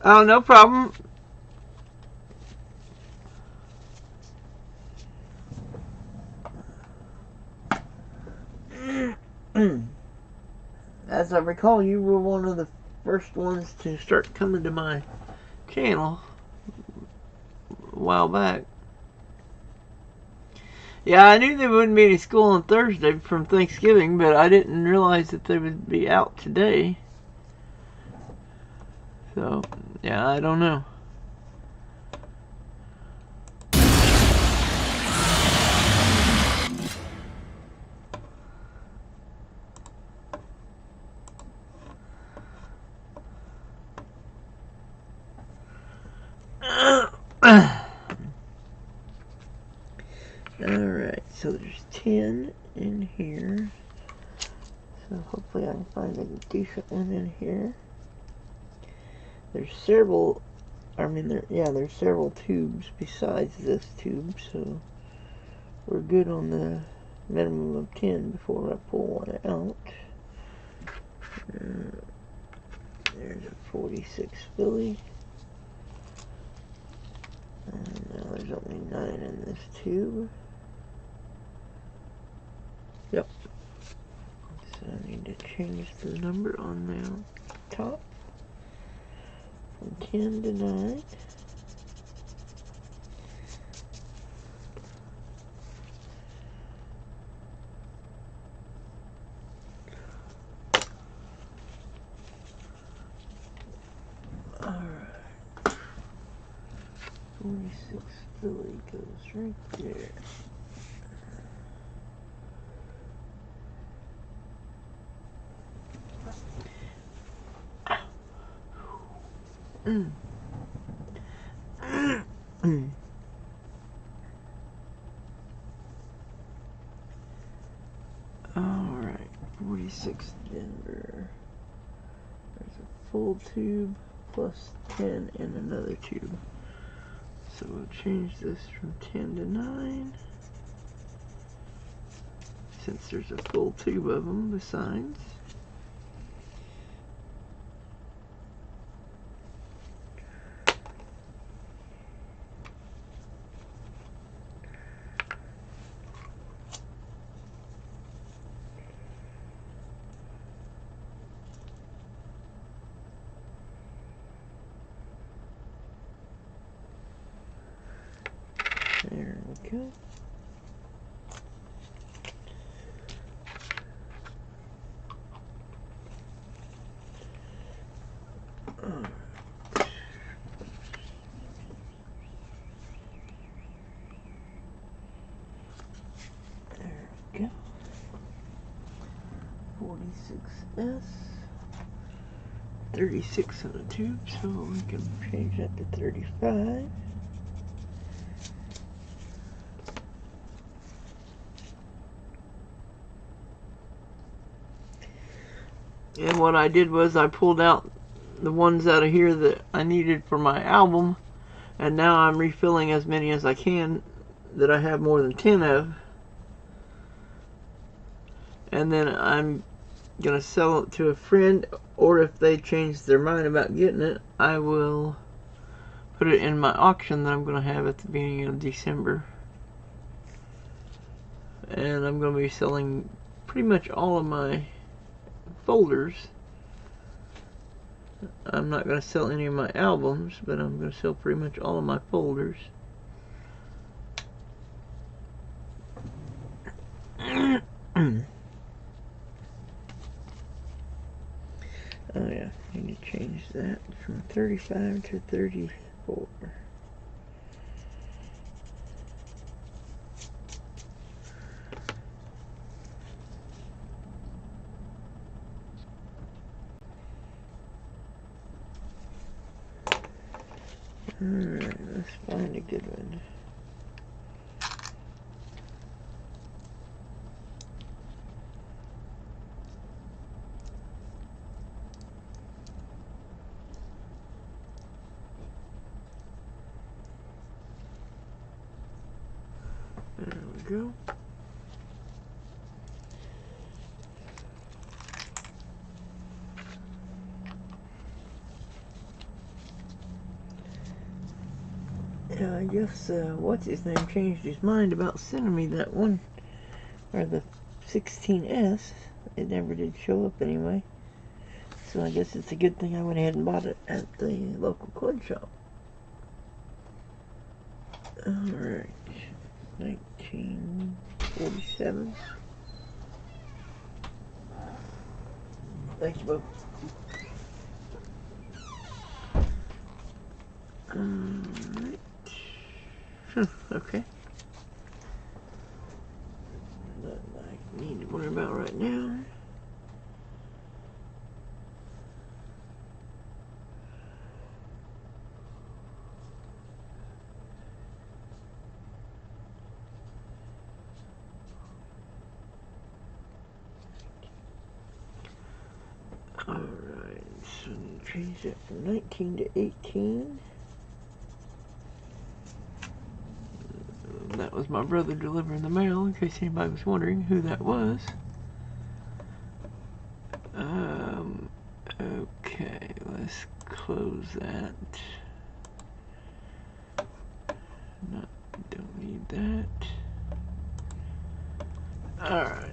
Speaker 1: Oh, no problem. As I recall, you were one of the first ones to start coming to my channel a while back. Yeah, I knew there wouldn't be any school on Thursday from Thanksgiving, but I didn't realize that they would be out today. So, yeah, I don't know. Alright, so there's 10 in here. So hopefully I can find a decent one in here. There's several, there's several tubes besides this tube, so we're good on the minimum of 10 before I pull one out. There's a 46 Philly. And now there's only 9 in this tube. Yep. So I need to change the number on the top from 10 to 9. Alright. 46 Philly goes right there. Alright, 46 Denver. There's a full tube plus 10 in another tube. So we'll change this from 10 to 9. Since there's a full tube of them besides. There we go. There we go. 46S. 36 in the tube, so we can change that to 35. And what I did was I pulled out the ones out of here that I needed for my album, and now I'm refilling as many as I can that I have more than 10 of, and then I'm gonna sell it to a friend, or if they change their mind about getting it, I will put it in my auction that I'm going to have at the beginning of December. And I'm going to be selling pretty much all of my folders. I'm not going to sell any of my albums, but I'm going to sell pretty much all of my folders. Oh yeah, I need to change that from 35 to 34. Alright, let's find a good one. There we go. Yeah, I guess, what's his name changed his mind about sending me that one, or the 16S. It never did show up anyway. So I guess it's a good thing I went ahead and bought it at the local coin shop. Alright, 1947. Thanks, Bo. Alright. Okay. Nothing I need to worry about right now. Alright, so change that from 19 to 18. That was my brother delivering the mail, in case anybody was wondering who that was. Okay, let's close that. No, don't need that. Alright.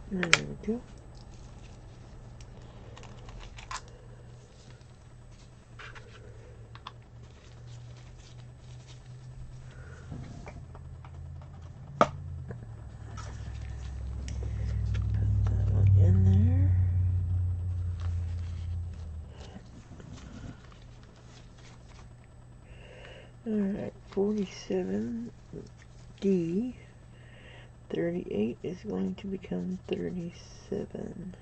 Speaker 1: There we go. Put that one in there. Alright, 47D. 38 is going to become 37.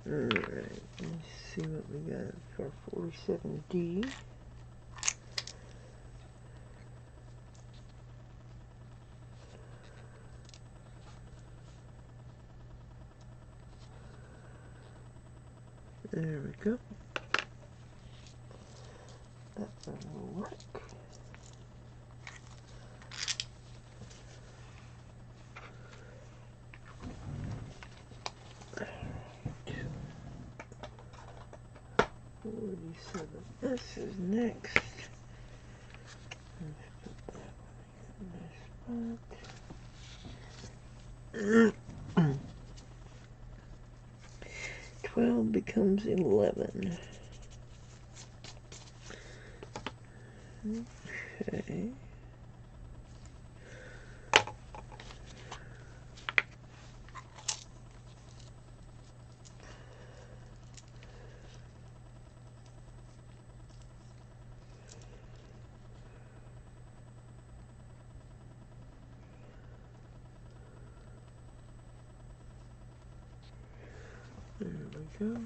Speaker 1: Alright, let's see what we got for 47D. There we go. That one will work. This is next. Let's put that one in this spot. 12 becomes 11. Okay. There we go.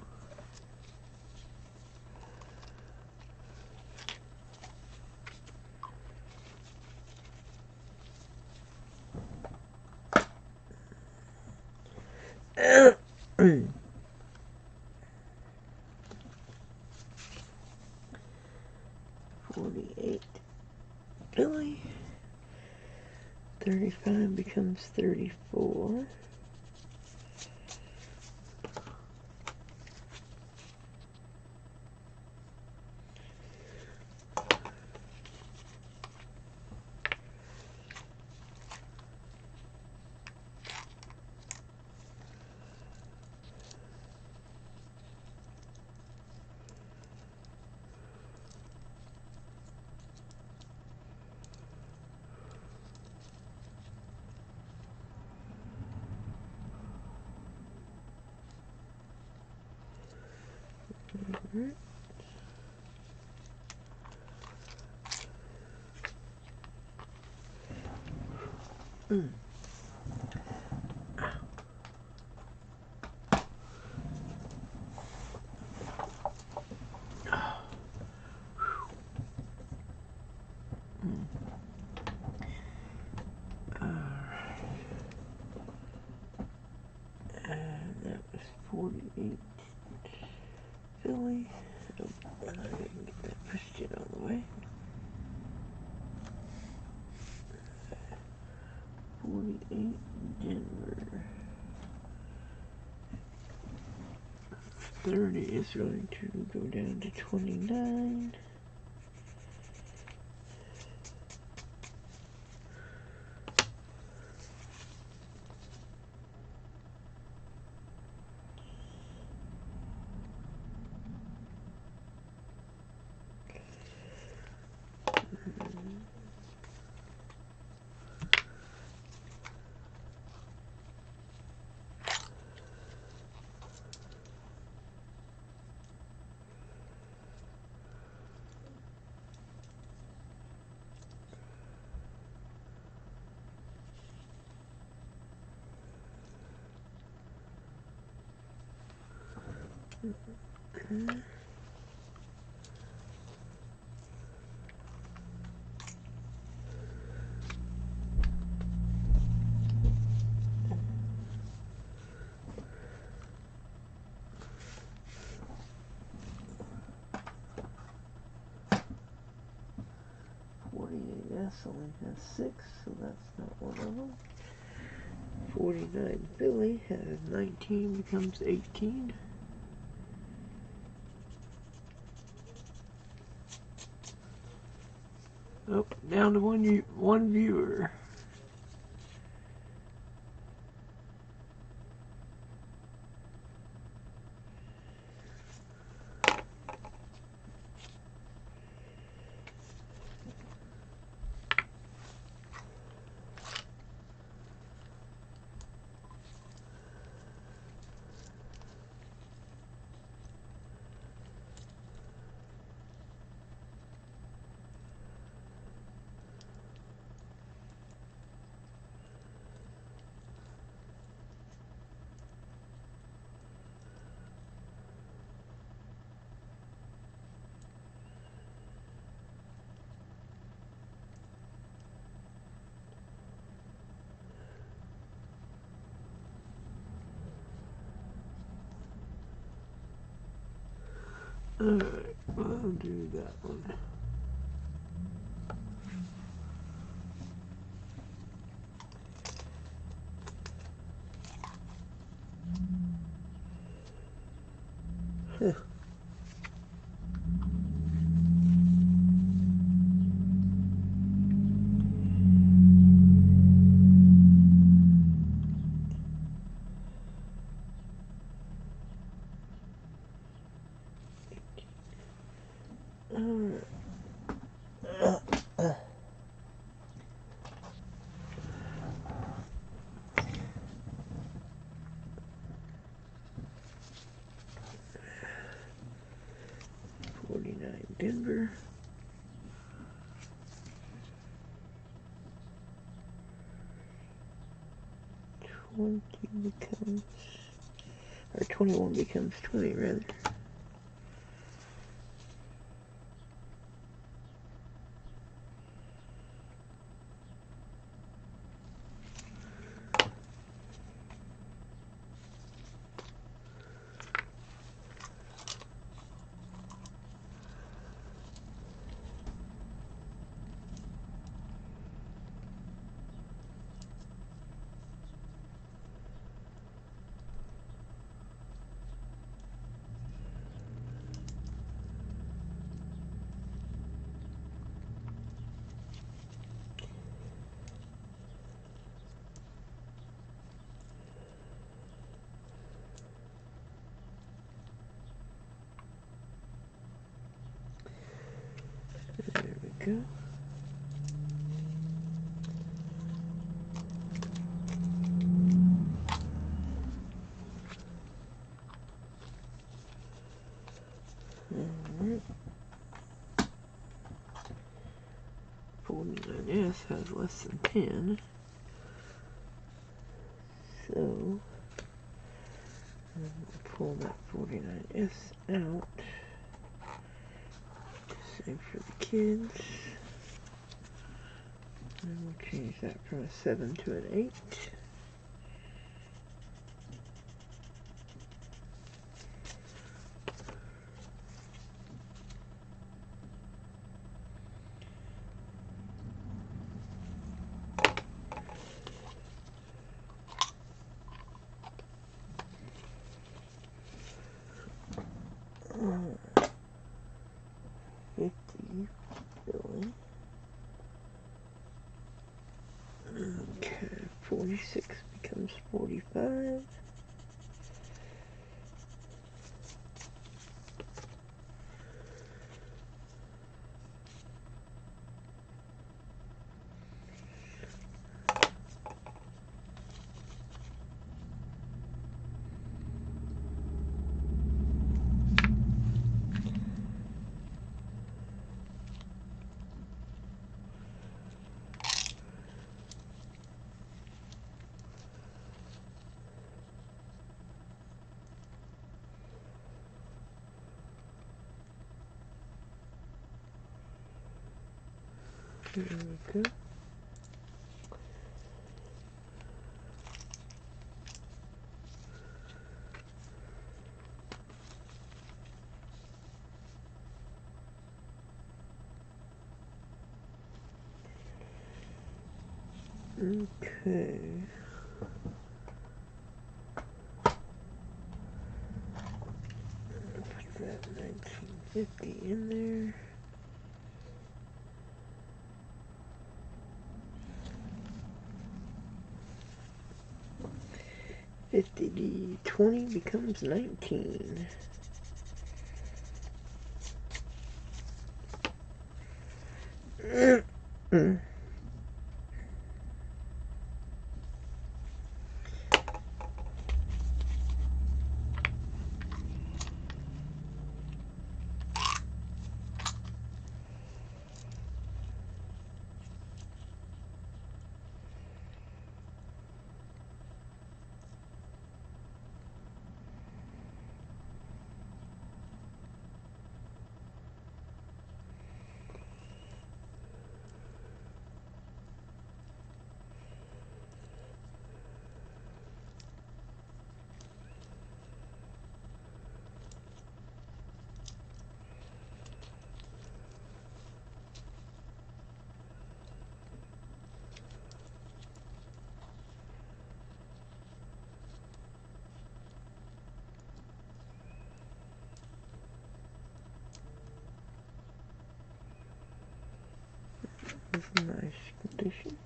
Speaker 1: $48 Billy. 35 becomes 34. Alright. And that was 48 Philly. Oh, I didn't get that pushed it all the way. 48 Denver. 30 is going to go down to 29. Only has 6, so that's not one of them. 49 Billy has 19, becomes 18. Oh, down to one viewer. Alright, I'll do that one. Alright. 49 Denver. 20 becomes Or 21 becomes 20, rather. There we go. Alright. 49S has less than 10. So, I'm going to pull that 49S out. Same for the kids. And we'll change that from a 7 to an 8. Alright. 50, Billy. Okay, 46 becomes 45. There we go. Okay. Put that 1950 in there. $50D20 becomes 19. That's a nice condition.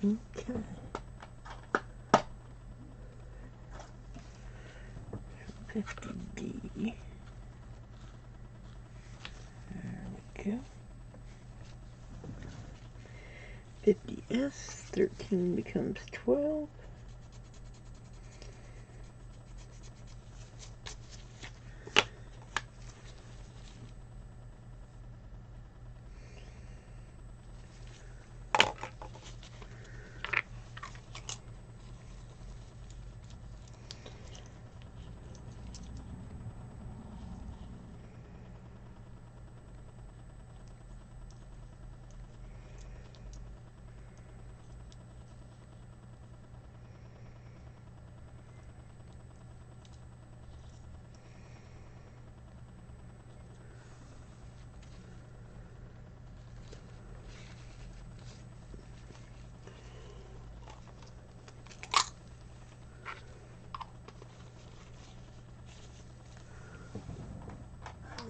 Speaker 1: Okay. 50D. There we go. 50S. 13 becomes 12.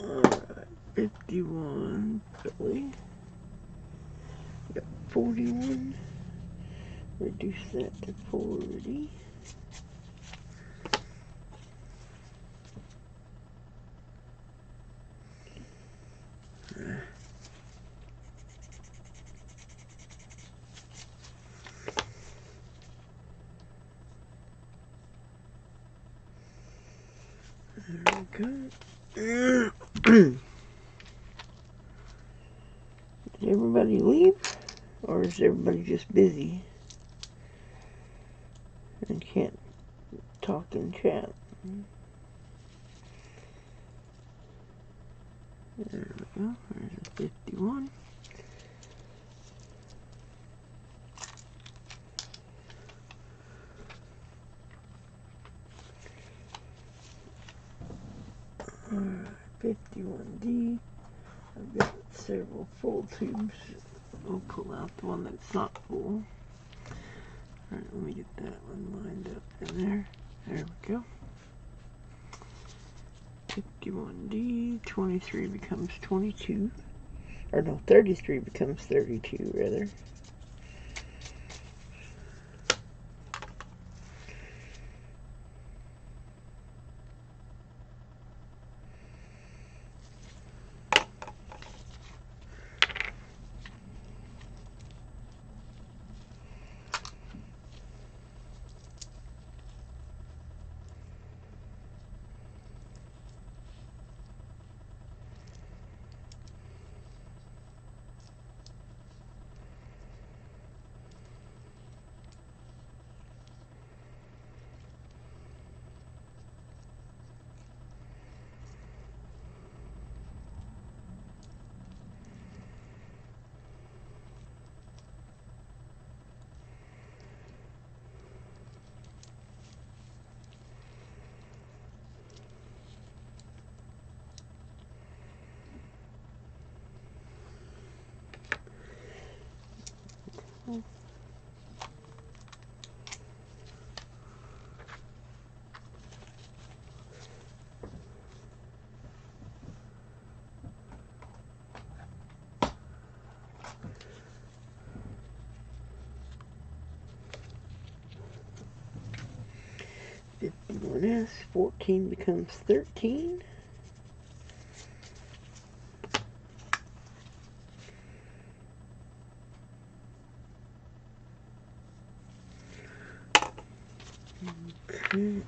Speaker 1: Alright, 51 Philly. Got 41. Reduce that to 40. There we go. Did everybody leave? Or is everybody just busy and can't talk and chat? There we go. There's a 51. Alright, 51D. I've got several full tubes. We'll pull out the one that's not full. Alright, let me get that one lined up in there. There we go. 51D, 23 becomes 22. Or no, 33 becomes 32, rather. S, 14 becomes 13. Okay.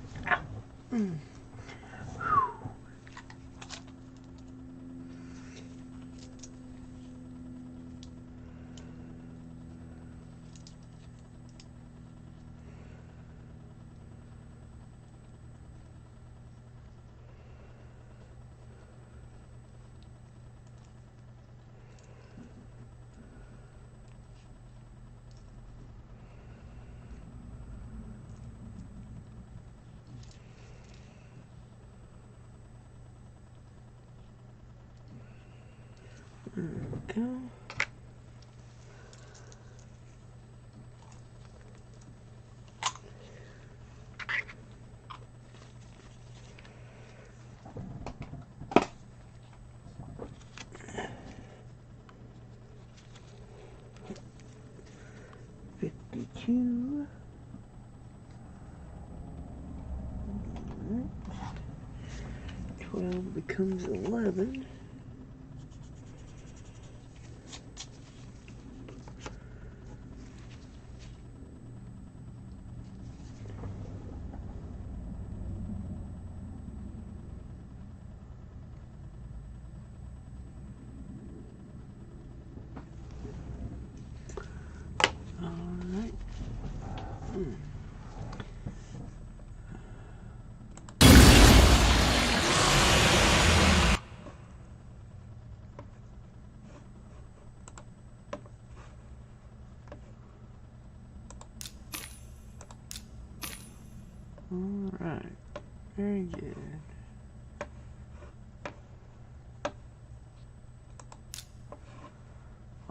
Speaker 1: There we go. 52. 12 becomes 11. Alright, very good.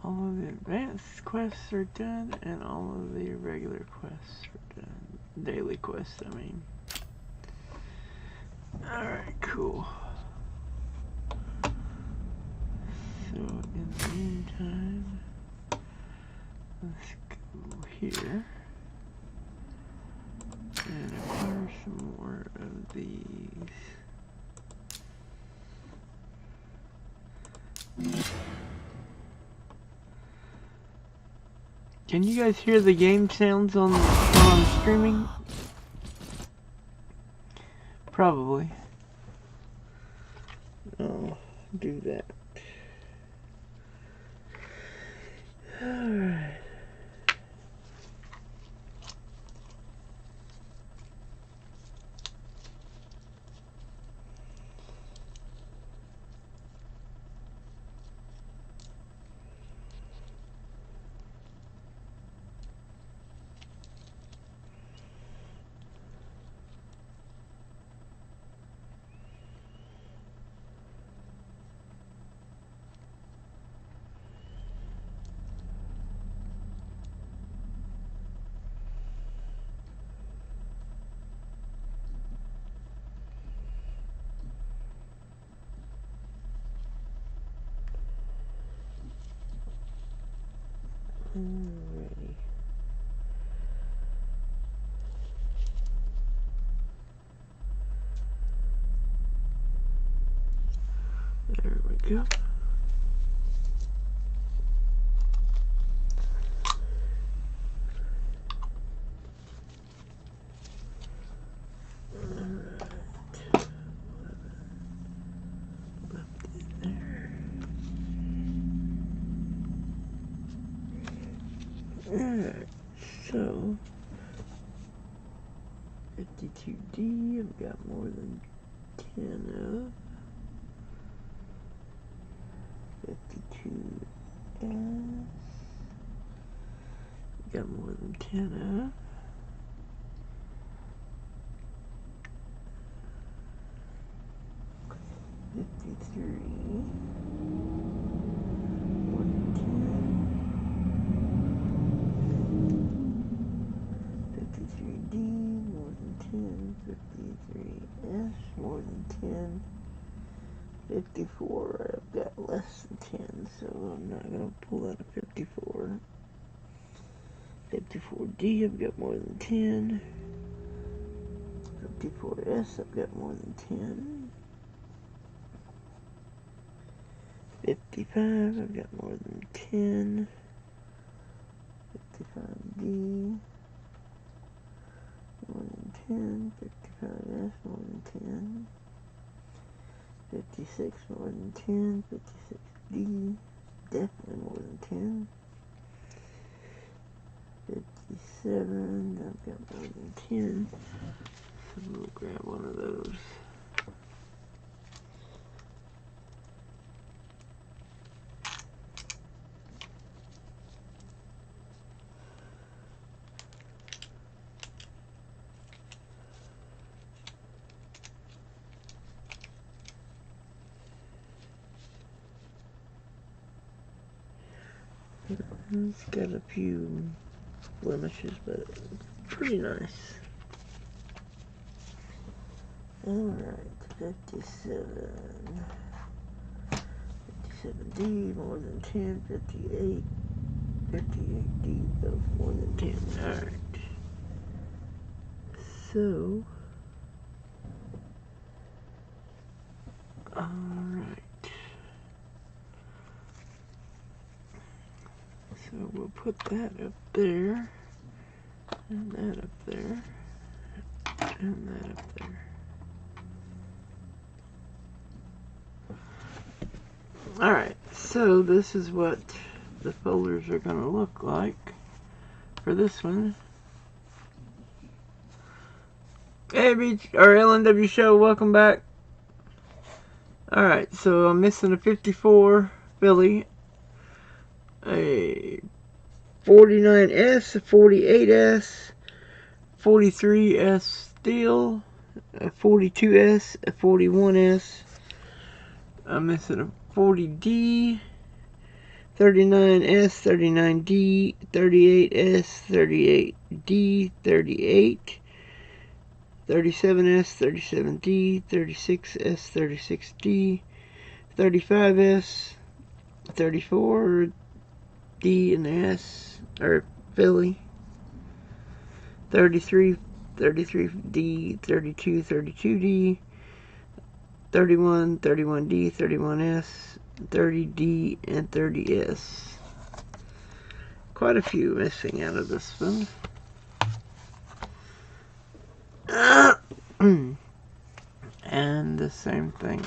Speaker 1: All of the advanced quests are done, and all of the regular quests are done. Daily quests, I mean. Alright, cool. So, in the meantime, let's go here and acquire some more of these. Can you guys hear the game sounds on while I'm streaming? Probably. I'll do that. Alright. Alrighty. There we go. Alright, so 52D, I've got more than 10 of. 52S, got more than 10 of. 53, more than 10. 53D, more than 10. 53S, more than 10. 54, I've got less than 10, so I'm not going to pull out a 54. 54D, I've got more than 10. 54S, I've got more than 10. 55, I've got more than 10. 55D, more than 10. 55S, more than 10. 56, more than 10. 56D, definitely more than 10. 57, I've got more than 10. So we'll grab one of those. It's got a few blemishes, but it's pretty nice. Alright, 57. 57D, more than 10. 58. 58D of 1 and 10. Alright. So, alright. So we'll put that up there, and that up there, and that up there. Alright, so this is what the folders are going to look like for this one. Hey, Beach, or LNW Show, welcome back. Alright, so I'm missing a 54 Philly, a 49S, a 48S, 43S steel, a 42S, a 41S. I'm missing a 40D, 39S, 39D, 38S, 38D, 38, 37S, 37D, 36S, 36D, 35S, 34D and S, or Philly, 33, 33D, 32, 32D, 31, 31D, 31S, 30D, and 30S. Quite a few missing out of this one. And the same thing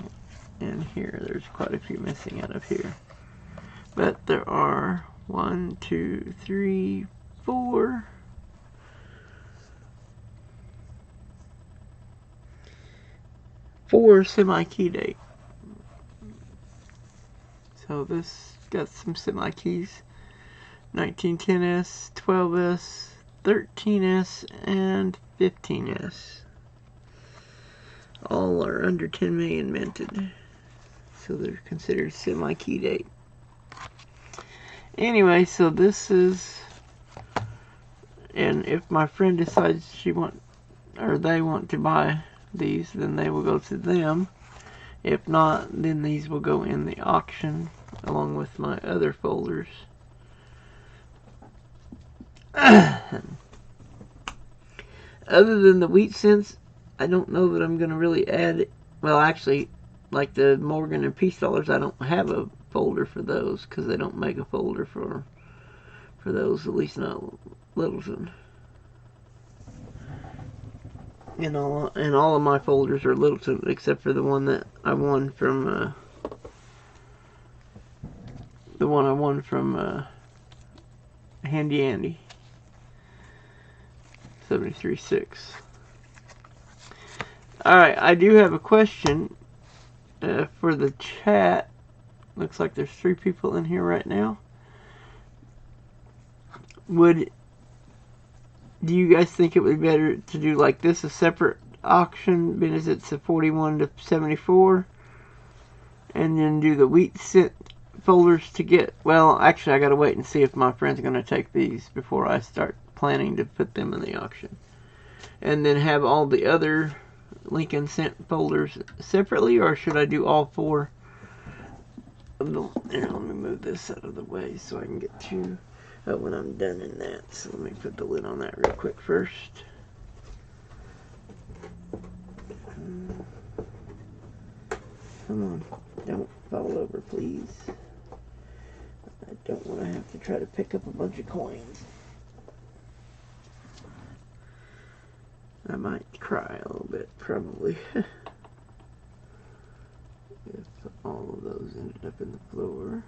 Speaker 1: in here. There's quite a few missing out of here. But there are 1, 2, 3, 4. 4 semi-key date. So this got some semi-keys. 1910S, 12S, 13S, and 15S. All are under 10 million minted. So they're considered semi-key date. Anyway, so this is, and if my friend decides they want to buy these, then they will go to them. If not, then these will go in the auction along with my other folders. Other than the wheat cents, I don't know that I'm going to really add it. Well, actually, like the Morgan and Peace dollars, I don't have a folder for those because they don't make a folder for those, at least not Littleton. And all of my folders are Littleton except for the one that I won from Handy Andy 73.6. Alright, I do have a question for the chat. Looks like there's 3 people in here right now. Do you guys think it would be better to do like this, a separate auction, because it's a 41 to 74, and then do the wheat cent folders to get, well, actually I gotta wait and see if my friend's gonna take these before I start planning to put them in the auction. And then have all the other Lincoln cent folders separately, or should I do all 4 of the, here, let me move this out of the way so I can get to when I'm done in that. So let me put the lid on that real quick first. Come on, don't fall over, please. I don't want to have to try to pick up a bunch of coins. I might cry a little bit, probably. If all of those ended up in the floor.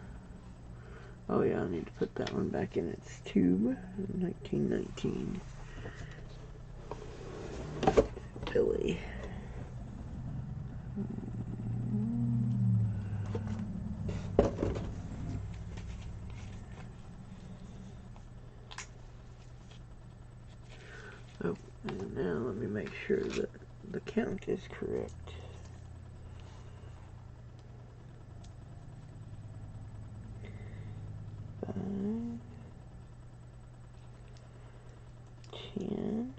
Speaker 1: Oh yeah, I need to put that one back in its tube. 1919. Billy. Oh, and now let me make sure that the count is correct. Five, 10,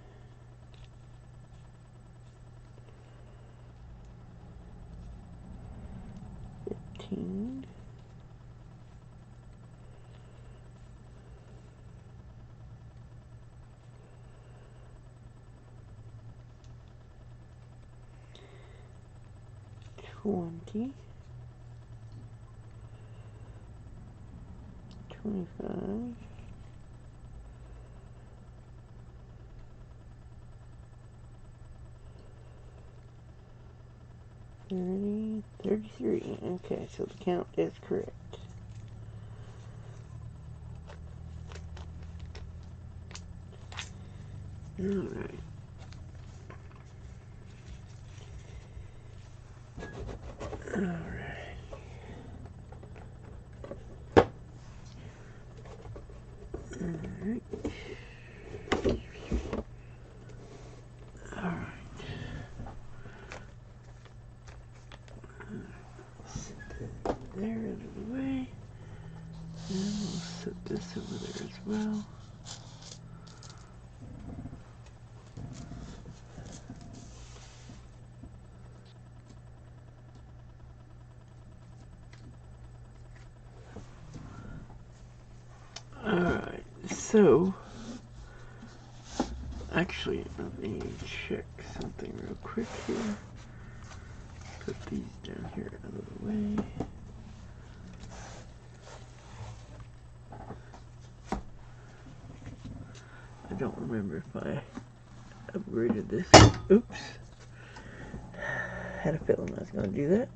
Speaker 1: 15, 20, 25, 30, 33. Okay, so the count is correct. Alright. Alright. Alright. Alright. Set that there out of the way. And we'll set this over there as well. Alright, so actually let me check something real quick here. Put these down here out of the way. I don't remember if I upgraded this. Oops. Had a feeling I was going to do that.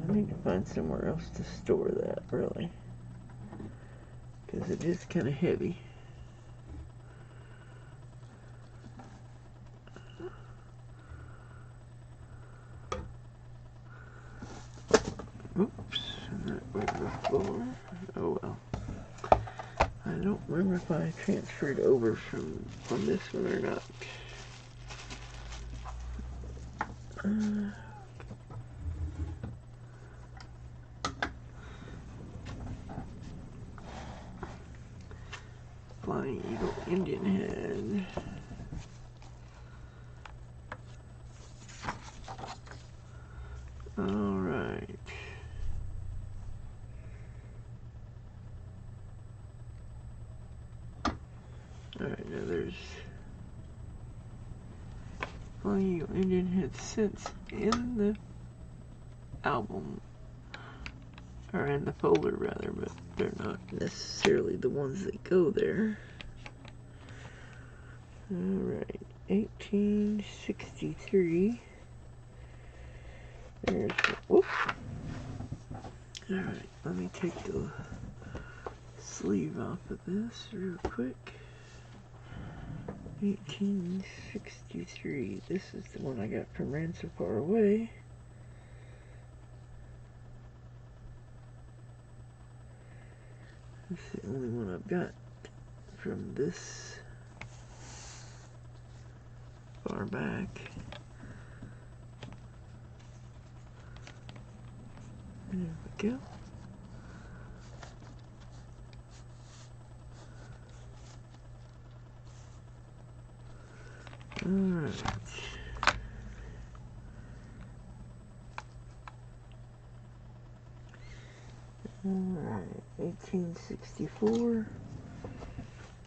Speaker 1: I need to find somewhere else to store that, really. Because it is kind of heavy. Oops, that went before. Oh well. I don't remember if I transferred over from this one or not. Flying Eagle Indian Head. Alright. Alright, now there's Flying Eagle Indian Head scents in the album. Or in the folder rather, but they're not necessarily the ones that go there. Alright, 1863. There's, whoop. Alright, let me take the sleeve off of this real quick. 1863. This is the one I got from Ran So Far Away. This is the only one I've got from this far back. There we go. Alright. Alright, 1864.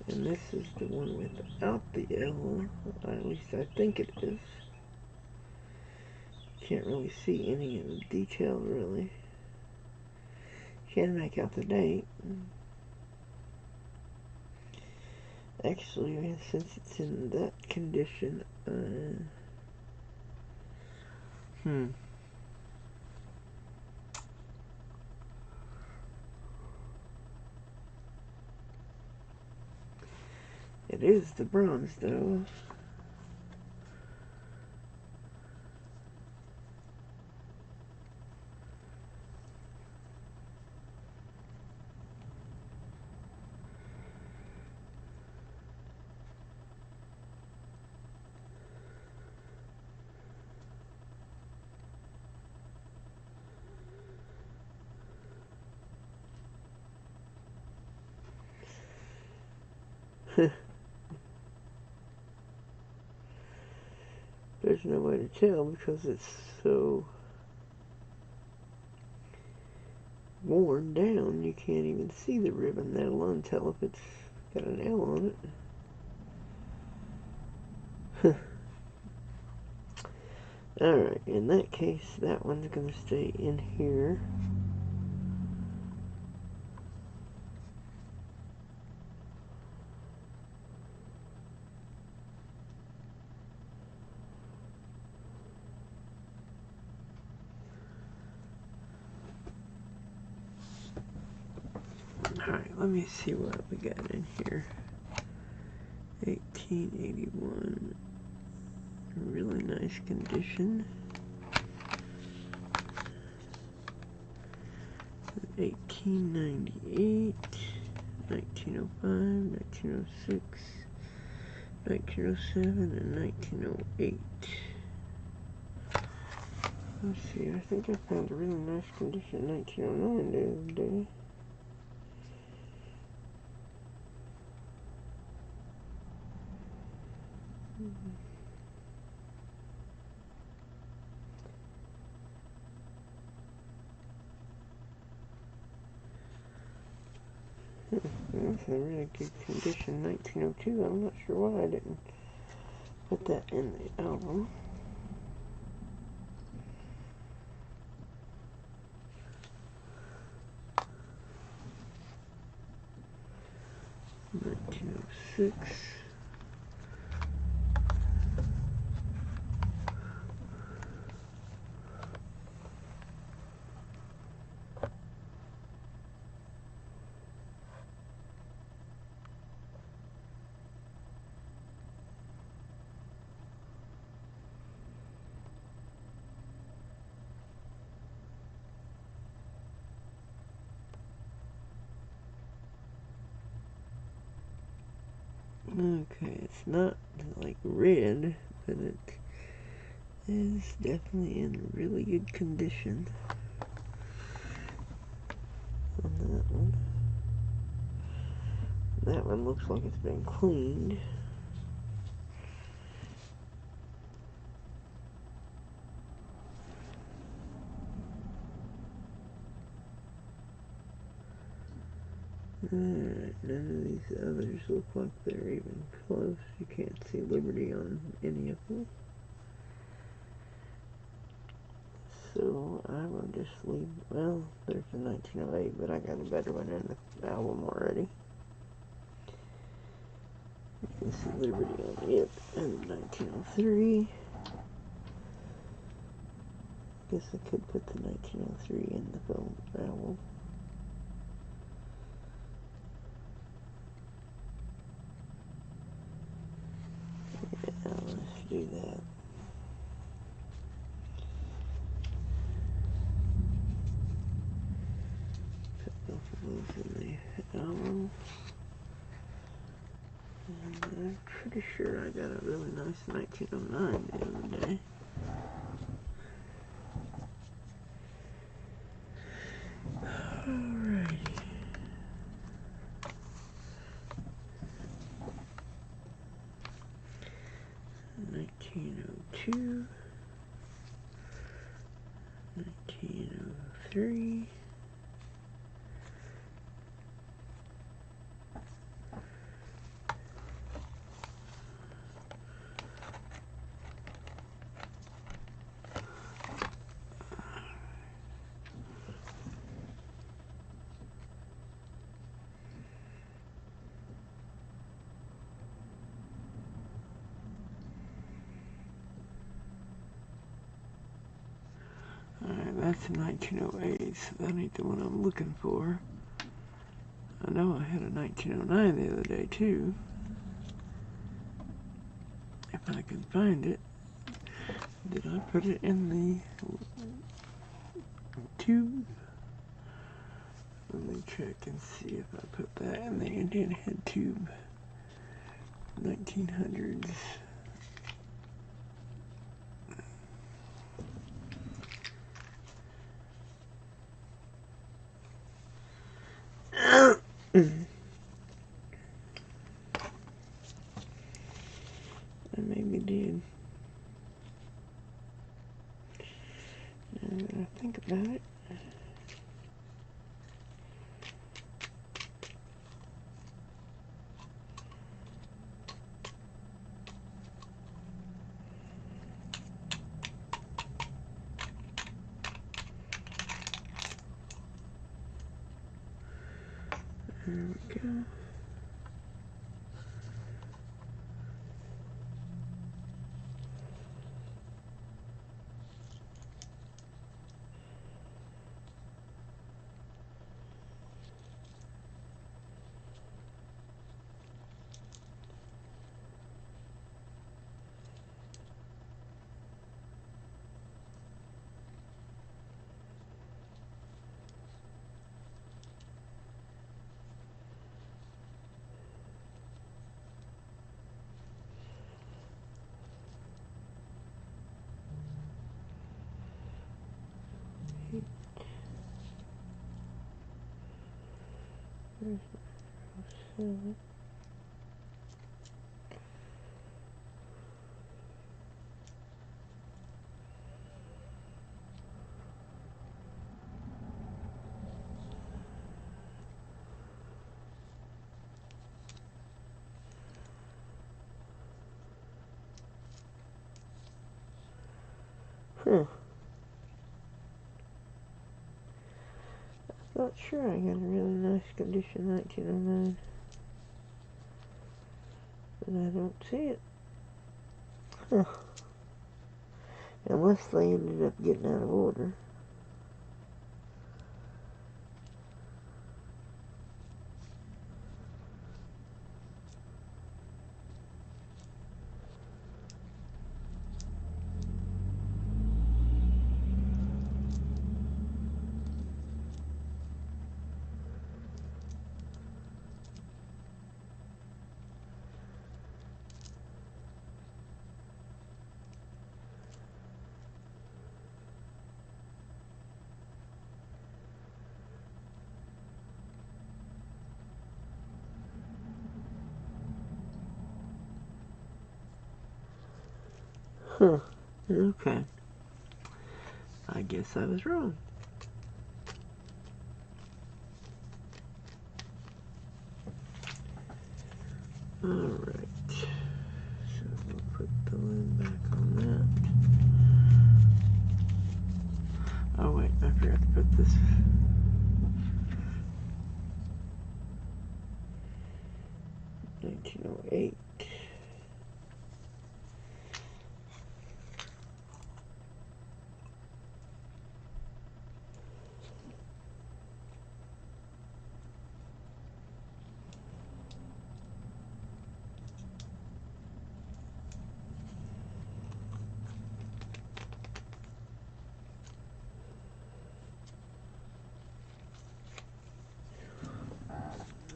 Speaker 1: And this is the one without the L. At least I think it is. Can't really see any of the detail, really. Can't make out the date. Actually, since it's in that condition, It is the bronze, though. There's no way to tell because it's so worn down you can't even see the ribbon, let alone tell if it's got an L on it. Alright, in that case, that one's going to stay in here. Alright, let me see what we got in here. 1881. Really nice condition. 1898, 1905, 1906, 1907, and 1908. Let's see, I think I found a really nice condition in 1909 the other day. That's a really good condition, 1902. I'm not sure why I didn't put that in the album. '06. Okay, it's not like red, but it is definitely in really good condition on that one. That one looks like it's been cleaned. Alright, none of these others look like they're even close. You can't see Liberty on any of them. So I will just leave, well, there's a 1908, but I got a better one in the album already. You can see Liberty on it, and 1903. Guess I could put the 1903 in the film album. Yeah, let's do that. Put both of those in the album. And I'm pretty sure I got a really nice 1909 the other day. Alrighty. '1902, 1903. Alright, that's a 1908, so that ain't the one I'm looking for. I know I had a 1909 the other day too. If I can find it. Did I put it in the tube? Let me check and see if I put that in the Indian head tube. 1900s. I maybe did. Now that I think about it. There we go. There's my Huh. Not sure I got a really nice condition 1909, but I don't see it. Huh. Unless they ended up getting out of order. Huh. Okay. I guess I was wrong. Alright. So we'll put the lid back on that. Oh wait, I forgot to put this. $1908.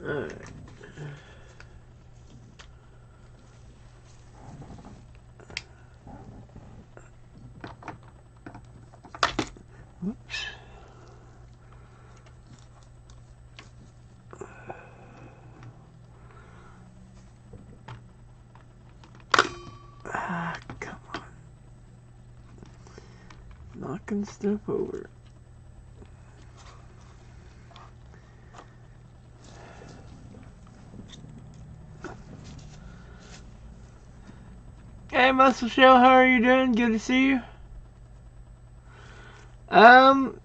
Speaker 1: Alright. Whoops. Ah, come on. Knocking stuff over. Hey, Muscle Shell, how are you doing? Good to see you.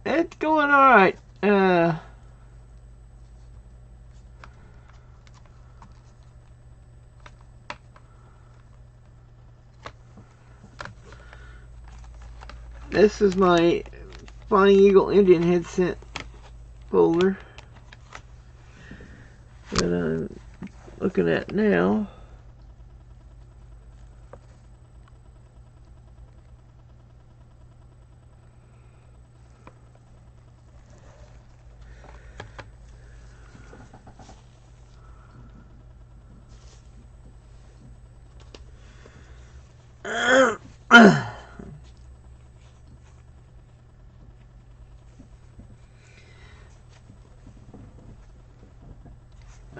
Speaker 1: It's going alright. This is my Flying Eagle Indian headset folder that I'm looking at now.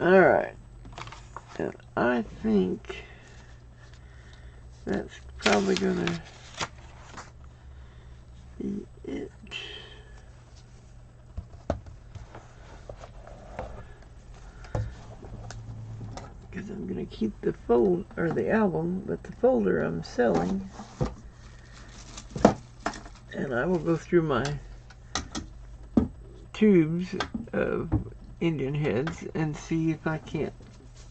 Speaker 1: Alright, and I think that's probably gonna be it. Because I'm gonna keep the the album, but the folder I'm selling, and I will go through my tubes of Indian heads and see if I can't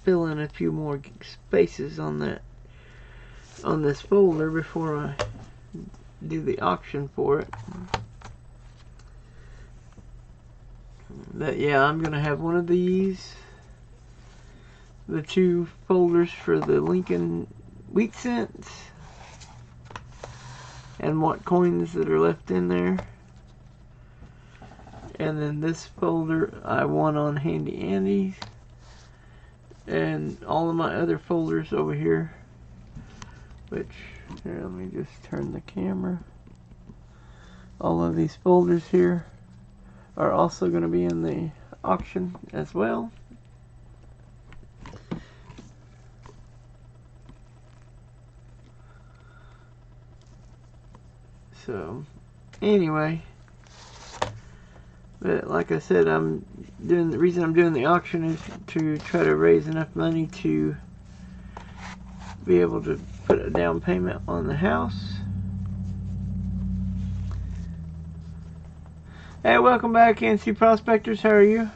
Speaker 1: fill in a few more spaces on this folder before I do the auction for it. But yeah, I'm gonna have one of these, the 2 folders for the Lincoln wheat cents and what coins that are left in there, and then this folder I want on Handy Andy's, and all of my other folders over here, which, here, let me just turn the camera. All of these folders here are also going to be in the auction as well. So, anyway, but like I said, the reason I'm doing the auction is to try to raise enough money to be able to put a down payment on the house. Hey, welcome back, NC Prospectors. How are you?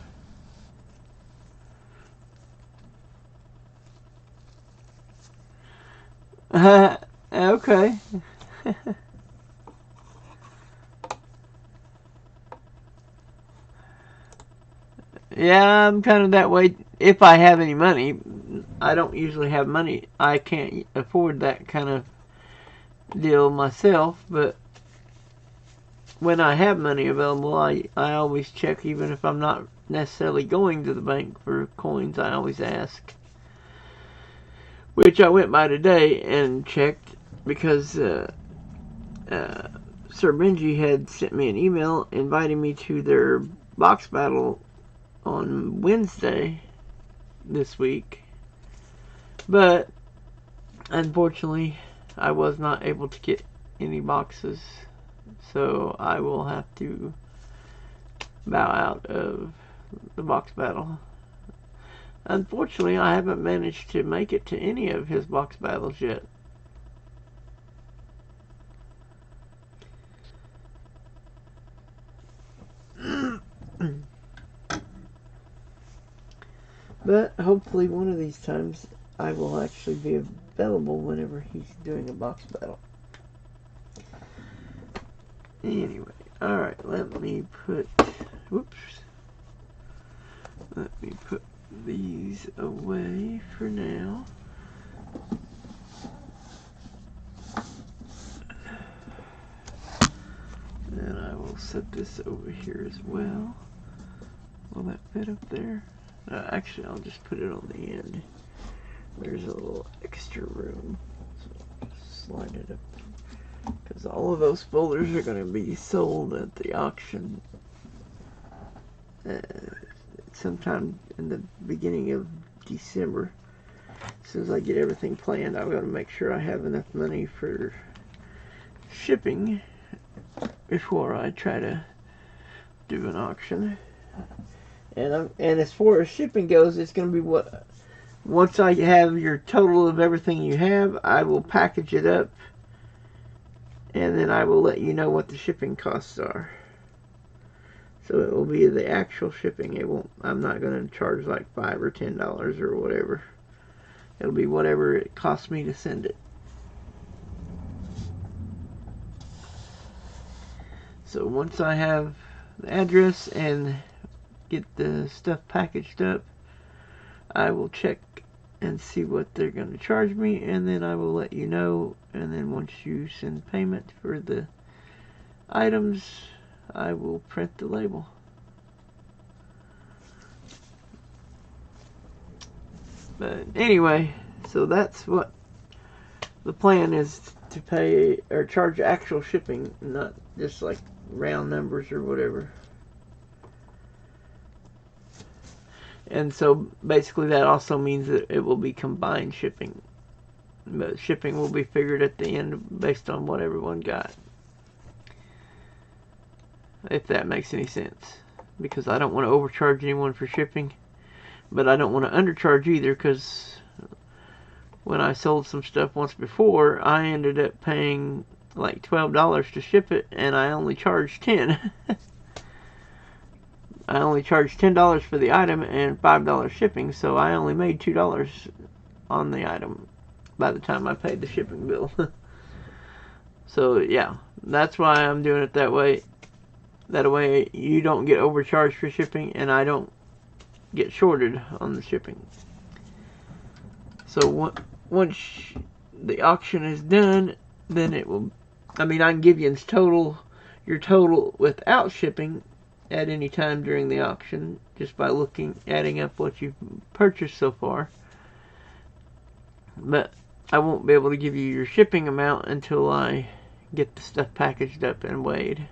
Speaker 1: Okay. Yeah, I'm kind of that way. If I have any money, I don't usually have money. I can't afford that kind of deal myself, but when I have money available, I always check, even if I'm not necessarily going to the bank for coins. I always ask, which I went by today and checked, because Sir Benji had sent me an email inviting me to their box battle on Wednesday this week, but unfortunately I was not able to get any boxes, so I will have to bow out of the box battle. Unfortunately, I haven't managed to make it to any of his box battles yet. But hopefully one of these times I will actually be available whenever he's doing a box battle. Anyway, alright, let me put these away for now. And I will set this over here as well. Will that fit up there? Actually, I'll just put it on the end. There's a little extra room. So slide it up. Because all of those folders are going to be sold at the auction sometime in the beginning of December. As soon as I get everything planned, I'm going to make sure I have enough money for shipping before I try to do an auction. And as far as shipping goes, it's going to be once I have your total of everything you have, I will package it up, and then I will let you know what the shipping costs are. So it will be the actual shipping. I'm not going to charge like $5 or $10 or whatever. It'll be whatever it costs me to send it. So once I have the address and get the stuff packaged up, I will check and see what they're going to charge me, and then I will let you know. And then once you send payment for the items, I will print the label. But anyway, so that's what the plan is, to pay or charge actual shipping, not just like round numbers or whatever. And so basically that also means that it will be combined shipping. But shipping will be figured at the end based on what everyone got. If that makes any sense. Because I don't want to overcharge anyone for shipping. But I don't want to undercharge either, because when I sold some stuff once before, I ended up paying like $12 to ship it, and I only charged $10. I only charged $10 for the item and $5 shipping, so I only made $2 on the item by the time I paid the shipping bill. So yeah, that's why I'm doing it that way. That way you don't get overcharged for shipping and I don't get shorted on the shipping. So once the auction is done, then it will, I mean, I can give you your total without shipping at any time during the auction just by adding up what you've purchased so far. But I won't be able to give you your shipping amount until I get the stuff packaged up and weighed.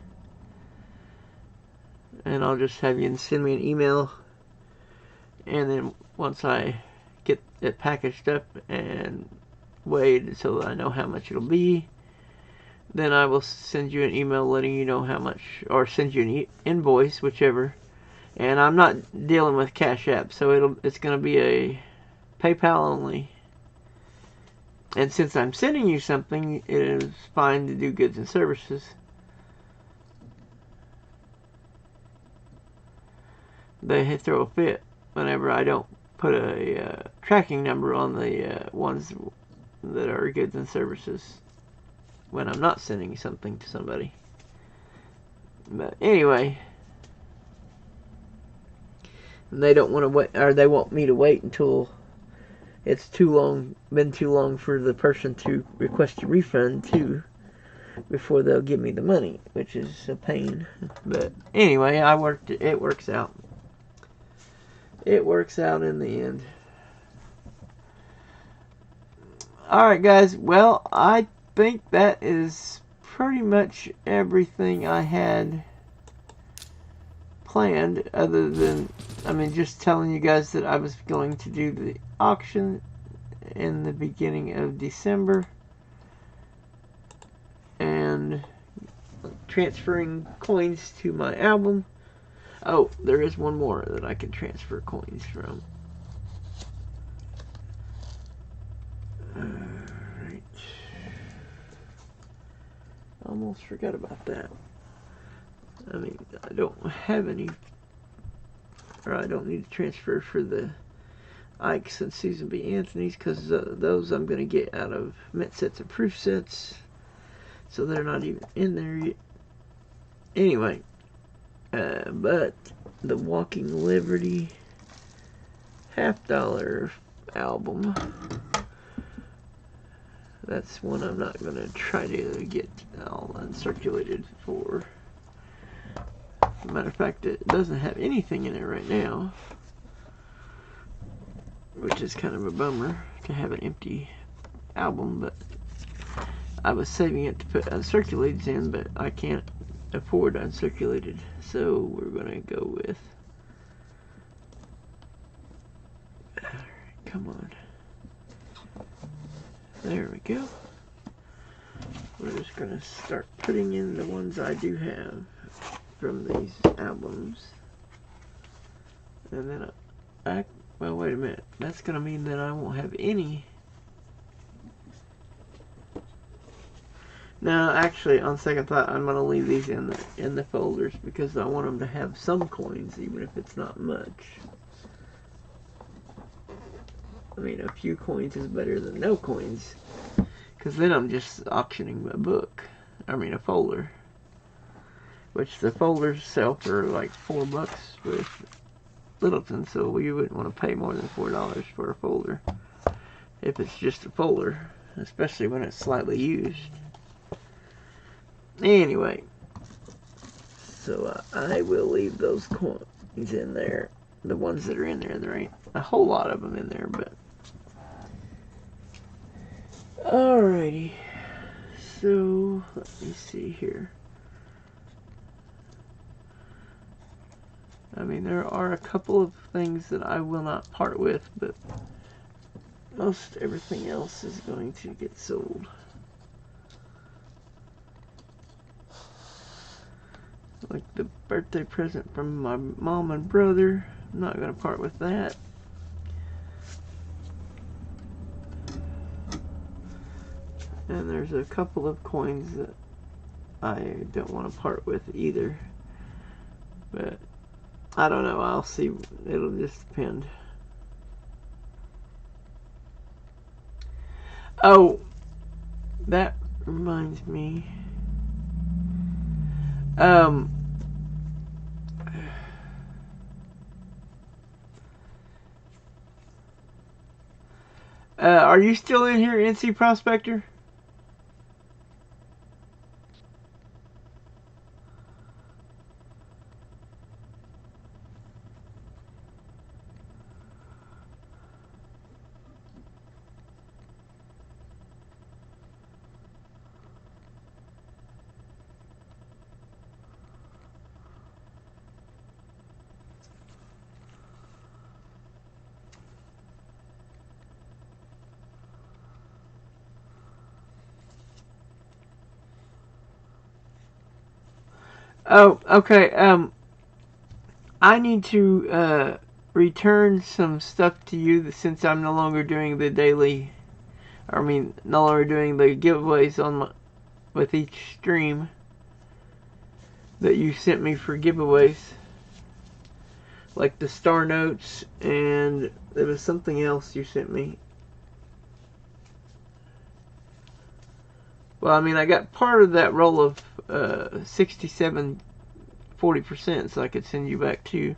Speaker 1: And I'll just have you send me an email, and then once I get it packaged up and weighed so that I know how much it'll be, then I will send you an email letting you know how much, or send you an invoice, whichever. And I'm not dealing with Cash App, so it's going to be a PayPal only. And since I'm sending you something, it is fine to do goods and services. They throw a fit whenever I don't put a tracking number on the ones that are goods and services when I'm not sending something to somebody. But anyway, they don't want to wait, or they want me to wait until it's been too long for the person to request a refund too, before they'll give me the money, which is a pain. But anyway, it works out. It works out in the end. Alright guys, well, I think that is pretty much everything I had planned, other than, I mean, just telling you guys that I was going to do the auction in the beginning of December and transferring coins to my album. Oh, there is one more that I can transfer coins from. Alright. Almost forgot about that. I mean, I don't have any, or I don't need to transfer for the Ikes and Susan B. Anthony's, because those I'm going to get out of Mint Sets and Proof Sets, so they're not even in there yet. Anyway, but the Walking Liberty $50 album, that's one I'm not going to try to get all uncirculated for. As a matter of fact, it doesn't have anything in it right now, which is kind of a bummer to have an empty album, but I was saving it to put uncirculated in, but I can't afford uncirculated, so we're going to go with, alright, come on, there we go. We're just going to start putting in the ones I do have from these albums, and then well, wait a minute, that's going to mean that I won't have any. No, actually, on second thought, I'm going to leave these in the folders, because I want them to have some coins, even if it's not much. I mean, a few coins is better than no coins, because then I'm just auctioning a book. I mean, a folder. Which the folders sell for like $4 with Littleton, so you wouldn't want to pay more than $4 for a folder if it's just a folder, especially when it's slightly used. Anyway, so I will leave those coins in there, the ones that are in there. There ain't a whole lot of them in there, but alrighty. So let me see here. I mean, there are a couple of things that I will not part with, but most everything else is going to get sold. Like the birthday present from my mom and brother. I'm not going to part with that. And there's a couple of coins that I don't want to part with either. But I don't know. I'll see. It'll just depend. Oh, that reminds me. Um, are you still in here, NC Prospector? Oh, okay. I need to return some stuff to you since I'm no longer doing the daily. I mean, no longer doing the giveaways on with each stream that you sent me for giveaways, like the star notes, and there was something else you sent me. Well, I mean, I got part of that roll of 67.40%, so I could send you back too.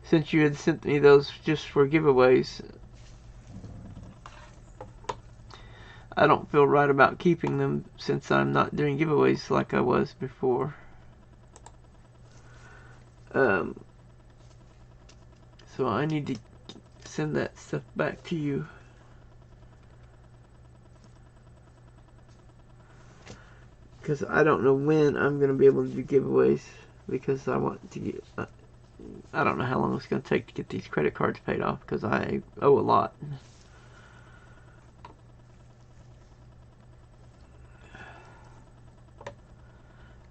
Speaker 1: Since you had sent me those just for giveaways, I don't feel right about keeping them since I'm not doing giveaways like I was before. So I need to send that stuff back to you. Because I don't know when I'm going to be able to do giveaways. Because I want to get... I don't know how long it's going to take to get these credit cards paid off. Because I owe a lot.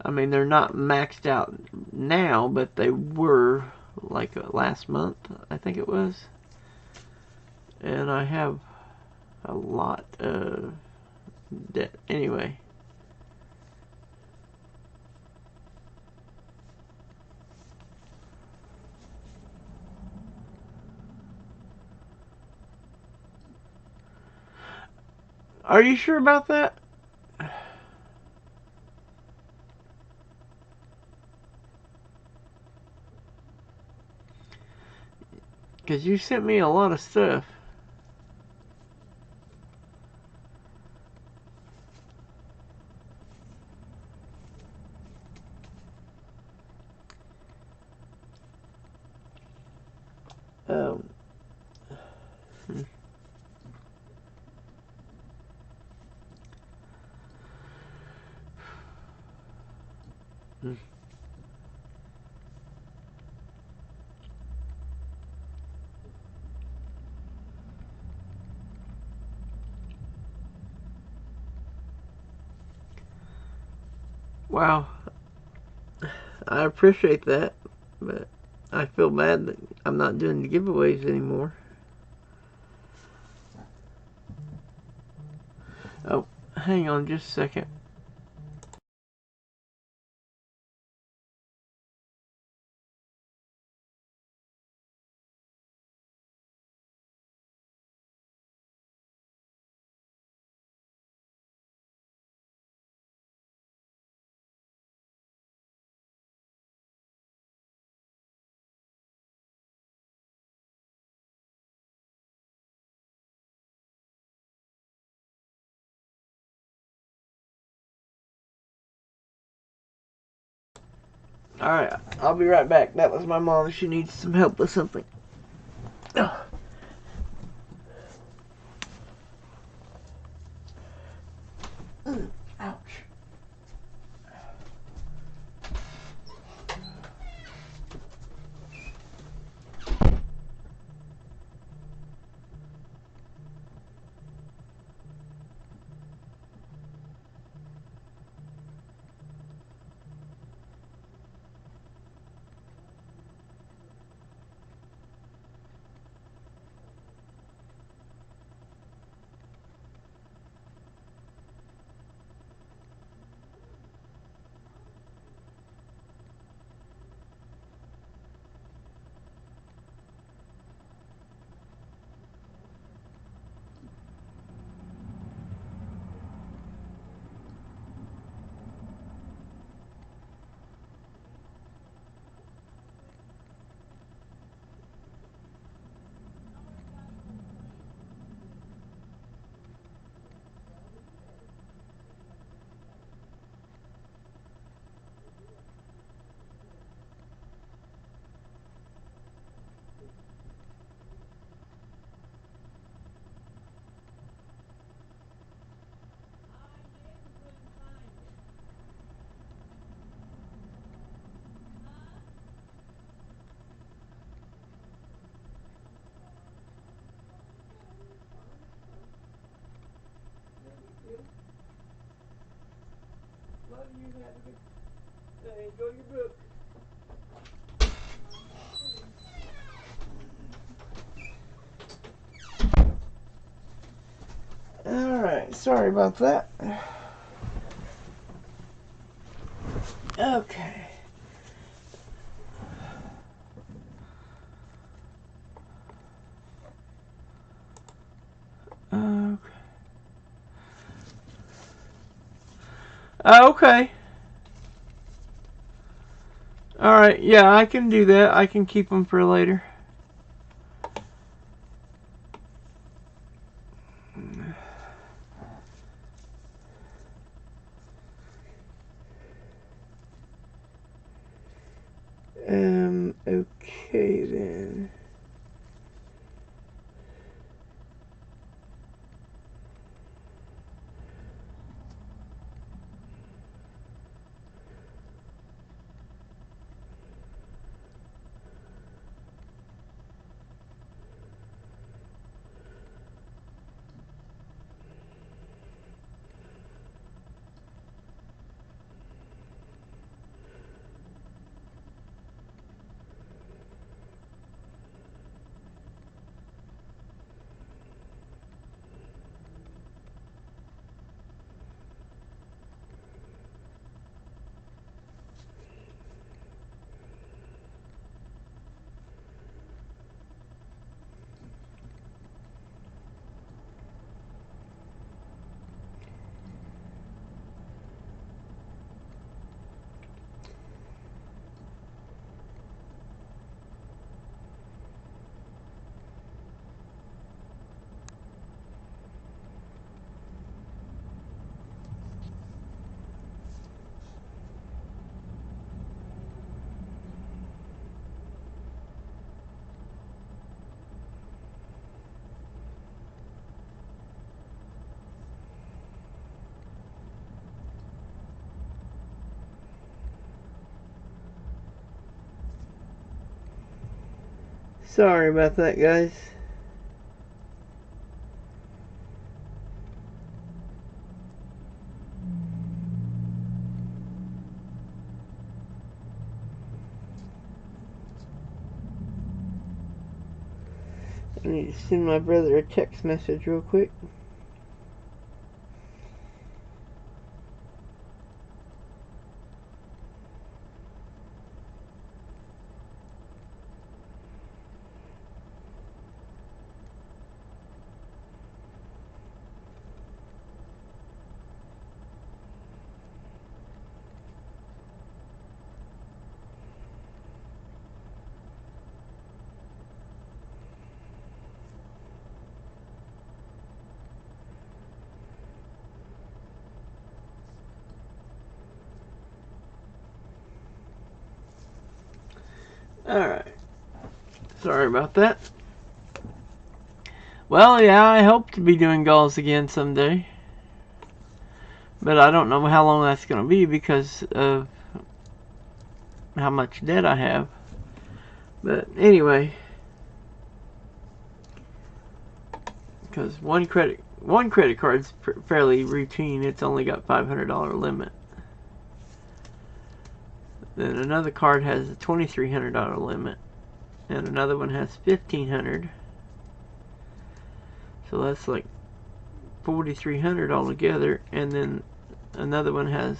Speaker 1: I mean, they're not maxed out now, but they were like last month, I think it was. And I have a lot of debt. Anyway. Are you sure about that? Because you sent me a lot of stuff. Um, wow. I appreciate that, but I feel bad that I'm not doing the giveaways anymore. Oh, hang on just a second. Alright, I'll be right back. That was my mom. She needs some help with something. Oh. Ouch. Enjoy your book. Alright, sorry about that. Okay. Okay. Alright, yeah, I can do that. I can keep them for later. Okay then. Sorry about that, guys. I need to send my brother a text message real quick. Alright. Sorry about that. Well, yeah, I hope to be doing GAWs again someday. But I don't know how long that's going to be because of how much debt I have. But anyway, because one credit card's fairly routine. It's only got $500 limit. Then another card has a $2,300 limit, and another one has $1,500. So that's like $4,300 altogether. And then another one has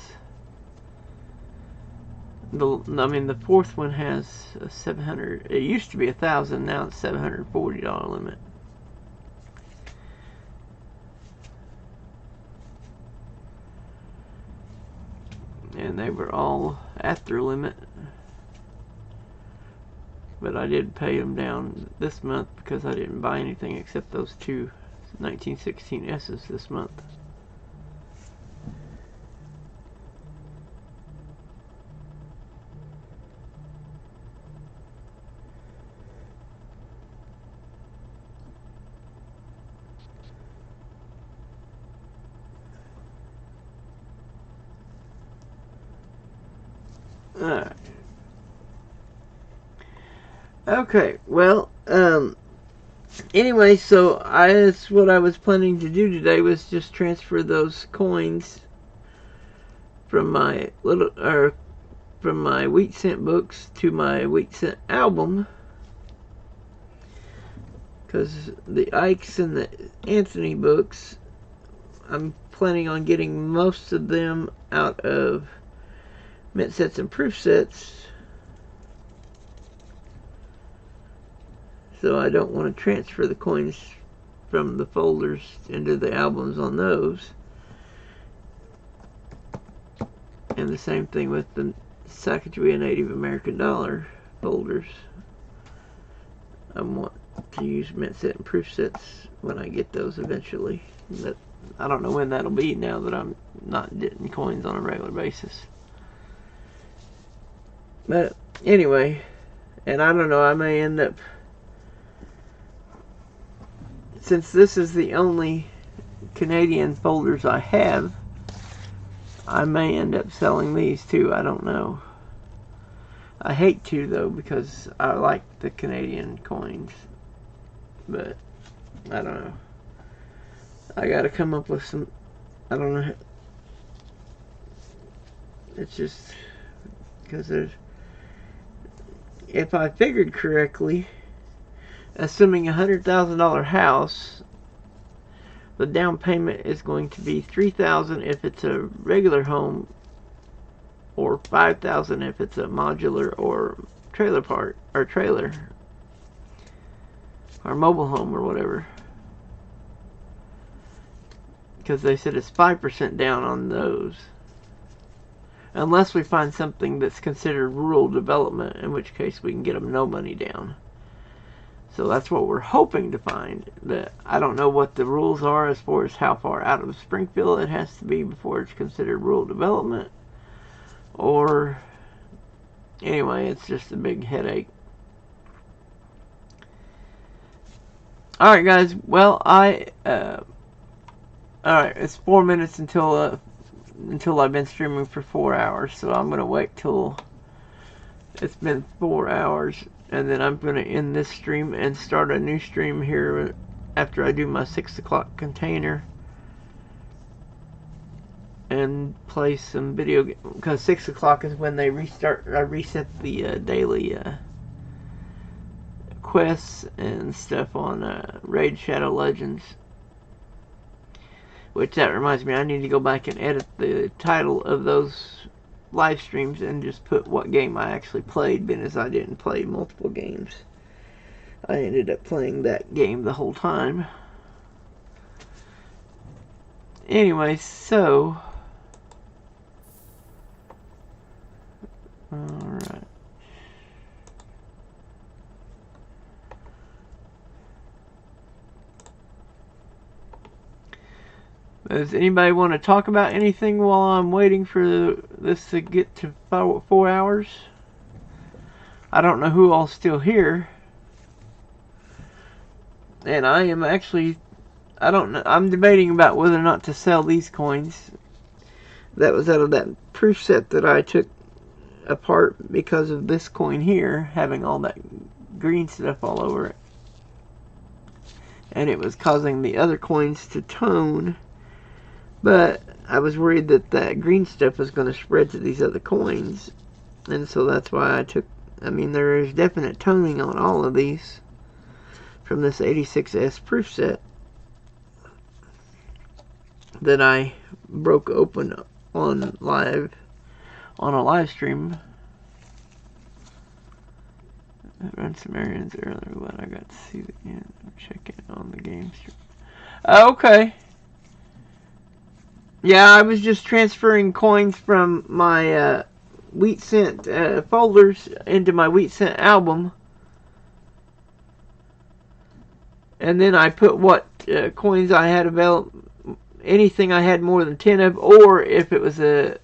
Speaker 1: the fourth one has a $700. It used to be $1,000. Now it's $740 limit. And they were all at their limit, but I did pay them down this month because I didn't buy anything except those two 1916 S's this month. Alright. Okay, well, anyway, so that's what I was planning to do today, was just transfer those coins from my from my wheat cent books to my wheat cent album, because the Ikes and the Anthony books, I'm planning on getting most of them out of mint sets and proof sets, so I don't want to transfer the coins from the folders into the albums on those. And the same thing with the Sacagawea Native American dollar folders. I want to use mint set and proof sets when I get those eventually. But I don't know when that'll be now that I'm not getting coins on a regular basis. But anyway, and I don't know, I may end up, since this is the only Canadian folders I have, I may end up selling these too. I don't know. I hate to, though, because I like the Canadian coins. But I don't know. I gotta come up with some, I don't know. It's just because there's, if I figured correctly, assuming a $100,000 house, the down payment is going to be $3,000 if it's a regular home, or $5,000 if it's a modular or trailer park, or trailer, or mobile home, or whatever. Because they said it's 5% down on those, unless we find something that's considered rural development, in which case we can get them no money down. So that's what we're hoping to find. But I don't know what the rules are as far as how far out of Springfield it has to be before it's considered rural development. Or, anyway, it's just a big headache. Alright, guys. Well, alright, it's 4 minutes until I've been streaming for 4 hours. So I'm going to wait till it's been 4 hours. And then I'm going to end this stream and start a new stream here after I do my 6 o'clock container. And play some video games. Because 6 o'clock is when they reset the daily quests and stuff on Raid Shadow Legends. Which, that reminds me, I need to go back and edit the title of those live streams and just put what game I actually played, being as I didn't play multiple games. I ended up playing that game the whole time. Anyway, so alright. Does anybody want to talk about anything while I'm waiting for this to get to 4 hours? I don't know who all's still here. And I am actually, I don't know, I'm debating about whether or not to sell these coins. That was out of that proof set that I took apart because of this coin here having all that green stuff all over it. And it was causing the other coins to tone. But I was worried that that green stuff was going to spread to these other coins. And so that's why I took, I mean, there is definite toning on all of these from this 86S proof set that I broke open on a live stream. I ran some errands earlier, but I got to see the end. I'm checking on the game stream. Okay. Yeah, I was just transferring coins from my wheat cent folders into my wheat cent album. And then I put what coins I had available, anything I had more than 10 of, or if it was a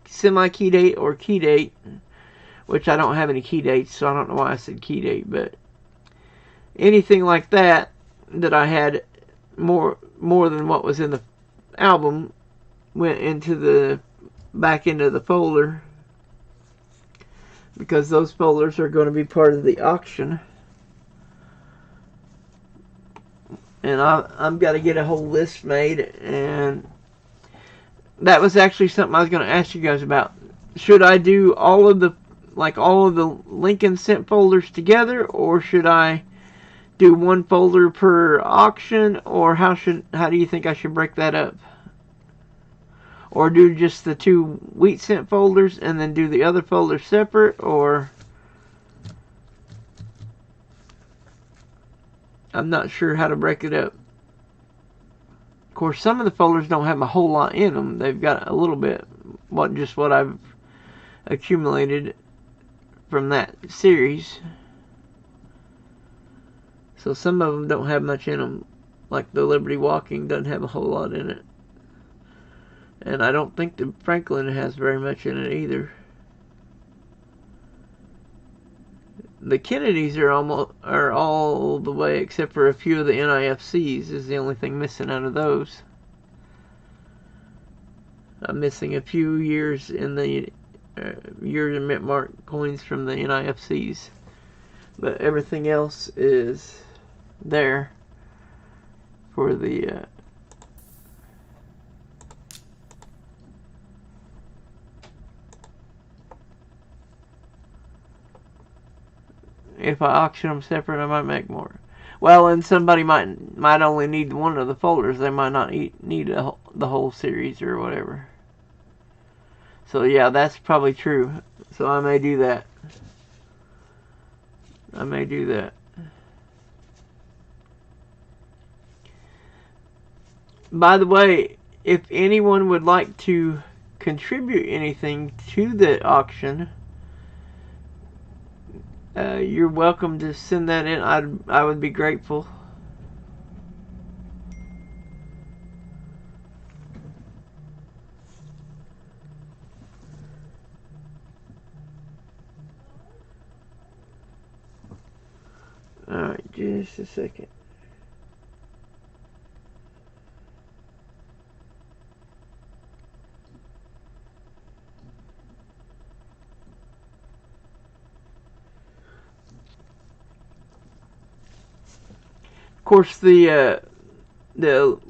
Speaker 1: semi-key date or key date, which I don't have any key dates, so I don't know why I said key date, but anything like that that I had more than what was in the album went into the back into the folder, because those folders are going to be part of the auction. And I've got to get a whole list made, and that was actually something I was going to ask you guys about. Should I do all of the Lincoln sent folders together, or should I do one folder per auction, or how do you think I should break that up? Or do just the 2 wheat cent folders and then do the other folders separate, or I'm not sure how to break it up. Of course, some of the folders don't have a whole lot in them. They've got a little bit, just what I've accumulated from that series. So some of them don't have much in them. Like the Liberty Walking doesn't have a whole lot in it. And I don't think the Franklin has very much in it either. The Kennedys are all the way, except for a few of the NIFCs is the only thing missing out of those. I'm missing a few years in the years and mint mark coins from the NIFCs, but everything else is there for the if I auction them separate, I might make more. Well, and somebody might only need one of the folders. They might not need the whole series or whatever. So yeah, that's probably true. So I may do that. I may do that. By the way, if anyone would like to contribute anything to the auction, you're welcome to send that in. I would be grateful. Alright, just a second. Of course, the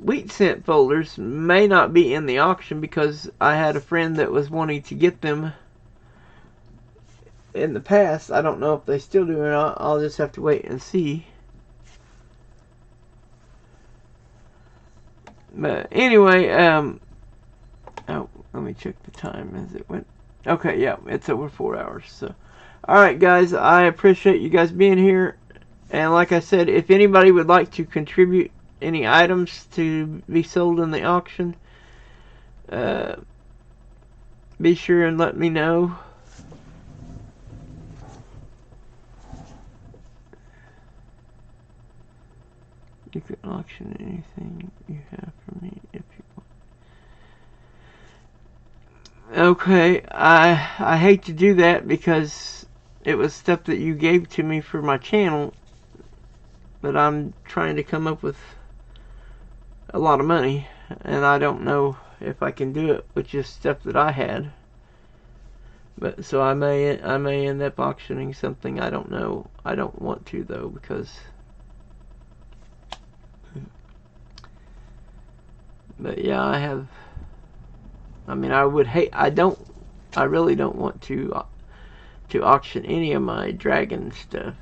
Speaker 1: wheat cent folders may not be in the auction because I had a friend that was wanting to get them in the past. I don't know if they still do or not. I'll just have to wait and see. But anyway, oh, let me check the time as it went. Okay, yeah, it's over 4 hours. So, alright guys, I appreciate you guys being here. And like I said, if anybody would like to contribute any items to be sold in the auction, be sure and let me know. You can auction anything you have for me if you want. Okay, I hate to do that because it was stuff that you gave to me for my channel, but I'm trying to come up with a lot of money, and I don't know if I can do it with just stuff that I had. But so I may end up auctioning something. I don't know. I don't want to though, because but yeah, I mean, I really don't want to auction any of my dragon stuff,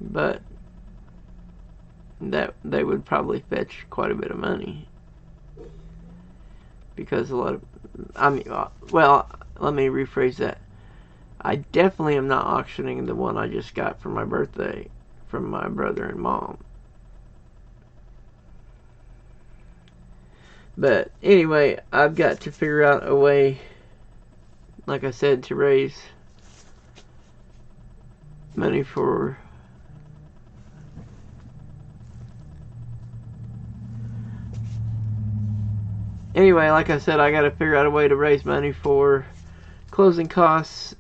Speaker 1: but that they would probably fetch quite a bit of money because a lot of, well, let me rephrase that. I definitely am not auctioning the one I just got for my birthday from my brother and mom. But anyway, I've got to figure out a way, like I said, to raise money for anyway, like I said, I got to figure out a way to raise money for closing costs,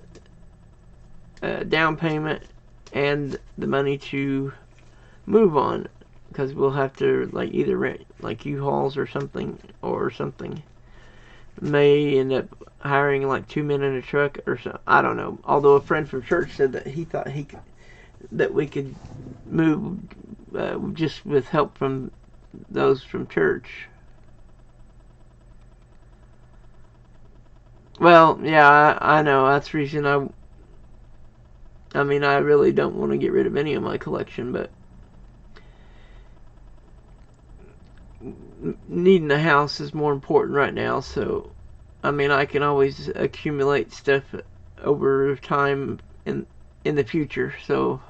Speaker 1: down payment, and the money to move on, because we'll have to either rent U-Hauls or something, may end up hiring 2 men in a truck or so. I don't know. Although a friend from church said that he thought that we could move just with help from those from church. Well, yeah, I know. That's the reason I mean, I really don't want to get rid of any of my collection, but needing a house is more important right now, so I mean, I can always accumulate stuff over time in the future. So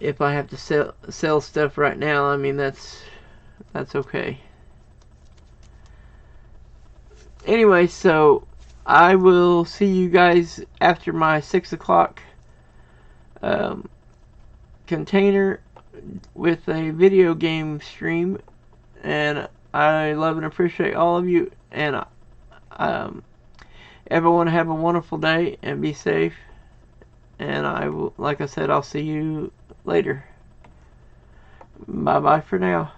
Speaker 1: if I have to sell stuff right now, I mean, that's okay. Anyway, so I will see you guys after my 6 o'clock container with a video game stream, and I love and appreciate all of you, and everyone have a wonderful day and be safe, and I will, like I said, I'll see you later. Bye bye for now.